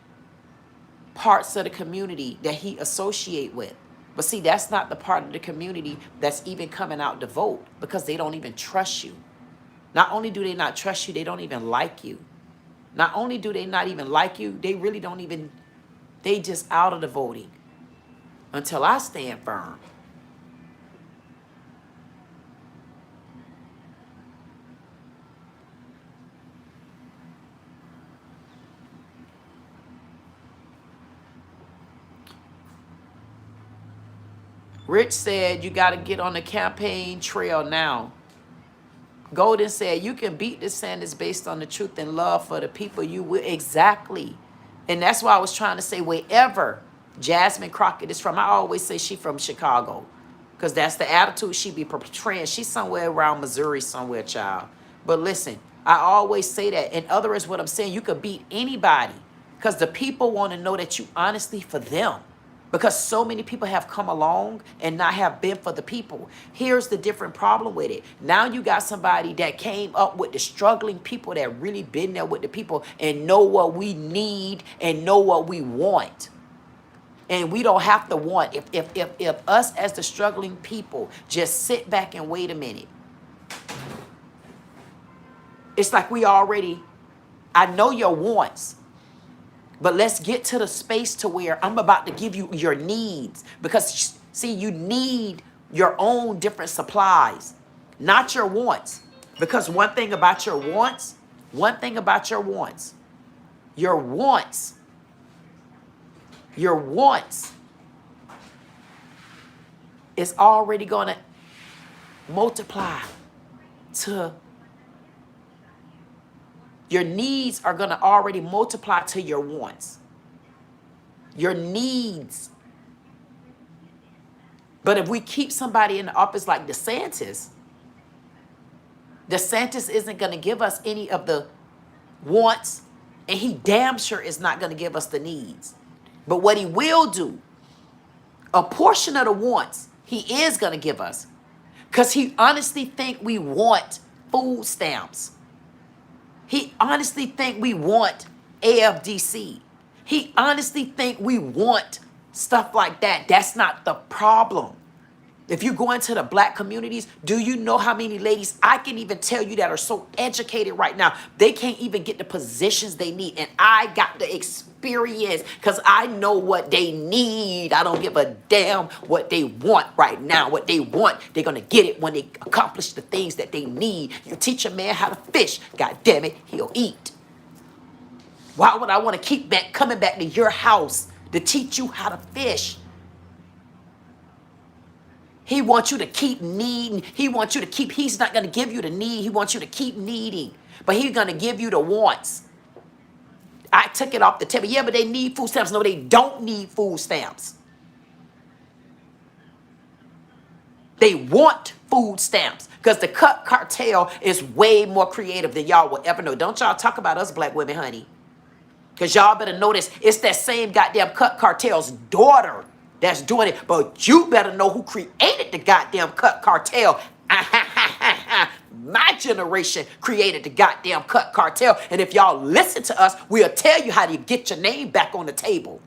parts of the community that he associate with. But see, that's not the part of the community that's even coming out to vote, because they don't even trust you. Not only do they not trust you, they don't even like you. Not only do they not even like you, they really don't even, they just out of the voting until I stand firm. Rich said you got to get on the campaign trail now. Golden said you can beat DeSantis based on the truth and love for the people you will. Exactly. And that's why I was trying to say, wherever Jasmine Crockett is from, I always say she from Chicago, because that's the attitude she be portraying. She's somewhere around Missouri somewhere, child. But listen, I always say that. In other words, what I'm saying, you could beat anybody. Because the people want to know that you honestly for them. Because so many people have come along and not have been for the people. Here's the different problem with it. Now you got somebody that came up with the struggling people that really been there with the people and know what we need and know what we want. And we don't have to want. If us as the struggling people just sit back and wait a minute. It's like we already, I know your wants. But let's get to the space to where I'm about to give you your needs. Because, see, you need your own different supplies, not your wants. Because one thing about your wants, your wants is already going to multiply to your needs are going to already multiply to your wants. Your needs. But if we keep somebody in the office like DeSantis isn't going to give us any of the wants, and he damn sure is not going to give us the needs. But what he will do, a portion of the wants, he is going to give us. Because he honestly think we want food stamps. He honestly think we want AFDC. He honestly think we want stuff like that. That's not the problem. If you go into the black communities, do you know how many ladies I can even tell you that are so educated right now, they can't even get the positions they need. And I got the experience because I know what they need. I don't give a damn what they want right now. What they want, they're going to get it when they accomplish the things that they need. You teach a man how to fish, God damn it, he'll eat. Why would I want to keep coming back to your house to teach you how to fish? He wants you to keep needing. He wants you to keep, he's not going to give you the need. He wants you to keep needing. But he's going to give you the wants. I took it off the table. Yeah, but they need food stamps. No, they don't need food stamps. They want food stamps. Because the cut cartel is way more creative than y'all will ever know. Don't y'all talk about us black women, honey. Because y'all better notice it's that same goddamn cut cartel's daughter that's doing it. But you better know who created the goddamn cut cartel. My generation created the goddamn cut cartel. And if y'all listen to us, we'll tell you how to get your name back on the table.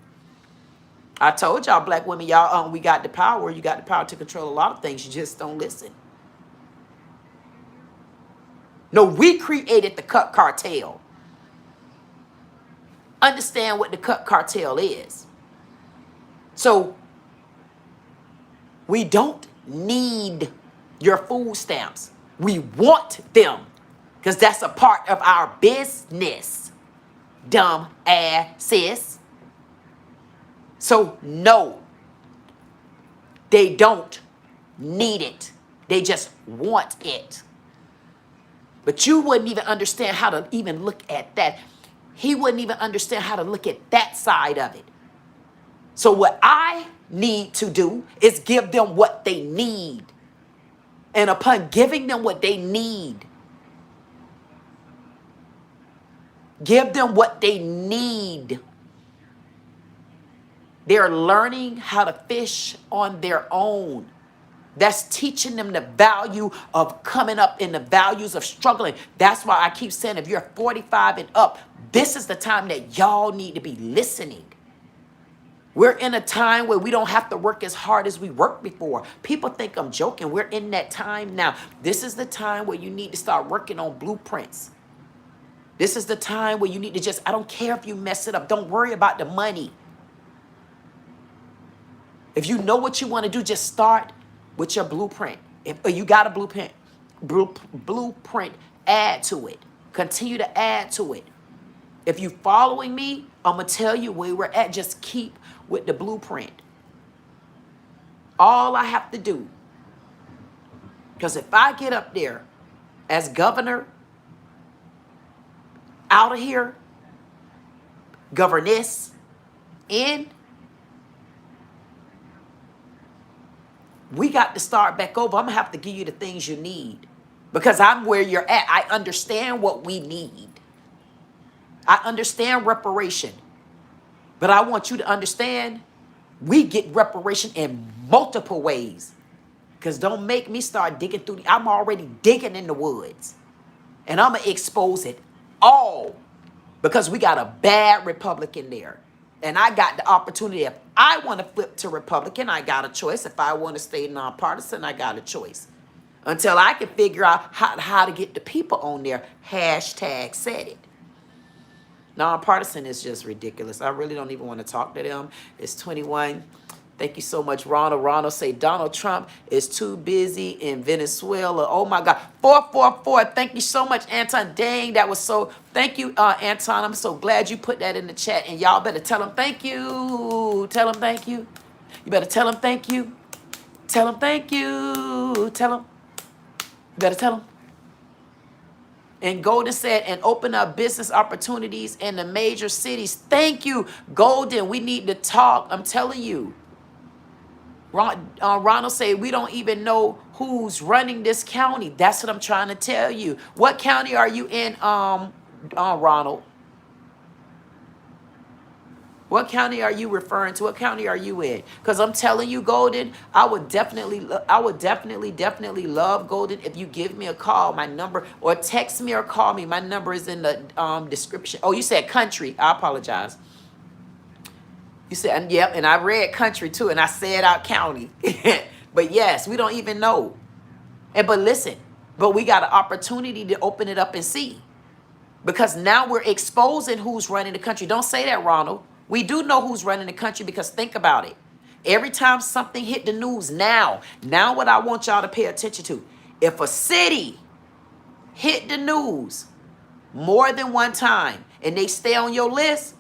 I told y'all black women, y'all, we got the power. You got the power to control a lot of things. You just don't listen. No, we created the cut cartel. Understand what the cut cartel is. So, we don't need your food stamps. We want them. Because that's a part of our business. Dumb ass sis. So, no. They don't need it. They just want it. But you wouldn't even understand how to even look at that. He wouldn't even understand how to look at that side of it. So what I need to do is give them what they need. And upon giving them what they need, give them what they need, they're learning how to fish on their own. That's teaching them the value of coming up and the values of struggling. That's why I keep saying if you're 45 and up, this is the time that y'all need to be listening. We're in a time where we don't have to work as hard as we worked before. People think I'm joking. We're in that time now. This is the time where you need to start working on blueprints. This is the time where you need to just, I don't care if you mess it up. Don't worry about the money. If you know what you want to do, just start with your blueprint. If you got a blueprint, add to it. Continue to add to it. If you following me, I'm going to tell you where we're at. Just keep with the blueprint. All I have to do, because if I get up there as governor, out of here, governess, in, we got to start back over. I'm going to have to give you the things you need because I'm where you're at. I understand what we need. I understand reparation. But I want you to understand, we get reparation in multiple ways. Because don't make me start digging through. I'm already digging in the woods. And I'm going to expose it all. Because we got a bad Republican there. And I got the opportunity. If I want to flip to Republican, I got a choice. If I want to stay nonpartisan, I got a choice. Until I can figure out how to get the people on there. Hashtag said it. Nonpartisan is just ridiculous. I really don't even want to talk to them. It's 21. Thank you so much, Ronald. Ronald say Donald Trump is too busy in Venezuela. Oh my God. 444. Thank you so much, Anton. Dang, that was so. Thank you, Anton. I'm so glad you put that in the chat. And y'all better tell him thank you. Tell him thank you. You better tell him thank you. Tell him thank you. Tell him. You better tell him. And Golden said, and open up business opportunities in the major cities. Thank you, Golden. We need to talk. I'm telling you. Ronald say, we don't even know who's running this county. That's what I'm trying to tell you. What county are you in, Ronald? What county are you referring to? What county are you in? Because I'm telling you, Golden, I would definitely love, Golden, if you give me a call, my number, or text me or call me. My number is in the description. Oh, you said country. I apologize. You said, and yep, and I read country too, and I said out county. But yes, we don't even know. But listen, but we got an opportunity to open it up and see. Because now we're exposing who's running the country. Don't say that, Ronald. We do know who's running the country, because think about it. Every time something hit the news, now what I want y'all to pay attention to. If a city hit the news more than one time and they stay on your list,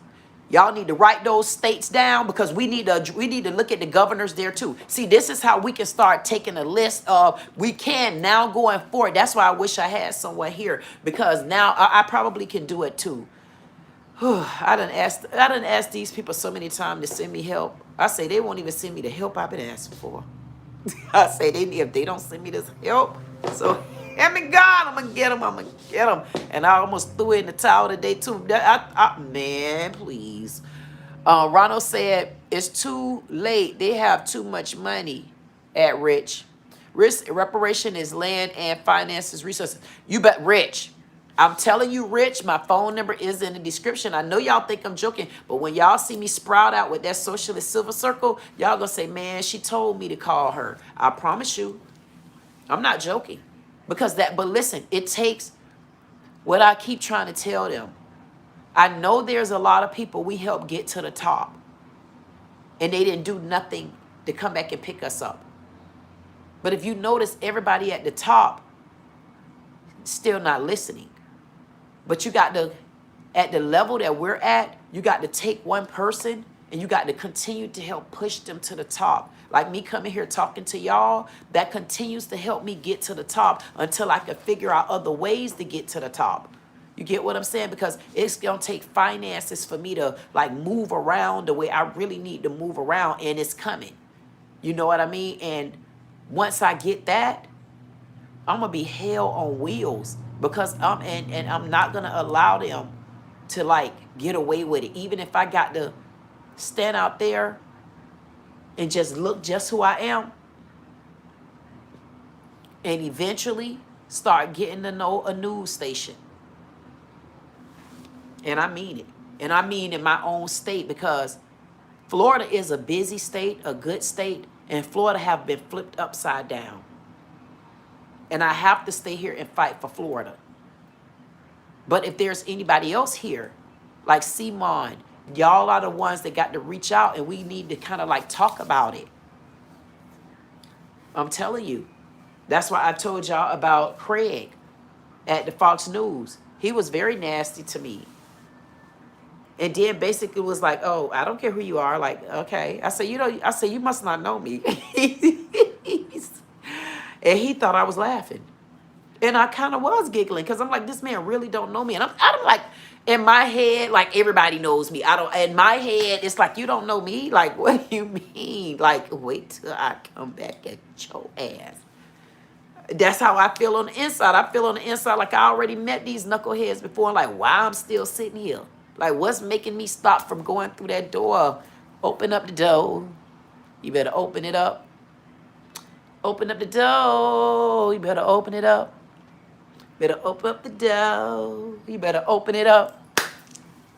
y'all need to write those states down, because we need to look at the governors there too. See, this is how we can start taking a list of, we can now going forward. That's why I wish I had someone here, because now I probably can do it too. I done asked these people so many times to send me help. I say they won't even send me the help I've been asking for. I say if they don't send me this help, so help me God, I'm gonna get them. And I almost threw in the towel today too. Man, please. Ronald said it's too late. They have too much money at Rich. Reparation is land and finances, resources. You bet, Rich. I'm telling you, Rich, my phone number is in the description. I know y'all think I'm joking, but when y'all see me sprout out with that socialist silver circle, y'all gonna say, man, she told me to call her. I promise you, I'm not joking. Because but listen, it takes what I keep trying to tell them. I know there's a lot of people we helped get to the top, and they didn't do nothing to come back and pick us up. But if you notice, everybody at the top still not listening. But you got to, at the level that we're at, you got to take one person and you got to continue to help push them to the top. Like me coming here talking to y'all, that continues to help me get to the top until I can figure out other ways to get to the top. You get what I'm saying? Because it's going to take finances for me to like move around the way I really need to move around, and it's coming. You know what I mean? And once I get that, I'm going to be hell on wheels. Because I'm not going to allow them to like get away with it. Even if I got to stand out there and just look just who I am. And eventually start getting to know a news station. And I mean it. And I mean in my own state, because Florida is a busy state, a good state. And Florida have been flipped upside down. And I have to stay here and fight for Florida. But if there's anybody else here, like Simon, y'all are the ones that got to reach out, and we need to kind of like talk about it. I'm telling you. That's why I told y'all about Craig at the Fox News. He was very nasty to me. And then basically was like, oh, I don't care who you are. Like, okay. I said, you must not know me. And he thought I was laughing. And I kind of was giggling, because I'm like, this man really don't know me. And I'm like, in my head, like, everybody knows me. In my head, it's like, you don't know me? Like, what do you mean? Like, wait till I come back at your ass. That's how I feel on the inside. I feel on the inside like I already met these knuckleheads before. And like, why I'm still sitting here? Like, what's making me stop from going through that door? Open up the door. You better open it up. Open up the door. You better open it up. Better open up the door. You better open it up.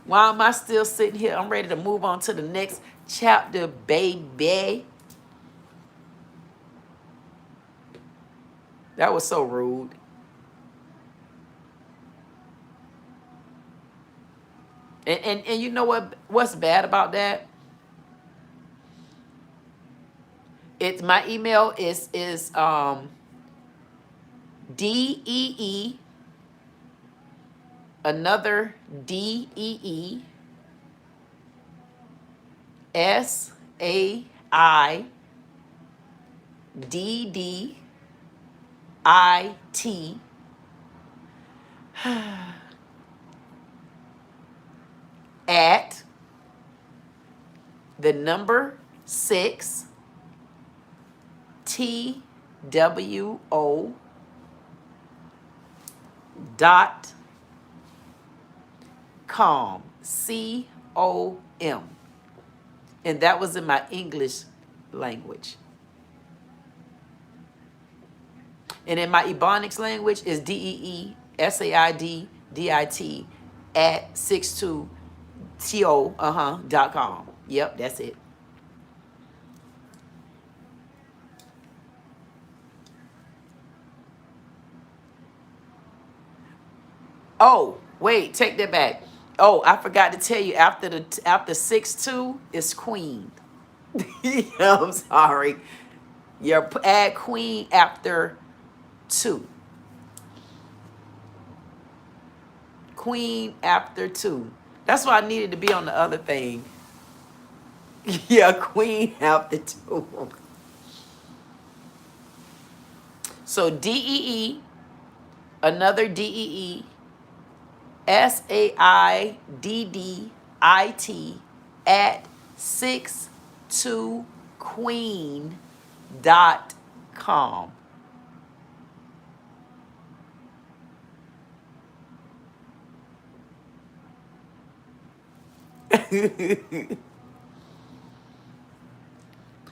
Why am I still sitting here? I'm ready to move on to the next chapter, baby. That was so rude. And you know what's bad about that? It's my email is DEE, another DEE, SAIDDIT at the number 6 TWO dot com, COM. And that was in my English language. And in my Ebonics language is DEESAIDDIT at 62TO.com. Yep, that's it. Oh, wait, take that back. Oh, I forgot to tell you, after 6-2 is Queen. I'm sorry. You add Queen after 2. Queen after 2. That's why I needed to be on the other thing. Yeah, Queen after 2. So DEE, another DEE, SAIDDIT at 62queen.com.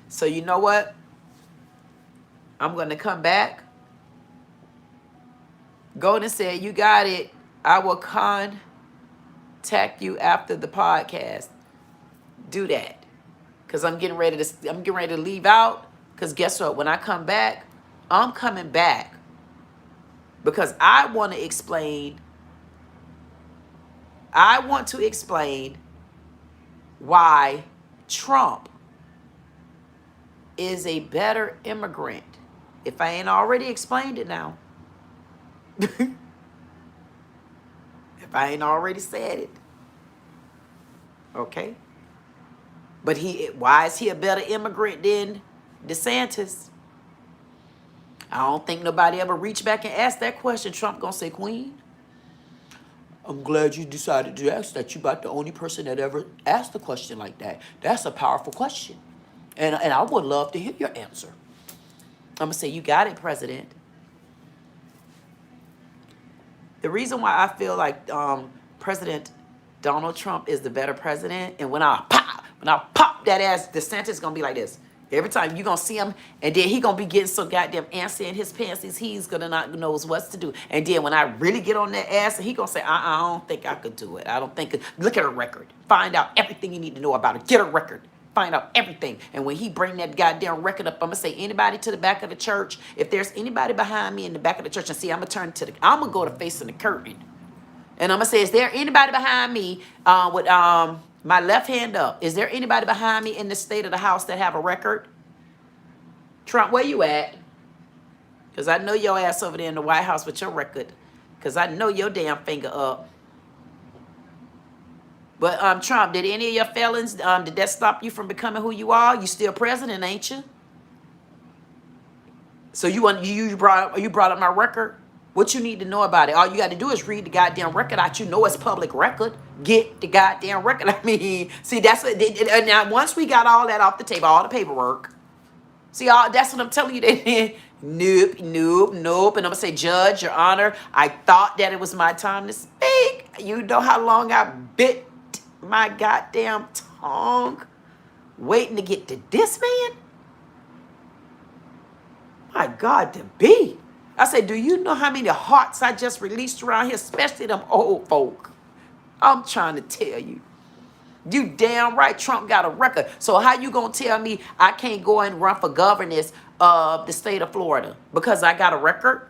So you know what? I'm going to come back. Golden said, you got it. I will contact you after the podcast. Do that. Because I'm getting ready to leave out. Because guess what? When I come back, I'm coming back. Because I want to explain why Trump is a better immigrant. If I ain't already explained it now. If I ain't already said it. Okay? But why is he a better immigrant than DeSantis? I don't think nobody ever reached back and asked that question. Trump gonna say, Queen, I'm glad you decided to ask that. You're about the only person that ever asked a question like that. That's a powerful question. And I would love to hear your answer. I'm gonna say, you got it, President. The reason why I feel like President Donald Trump is the better president, and when I pop that ass, DeSantis gonna be like this. Every time you gonna see him, and then he gonna be getting so goddamn antsy in his pantsies, he's gonna not knows what to do. And then when I really get on that ass, he gonna say, I don't think I could do it. I don't think. Look at her record. Find out everything you need to know about her. Get her record. Find out everything. And when he bring that goddamn record up, I'm gonna say, anybody to the back of the church, if there's anybody behind me in the back of the church, and see, I'm gonna go to facing the curtain. And I'm gonna say, is there anybody behind me with my left hand up? Is there anybody behind me in the state of the house that have a record? Trump, where you at? Because I know your ass over there in the White House with your record. Because I know your damn finger up. But Trump, did any of your felons, did that stop you from becoming who you are? You still president, ain't you? So you brought up my record? What you need to know about it? All you got to do is read the goddamn record out. You know it's public record. Get the goddamn record. I mean, see, that's what now once we got all that off the table, all the paperwork. See, that's what I'm telling you. Nope. And I'm gonna say, Judge, Your Honor, I thought that it was my time to speak. You know how long I bit my goddamn tongue waiting to get to this man? My God, to be. I said, do you know how many hearts I just released around here, especially them old folk? I'm trying to tell you. You damn right Trump got a record. So how you gonna tell me I can't go and run for governess of the state of Florida because I got a record?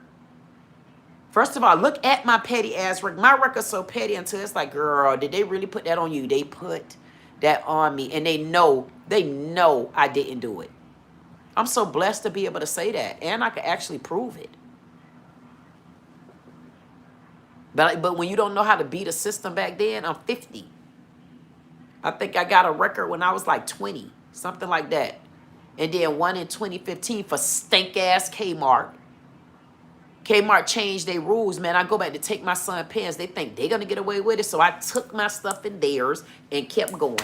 First of all, look at my petty ass record. My record's so petty until it's like, girl, did they really put that on you? They put that on me, and they know I didn't do it. I'm so blessed to be able to say that, and I can actually prove it. But when you don't know how to beat a system back then, I'm 50. I think I got a record when I was like 20, something like that. And then one in 2015 for stink-ass Kmart. Kmart changed their rules, man. I go back to take my son pens. They think they're going to get away with it. So I took my stuff in theirs and kept going.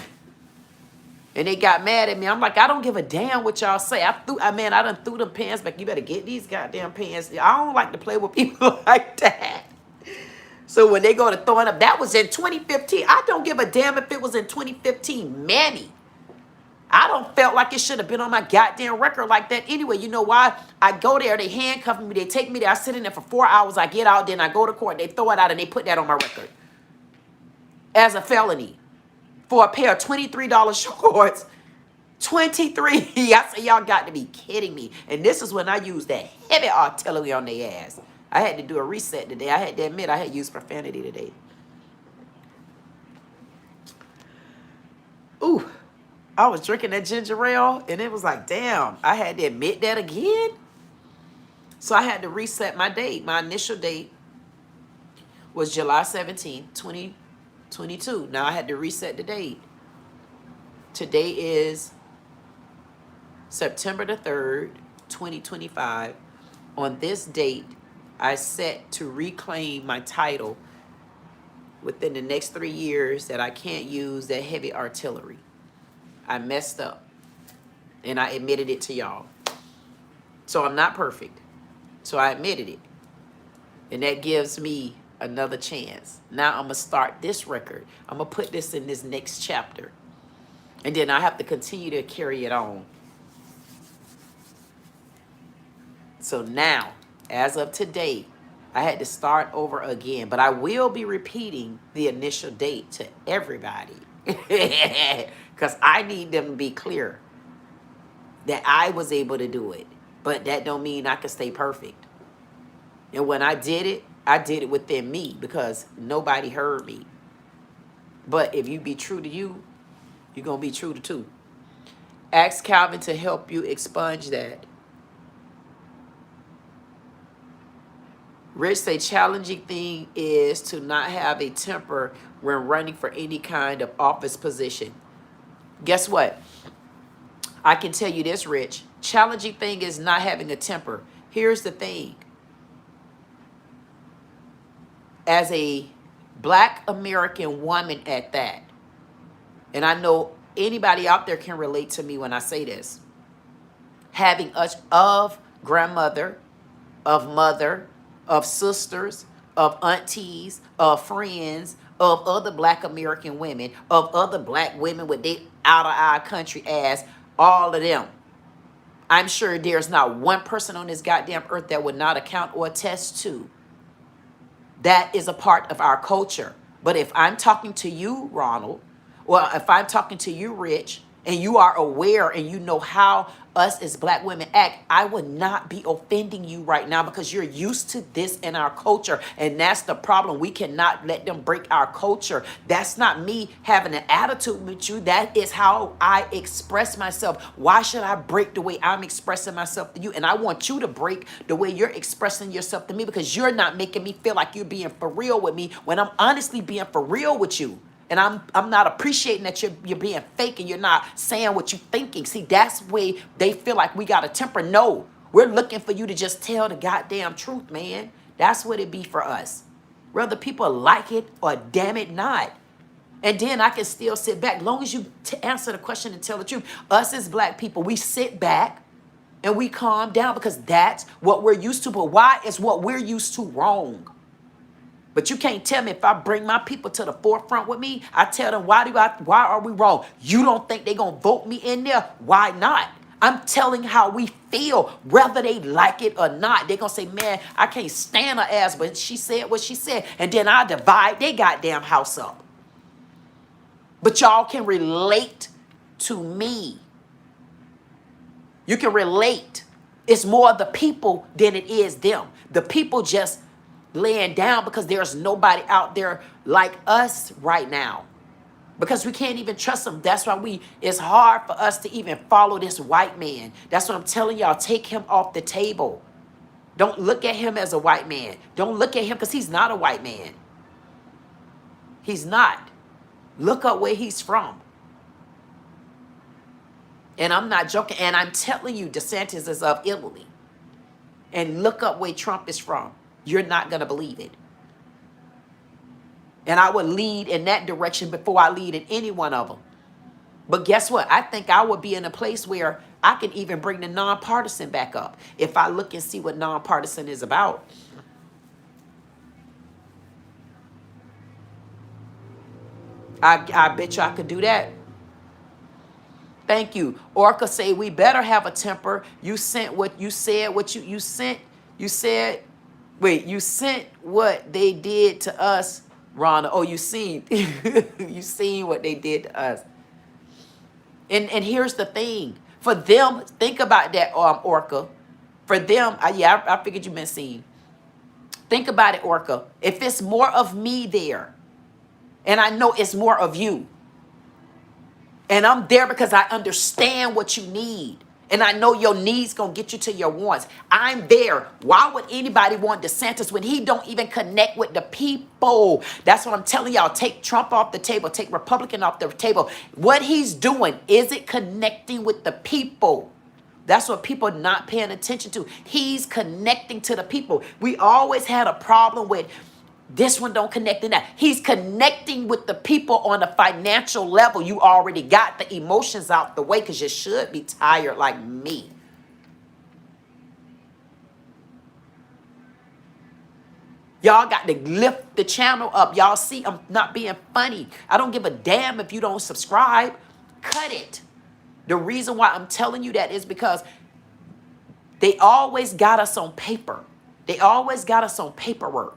And they got mad at me. I'm like, I don't give a damn what y'all say. I done threw them pens back. You better get these goddamn pens. I don't like to play with people like that. So when they go to throwing up, that was in 2015. I don't give a damn if it was in 2015, Manny. I don't felt like it should have been on my goddamn record like that anyway. You know why? I go there, they handcuff me, they take me there, I sit in there for 4 hours, I get out, then I go to court, they throw it out and they put that on my record as a felony for a pair of $23 shorts. 23. I said, y'all got to be kidding me. And this is when I used that heavy artillery on their ass. I had to do a reset today. I had to admit I had used profanity today. Ooh, I was drinking that ginger ale, and it was like, damn, I had to admit that again. So I had to reset my date. My initial date was July 17th, 2022. Now I had to reset the date. Today is September the 3rd, 2025. On this date, I set to reclaim my title within the next 3 years that I can't use that heavy artillery. I messed up, and I admitted it to y'all. So I'm not perfect. So I admitted it. And that gives me another chance. Now I'm going to start this record. I'm going to put this in this next chapter. And then I have to continue to carry it on. So now, as of today, I had to start over again. But I will be repeating the initial date to everybody. Because I need them to be clear that I was able to do it. But that don't mean I can stay perfect. And when I did it within me because nobody heard me. But if you be true to you, you're going to be true to two. Ask Calvin to help you expunge that. Rich say challenging thing is to not have a temper when running for any kind of office position. Guess what? I can tell you this, Rich. Challenging thing is not having a temper. Here's the thing. As a Black American woman at that, and I know anybody out there can relate to me when I say this, having us of grandmother, of mother, of sisters, of aunties, of friends, of other Black American women, of other Black women with they out of our country ass, all of them. I'm sure there's not one person on this goddamn earth that would not account or attest to. That is a part of our culture. But if I'm talking to you, Ronald, or if I'm talking to you, Rich, and you are aware and you know how us as Black women act, I would not be offending you right now because you're used to this in our culture. And that's the problem. We cannot let them break our culture. That's not me having an attitude with you. That is how I express myself. Why should I break the way I'm expressing myself to you? And I want you to break the way you're expressing yourself to me because you're not making me feel like you're being for real with me when I'm honestly being for real with you. And I'm not appreciating that you're being fake and you're not saying what you're thinking. See, that's the way they feel like we got a temper. No, we're looking for you to just tell the goddamn truth, man. That's what it be for us. Whether people like it or damn it not. And then I can still sit back. Long as you answer the question and tell the truth. Us as Black people, we sit back and we calm down because that's what we're used to. But why is what we're used to wrong? But you can't tell me if I bring my people to the forefront with me, I tell them, why are we wrong? You don't think they're going to vote me in there? Why not? I'm telling how we feel, whether they like it or not. They're going to say, man, I can't stand her ass, but she said what she said. And then I divide their goddamn house up. But y'all can relate to me. You can relate. It's more the people than it is them. The people just laying down because there's nobody out there like us right now. Because we can't even trust them. That's why it's hard for us to even follow this white man. That's what I'm telling y'all. Take him off the table. Don't look at him as a white man. Don't look at him because he's not a white man. He's not. Look up where he's from. And I'm not joking. And I'm telling you, DeSantis is of Italy. And look up where Trump is from. You're not going to believe it. And I would lead in that direction before I lead in any one of them. But guess what? I think I would be in a place where I can even bring the nonpartisan back up if I look and see what nonpartisan is about. I bet you I could do that. Thank you. Orca say we better have a temper. You sent what you said, you sent what they did to us, Rhonda. Oh, you seen you seen what they did to us. And here's the thing. For them, think about that, Orca. For them, I figured you've been seen. Think about it, Orca. If it's more of me there, and I know it's more of you, and I'm there because I understand what you need. And I know your needs going to get you to your wants. I'm there. Why would anybody want DeSantis when he don't even connect with the people? That's what I'm telling y'all. Take Trump off the table. Take Republican off the table. What he's doing, is it connecting with the people? That's what people are not paying attention to. He's connecting to the people. We always had a problem with this one don't connect in that. He's connecting with the people on a financial level. You already got the emotions out the way because you should be tired like me. Y'all got to lift the channel up. Y'all see, I'm not being funny. I don't give a damn if you don't subscribe. Cut it. The reason why I'm telling you that is because they always got us on paper. They always got us on paperwork.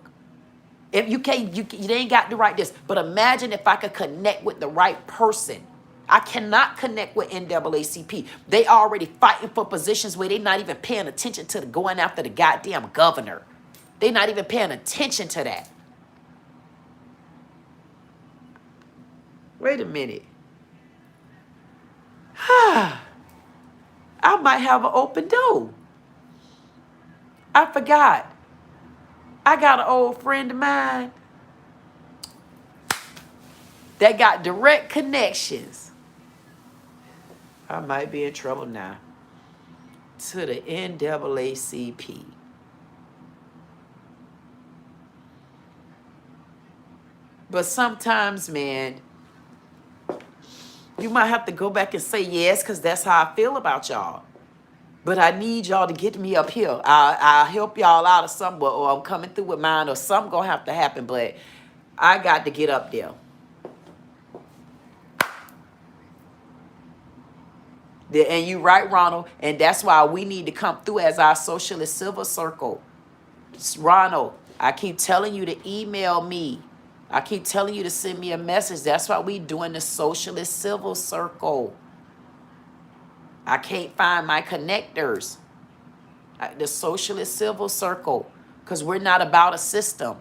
If you can't, you ain't got to write this. But imagine if I could connect with the right person. I cannot connect with NAACP. They already fighting for positions where they're not even paying attention to going after the goddamn governor. They're not even paying attention to that. Wait a minute. I might have an open door. I forgot. I got an old friend of mine that got direct connections. I might be in trouble now. To the NAACP. But sometimes, man, you might have to go back and say yes, because that's how I feel about y'all. But I need y'all to get me up here. I'll help y'all out or something, or I'm coming through with mine, or something gonna have to happen. But I got to get up there. And you right, Ronald. And that's why we need to come through as our socialist silver circle. Ronald, I keep telling you to email me. I keep telling you to send me a message. That's why we doing the socialist silver circle. I can't find my connectors. The socialist civil circle. Because we're not about a system.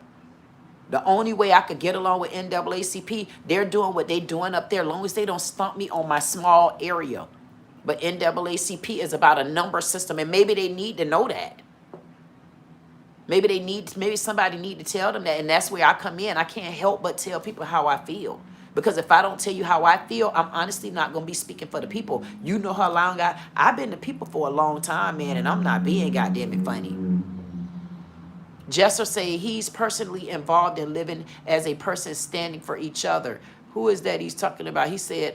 The only way I could get along with NAACP, they're doing what they're doing up there, as long as they don't stump me on my small area. But NAACP is about a number system, and maybe they need to know that. Maybe somebody need to tell them that, and that's where I come in. I can't help but tell people how I feel. Because if I don't tell you how I feel, I'm honestly not going to be speaking for the people. You know how long I've been the people for a long time, man, and I'm not being goddamn it funny. Jesser say he's personally involved in living as a person standing for each other. Who is that he's talking about? He said,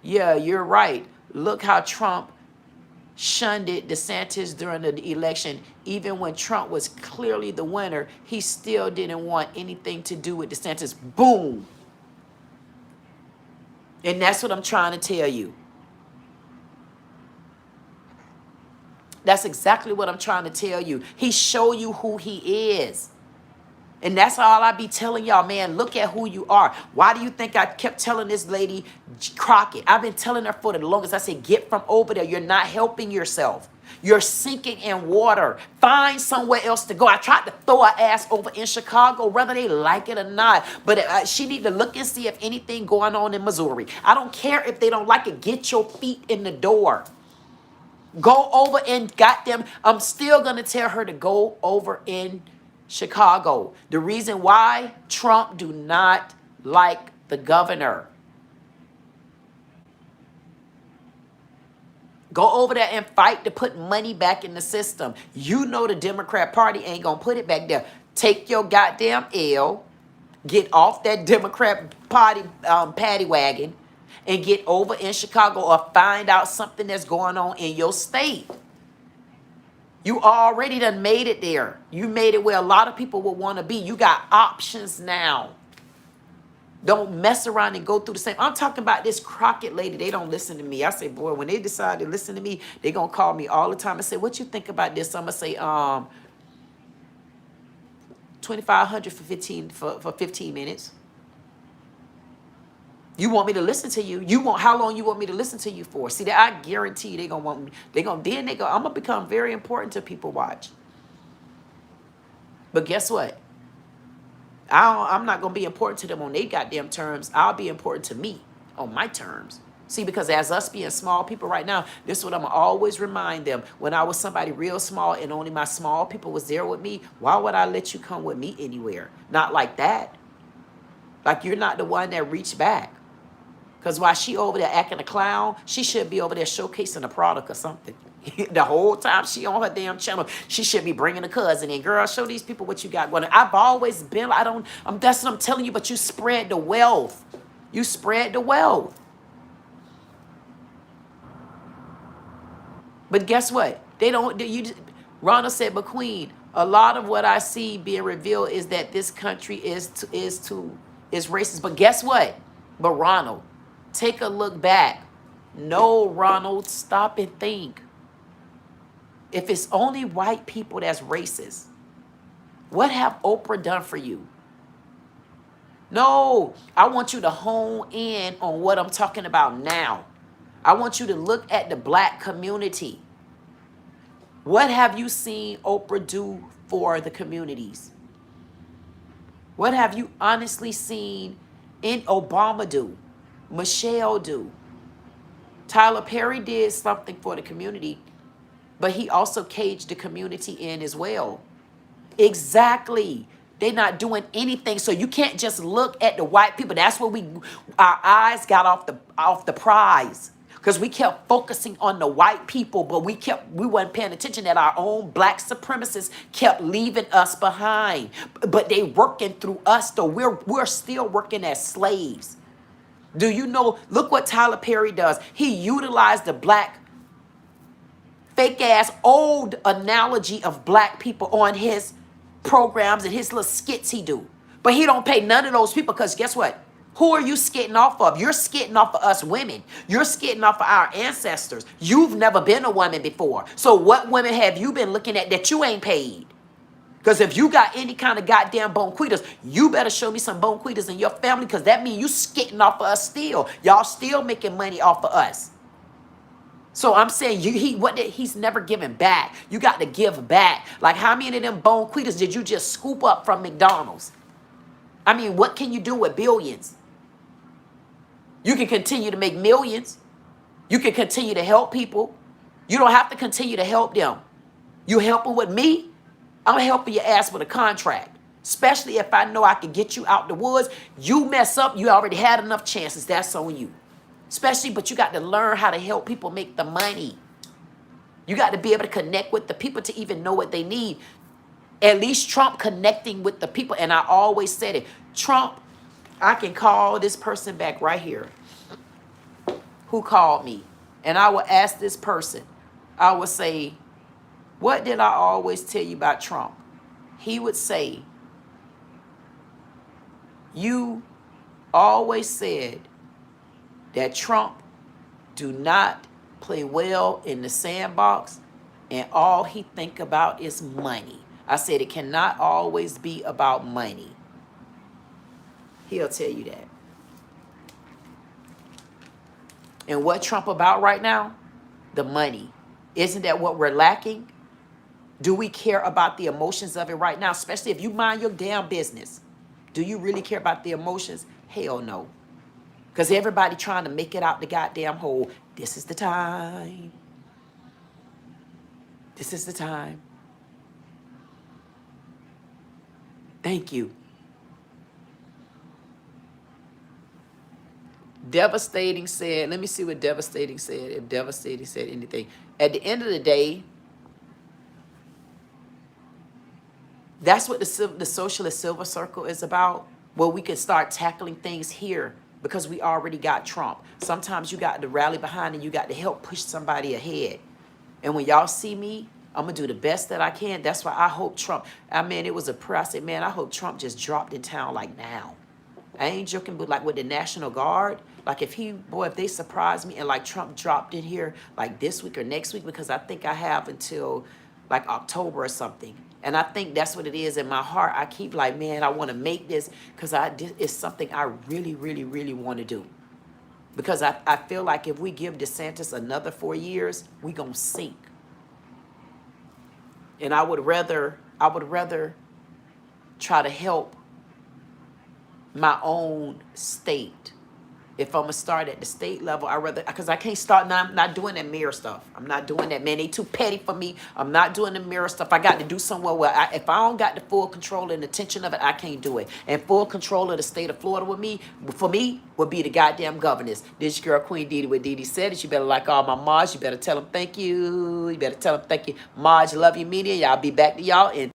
yeah, you're right. Look how Trump shunned DeSantis during the election. Even when Trump was clearly the winner, he still didn't want anything to do with DeSantis. Boom. And that's what I'm trying to tell you. That's exactly what I'm trying to tell you. He showed you who he is. And that's all I be telling y'all, man. Look at who you are. Why do you think I kept telling this lady Crockett? I've been telling her for the longest. I said, get from over there. You're not helping yourself. You're sinking in water. Find somewhere else to go. I tried to throw her ass over in Chicago, whether they like it or not. But she need to look and see if anything going on in Missouri. I don't care if they don't like it. Get your feet in the door. Go over and goddamn, I'm still going to tell her to go over in Chicago. The reason why Trump do not like the governor. Go over there and fight to put money back in the system. You know the Democrat Party ain't going to put it back there. Take your goddamn L. Get off that Democrat Party paddy wagon and get over in Chicago or find out something that's going on in your state. You already done made it there. You made it where a lot of people will want to be. You got options now. Don't mess around and go through the same. I'm talking about this Crockett lady. They don't listen to me. I say, boy, when they decide to listen to me, they going to call me all the time and say, what you think about this? I'm going to say, $2,500 for 15 minutes. You want me to listen to you? How long you want me to listen to you for? See, that I guarantee they gonna want me. I'm gonna become very important to people watch. But guess what? I'm not gonna be important to them on their goddamn terms. I'll be important to me on my terms. See, because as us being small people right now, this is what I'm gonna always remind them. When I was somebody real small and only my small people was there with me, why would I let you come with me anywhere? Not like that. Like you're not the one that reached back. Because while she over there acting a clown, she should be over there showcasing a product or something. The whole time she on her damn channel, she should be bringing a cousin in. Girl, show these people what you got going on. I've always been, that's what I'm telling you, but you spread the wealth. You spread the wealth. But guess what? Ronald said, but Queen, a lot of what I see being revealed is that this country is racist. But guess what? But Ronald, take a look back. No, Ronald, stop and think. If it's only white people that's racist, what have Oprah done for you? No, I want you to hone in on what I'm talking about now. I want you to look at the black community. What have you seen Oprah do for the communities? What have you honestly seen in Obama do? Michelle do? Tyler Perry did something for the community, but he also caged the community in as well. Exactly. They're not doing anything. So you can't just look at the white people. That's where our eyes got off the prize. Because we kept focusing on the white people, but we weren't paying attention that our own black supremacists kept leaving us behind. But they working through us, though we're still working as slaves. Do you know, look what Tyler Perry does. He utilized the black fake ass old analogy of black people on his programs and his little skits he do. But he don't pay none of those people because guess what? Who are you skitting off of? You're skitting off of us women. You're skitting off of our ancestors. You've never been a woman before. So what women have you been looking at that you ain't paid? Because if you got any kind of goddamn bonquitas, you better show me some bonquitas in your family because that means you skitting off of us still. Y'all still making money off of us. So I'm saying he's never given back. You got to give back. Like how many of them bonquitas did you just scoop up from McDonald's? I mean, what can you do with billions? You can continue to make millions. You can continue to help people. You don't have to continue to help them. You helping with me? I'm helping your ass with a contract. Especially if I know I can get you out the woods. You mess up, you already had enough chances. That's on you. Especially, but you got to learn how to help people make the money. You got to be able to connect with the people to even know what they need. At least Trump connecting with the people. And I always said it. Trump, I can call this person back right here who called me. And I will ask this person. I would say, what did I always tell you about Trump? He would say, you always said that Trump do not play well in the sandbox and all he think about is money. I said it cannot always be about money. He'll tell you that. And what Trump about right now? The money. Isn't that what we're lacking? Do we care about the emotions of it right now? Especially if you mind your damn business. Do you really care about the emotions? Hell no. Because everybody trying to make it out the goddamn hole. This is the time. This is the time. Thank you. Devastating said, let me see what Devastating said, if Devastating said anything. At the end of the day, that's what the Socialist Silver Circle is about, where we can start tackling things here because we already got Trump. Sometimes you got to rally behind and you got to help push somebody ahead. And when y'all see me, I'm going to do the best that I can. That's why I hope Trump, I mean, it was a prayer. I said, man, I hope Trump just dropped in town like now. I ain't joking, but like with the National Guard, like if they surprise me and like Trump dropped in here like this week or next week, because I think I have until like October or something. And I think that's what it is in my heart. I keep like, man, I want to make this because it's something I really, really, really want to do. Because I feel like if we give DeSantis another 4 years, we going to sink. And I would rather try to help my own state. If I'm gonna start at the state level, I rather, because I can't start now. I'm not doing that mirror stuff. I'm not doing that, man. They too petty for me. I'm not doing the mirror stuff. I got to do somewhere where if I don't got the full control and attention of it, I can't do it. And full control of the state of Florida for me, would be the goddamn governess. This girl, Queen Dee Dee, with Dee Dee said it. You better like all my Maj. You better tell them thank you. You better tell them thank you. Maj, love you, media. Y'all be back to y'all in